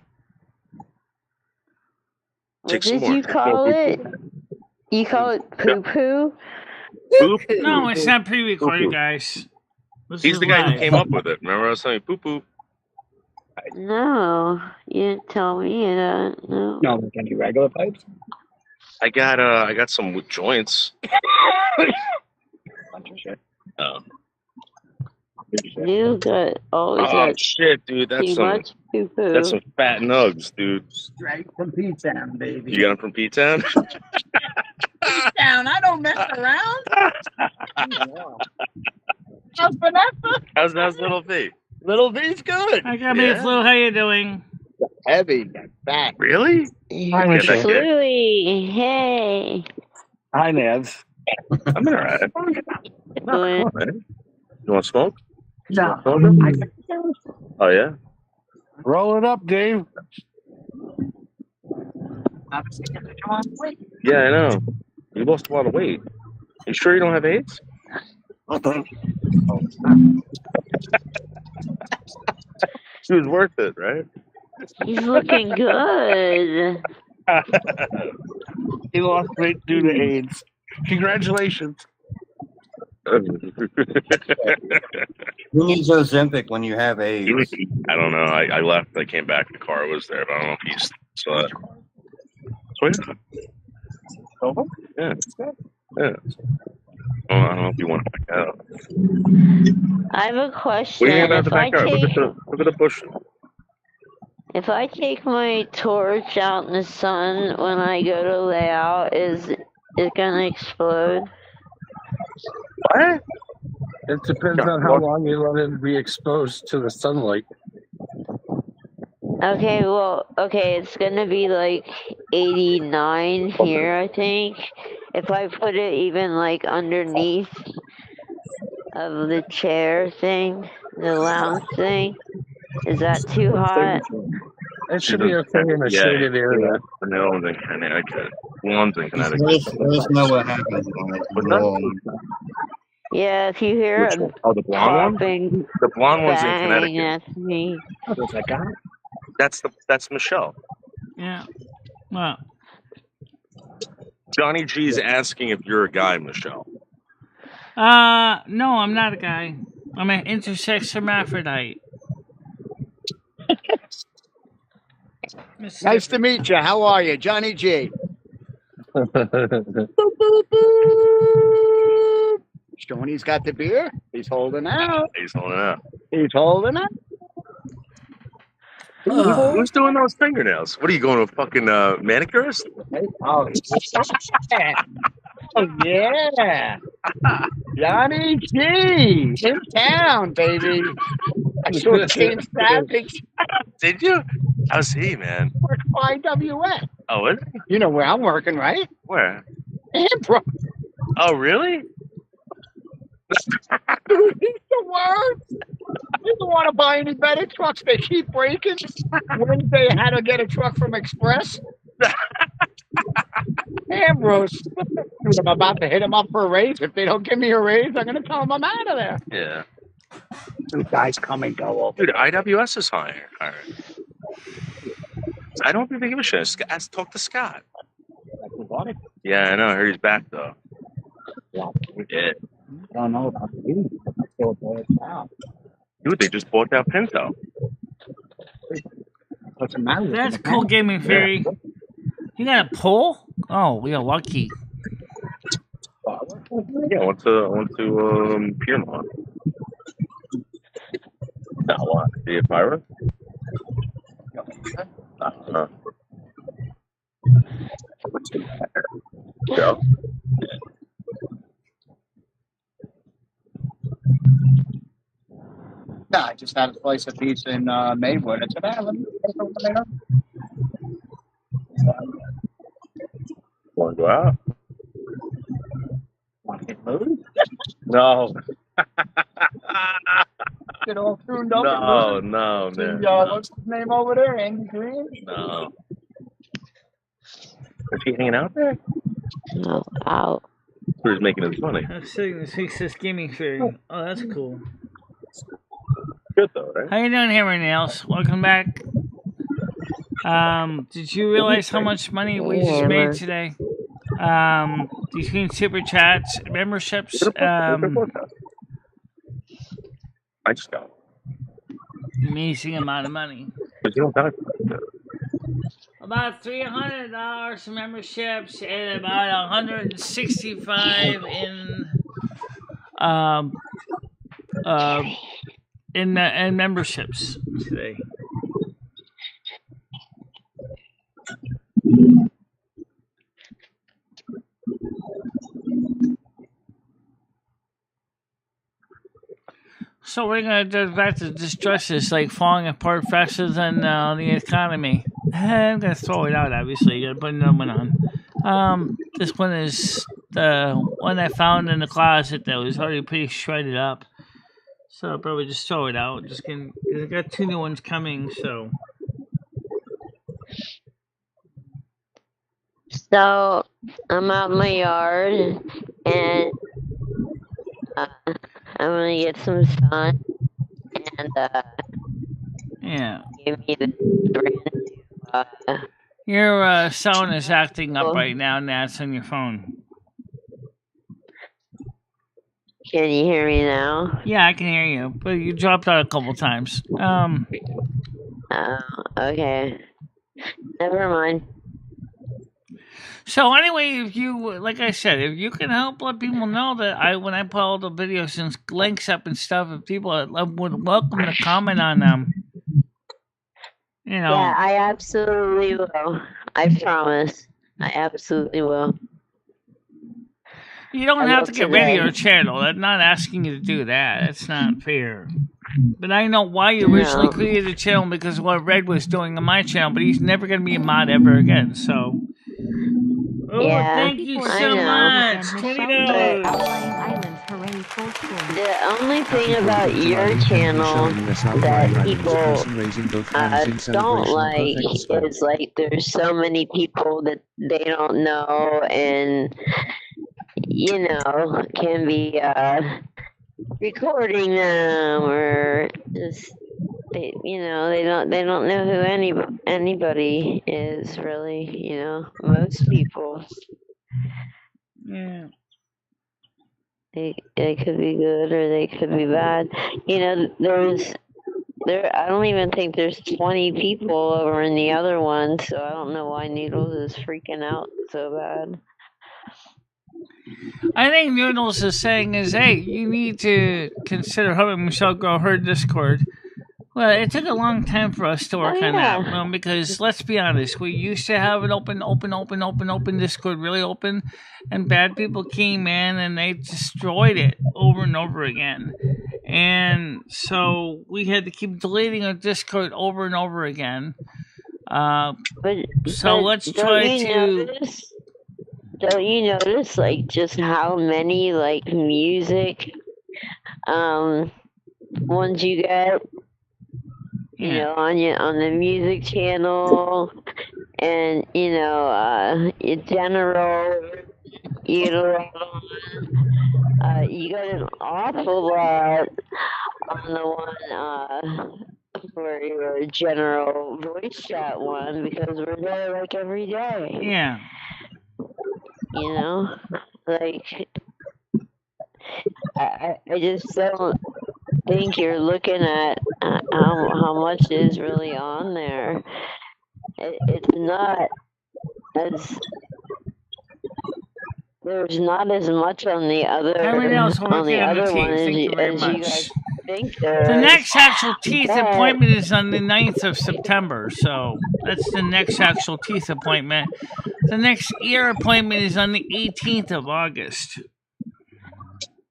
What Take some did more. you call it? You call it poo poo? Poop. No, it's not pre-recorded, guys. This He's is the guy who live. came up with it. Remember I was telling you poo poo? No, you didn't tell me that. No. No, like any regular pipes. I got some with joints. Bunch of shit. Oh. You got always Oh got shit, dude, too much poo poo. that's some fat nugs, dude. Straight from P-Town, baby. You got them from P-Town? P-Town, I don't mess around. How's Vanessa? How's little V? Little V's good. Hi, Gabby Flu. How you doing? Heavy, fat. Really? Hi, Michelle. Louie, hey. Hi, Neds. I'm alright. Doing? You want smoke? No. Oh yeah? Roll it up, Dave. Yeah, I know. You lost a lot of weight. You sure you don't have AIDS? It was worth it, right? He's looking good. He lost weight due to AIDS. Congratulations. Who needs Ozempic when you have AIDS? I don't know. I left. I came back. The car was there, but I don't know if he's saw it. Yeah. Yeah. Oh, I don't know if you want to back out. I have a question. What do you mean about the If I backyard? take, Look at the bush. if I take my torch out in the sun when I go to lay out, is it gonna explode? What? It depends on how long you let it be exposed to the sunlight. Okay, well, it's gonna be like 89 here, I think. If I put it even like underneath of the chair thing, the lounge thing, is that too hot? It should be okay in a shaded area. No one's in Connecticut. One's in Let Connecticut. us know what happens when it's warm. Yeah, if you hear Which a one? Oh, the blonde one? popping The blonde one's in bang, Connecticut. that's me. What's that guy? That's Michelle. Yeah. Well, Johnny G's asking if you're a guy, Michelle. no, I'm not a guy. I'm an intersex hermaphrodite. Nice to meet you. How are you, Johnny G? Johnny's got the beer. He's holding out. He's holding out. He's holding out. Who's doing those fingernails? What are you going to a fucking manicurist? Oh, yeah. Johnny G in town, baby. I saw James Savage. Did you? How's he, man? Work for IWS. Oh, is he? You know where I'm working, right? Where? Bro. Oh, really? He's the worst. You don't want to buy any better trucks. They keep breaking. Wednesday, I had to get a truck from Express. Ambrose. I'm about to hit him up for a raise. If they don't give me a raise, I'm going to tell them I'm out of there. Yeah. Two guys come and go. Dude, IWS is hiring. I don't think they give a shit. Talk to Scott. Yeah, I know. I heard he's back, though. Yeah. Yeah. I don't know about the league. Dude, they just bought that Pinto. What's the matter? That's cool, Gaming Theory. You got a pull? Oh, we are lucky. Yeah, I went to Piermont. No, what? The Pyro? Joe? Yeah, I just had a slice of pizza in Maywood. I said, let me get over there. Want to go out? Want to get loose? No. Get all tuned up. No, man. What's his name over there? Andy Green? No. Is he hanging out there? No, out. Or he's making his money? I'm sitting this week says Gaming Theory. Oh, that's cool. good though, right? How you doing, Hammer Nails? Welcome back. Did you realize how much money we just made today? Between super chats, memberships, I just got it. amazing amount of money. But you don't die for that. About $300 in memberships and about $165 in memberships today. So we're gonna do back to distress is like falling apart faster than the economy. I'm gonna throw it out. Obviously, you gotta put another one on. This one is the one I found in the closet that was already pretty shredded up. So I'll probably just throw it out. Just kidding. I got 2 new ones coming. So I'm out in my yard and I'm gonna get some sun and yeah, give me the your sound is acting up right now. Nats on your phone. Can you hear me now? Yeah, I can hear you, but you dropped out a couple times. Okay. Never mind. So anyway, if you, like I said, if you can help let people know that when I put all the videos and links up and stuff, if people would welcome to comment on them. You know. Yeah, I absolutely will. I promise. I absolutely will. You don't have to get rid of your channel. I'm not asking you to do that. That's not fair. But I know why you originally created the channel because of what Red was doing on my channel, but he's never going to be a mod ever again, so. Oh, yeah, thank you so much. $20. The only thing about your channel that people don't like is like there's so many people that they don't know and can be recording them or just they don't know who anybody is really, most people. Yeah. They could be good or they could be bad. I don't even think there's 20 people over in the other one, so I don't know why Needles is freaking out so bad. I think Noodles is saying hey, you need to consider helping Michelle grow her Discord. Well, it took a long time for us to work on that. Well, because let's be honest, we used to have an open Discord, really open, and bad people came in and they destroyed it over and over again. And so we had to keep deleting our Discord over and over again. So let's try to. Don't you notice like just how many like music ones you get? On the music channel, and your general, you got an awful lot on the one for your general voice chat one because we're there like every day. Yeah. Like I just don't think you're looking at how much is really on there. It's not as there's not as much on the other one as you guys think there is. The next actual teeth appointment is on the 9th of September, so that's the next actual teeth appointment. The next ear appointment is on the 18th of August.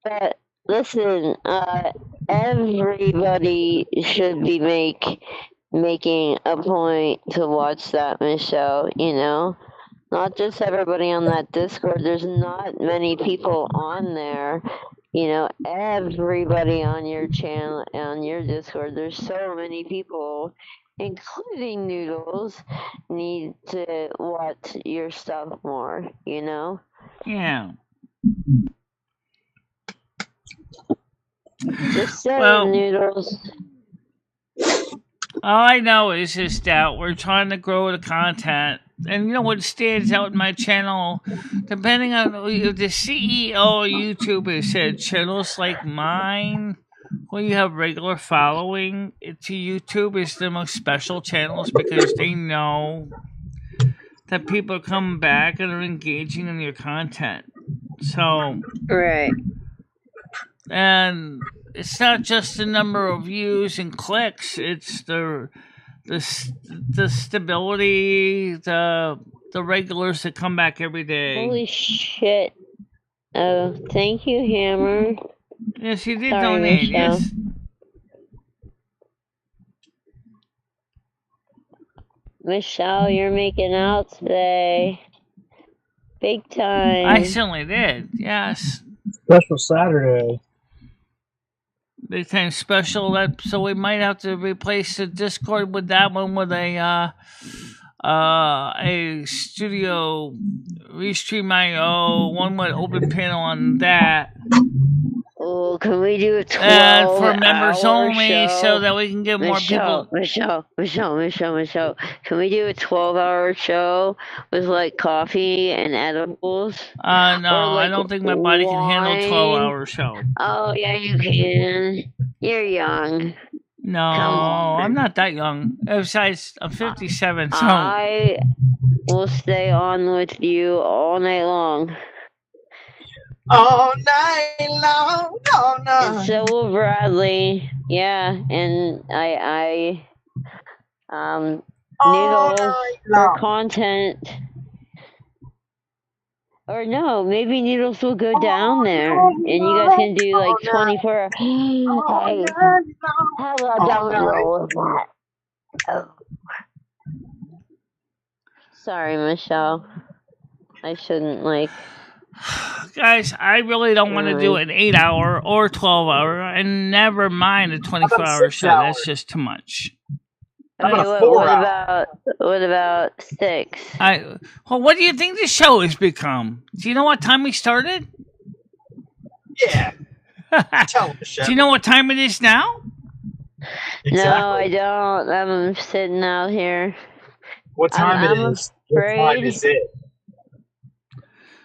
But listen, everybody should be making a point to watch that, Michelle, Not just everybody on that Discord. There's not many people on there. Everybody on your channel, on your Discord, there's so many people, including Noodles, need to watch your stuff more, Yeah. Just saying, Noodles. All I know is just that we're trying to grow the content. And you know what stands out in my channel? Depending on if the CEO of YouTube has said channels like mine, where you have regular following to YouTube, is the most special channels because they know that people are coming back and are engaging in your content. So, Right. and it's not just the number of views and clicks; it's the stability, the regulars that come back every day. Holy shit. Oh, thank you, Hammer. Yes, you did Sorry, donate. Michelle. Yes. Michelle, you're making out today. Big time. I certainly did. Yes. Special Saturday. Big time special. That so we might have to replace the Discord with that one with a studio restream IO, one with open panel on that. Oh, can we do a 12 And for members only, show? so that we can get more people. Michelle. Can we do a 12-hour show with like coffee and edibles? No, Or, I don't think my body can handle a 12-hour show. Oh yeah, you can. You're young. No, I'm not that young. Besides, I'm 57, so I will stay on with you all night long. All night long, all night. And so will Bradley. Yeah, and I Noodles for content. Or no, maybe Noodles will go down there, and you guys can do like 24. Hey, how about don't roll with that? Oh. Sorry, Michelle. I shouldn't like. guys, I really don't want to do an 8-hour or 12-hour, and never mind a 24-hour show. That's just too much. Okay, what about 6? Well, what do you think the show has become? Do you know what time we started? Yeah. Tell them, Do you know what time it is now? No, I don't. I'm sitting out here. What time I'm it is? What time is it?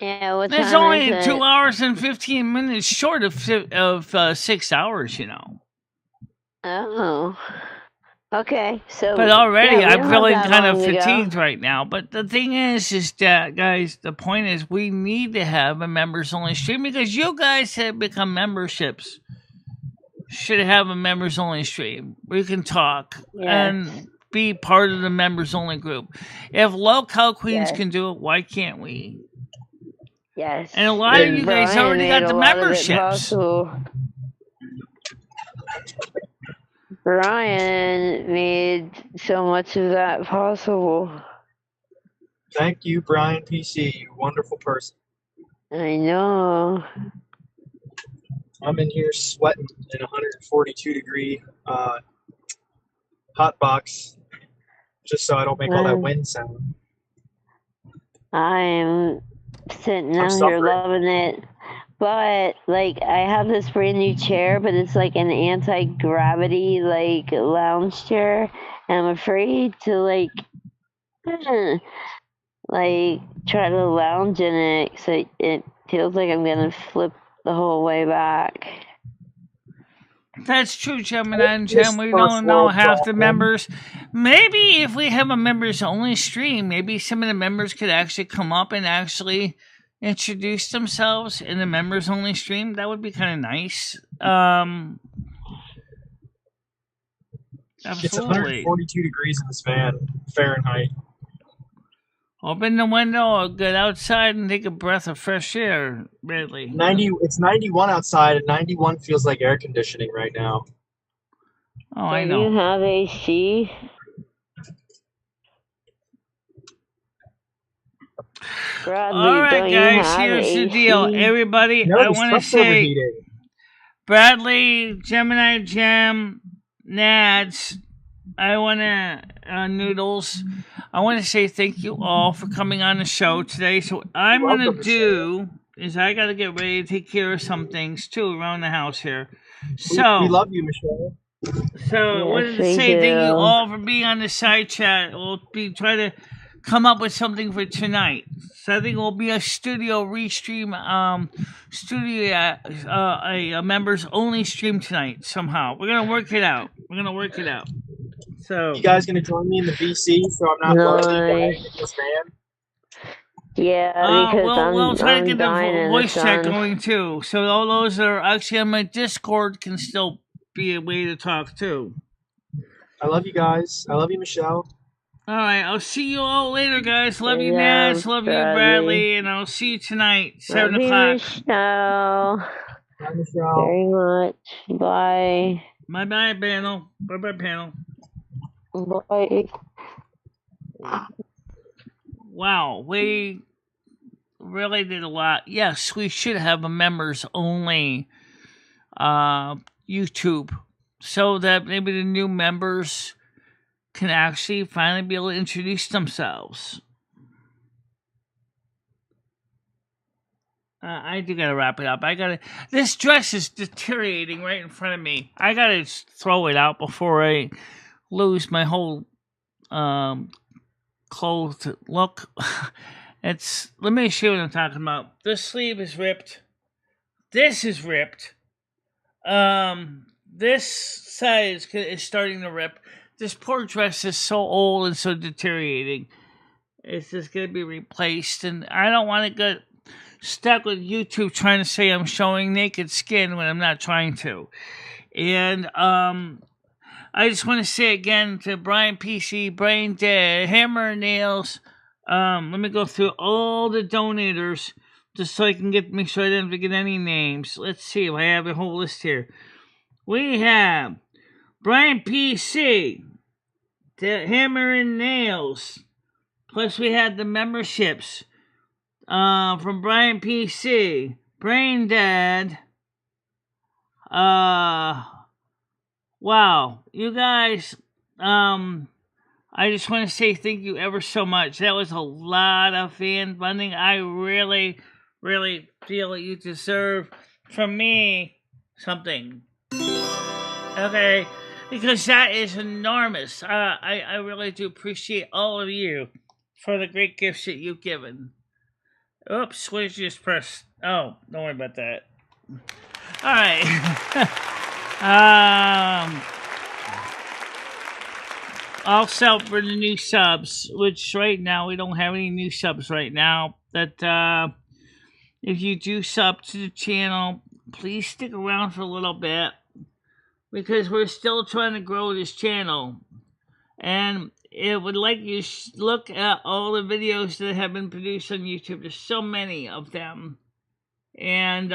Yeah, what time It's only is it? 2 hours and 15 minutes short of 6 hours, you know. Oh. Okay, so. But already yeah, we I'm don't feeling have that kind of long to go. fatigued right now. But the thing is that, guys, the point is we need to have a members-only stream because you guys have become memberships. Should have a members-only stream. We can talk and be part of the members-only group. If Local Queens can do it, why can't we? Yes. And a lot of you guys Brian already made got a the lot of it memberships. possible. Brian made so much of that possible. Thank you, Brian PC. You wonderful person. I know. I'm in here sweating in a 142-degree hot box, just so I don't make all that wind sound. I'm sitting I'm out here suffering. loving it. But, like, I have this brand new chair, but it's like an anti-gravity, like, lounge chair. And I'm afraid to, like, try to lounge in it, so it feels like I'm going to flip the whole way back. That's true, Gemini and Gem. We don't know half the members. Maybe if we have a members-only stream, maybe some of the members could actually come up and actually introduce themselves in the members-only stream. That would be kind of nice. It's Absolutely. 142 degrees in this van, Fahrenheit. Open the window or get outside and take a breath of fresh air, Bradley. It's 91 outside, and 91 feels like air conditioning right now. Oh, I Do know. you have AC? Bradley, All right, don't you guys, have here's the AC? deal. Everybody, No, I the want to stuff's say, overheating. Bradley, Gemini Gem, Nads, I want to, Noodles, I want to say thank you all for coming on the show today. So what I'm going to do is I got to get ready to take care of some things, too, around the house here. So We love you, Michelle. So I wanted to we say thank you do. all for being on the side chat. We'll be trying to come up with something for tonight. So I think it will be a studio restream, a members only stream tonight somehow. We're gonna work it out. So You guys gonna join me in the VC so I'm not lonely dying in this van? Yeah, because we'll try to get the dying in the voice chat sun. going too. So all those that are actually on my Discord can still be a way to talk too. I love you guys. I love you, Michelle. All right, I'll see you all later, guys. Love you, Yeah, Nash. Love you, Bradley. Bradley, and I'll see you tonight, 7 Love you, o'clock. Michelle. Bye, Michelle. Very much. Bye. Bye, panel. Bye, panel. Bye. Wow, we really did a lot. Yes, we should have a members only YouTube so that maybe the new members can actually finally be able to introduce themselves. I do gotta wrap it up. This dress is deteriorating right in front of me. I gotta throw it out before I lose my whole clothed look. Let me show you what I'm talking about. This sleeve is ripped. This is ripped. This side is starting to rip. This poor dress is so old and so deteriorating. It's just gonna be replaced, and I don't want to get stuck with YouTube trying to say I'm showing naked skin when I'm not trying to. And I just want to say again to Brian PC, Brain Dead, Hammer Nails. Let me go through all the donators just so I can make sure I didn't forget any names. Let's see if I have a whole list here. We have Brian PC, the Hammer and Nails. Plus we had the memberships from Brian PC, Brain Dead. Wow, you guys, I just want to say thank you ever so much. That was a lot of fan funding. I really, really feel that you deserve from me something. Okay, because that is enormous. I really do appreciate all of you for the great gifts that you've given. Oops, what did you just press? Oh, don't worry about that. All right. Also for the new subs, which right now we don't have any new subs right now. That if you do sub to the channel, please stick around for a little bit because we're still trying to grow this channel, and it would like you look at all the videos that have been produced on YouTube. There's so many of them, and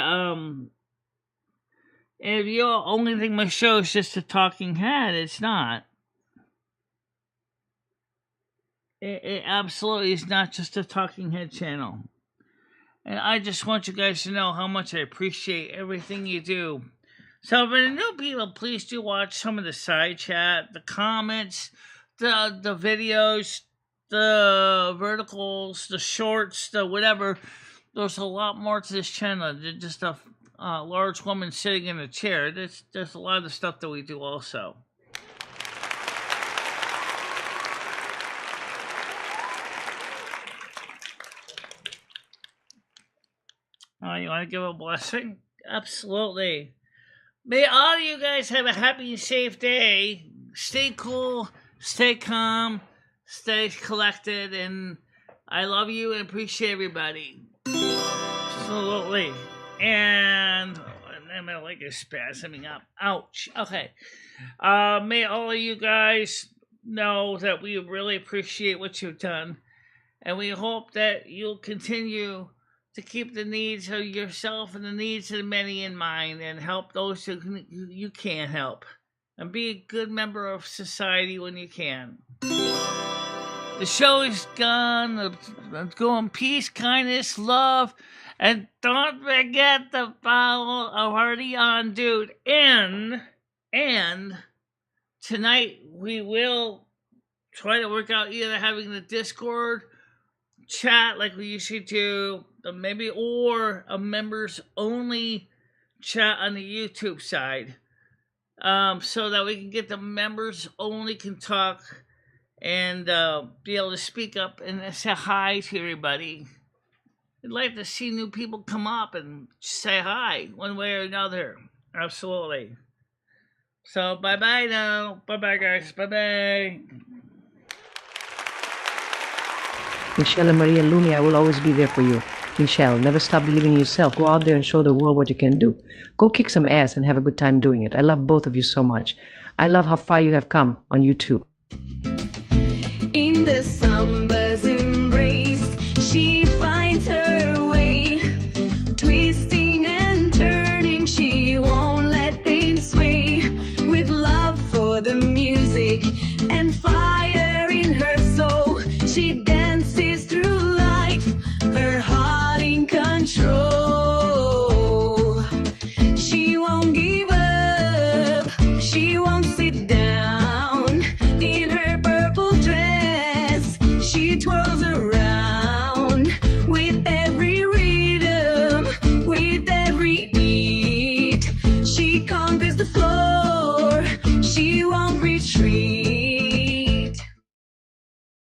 if you only think my show is just a talking head, it's not. It absolutely is not just a talking head channel. And I just want you guys to know how much I appreciate everything you do. So for the new people, please do watch some of the side chat, the comments, the videos, the verticals, the shorts, the whatever. There's a lot more to this channel than just a large woman sitting in a chair. There's a lot of the stuff that we do also. You want to give a blessing? Absolutely. May all of you guys have a happy and safe day. Stay cool, stay calm, stay collected, and I love you and appreciate everybody. Absolutely. And my leg is spasming up. Ouch. Okay. May all of you guys know that we really appreciate what you've done, and we hope that you'll continue to keep the needs of yourself and the needs of the many in mind and help those who you can't help. And be a good member of society when you can. The show is gone. Let's go in peace, kindness, love. And don't forget to follow a Hardy on Dude. And tonight we will try to work out either having the Discord chat like we usually do, maybe, or a members only chat on the YouTube side. so that we can get the members only can talk and be able to speak up and say hi to everybody. I'd like to see new people come up and say hi one way or another. Absolutely. So bye-bye now. Bye-bye, guys. Bye-bye. Michelle and Maria Lumi, I will always be there for you. Michelle, never stop believing in yourself. Go out there and show the world what you can do. Go kick some ass and have a good time doing it. I love both of you so much. I love how far you have come on YouTube. In the summers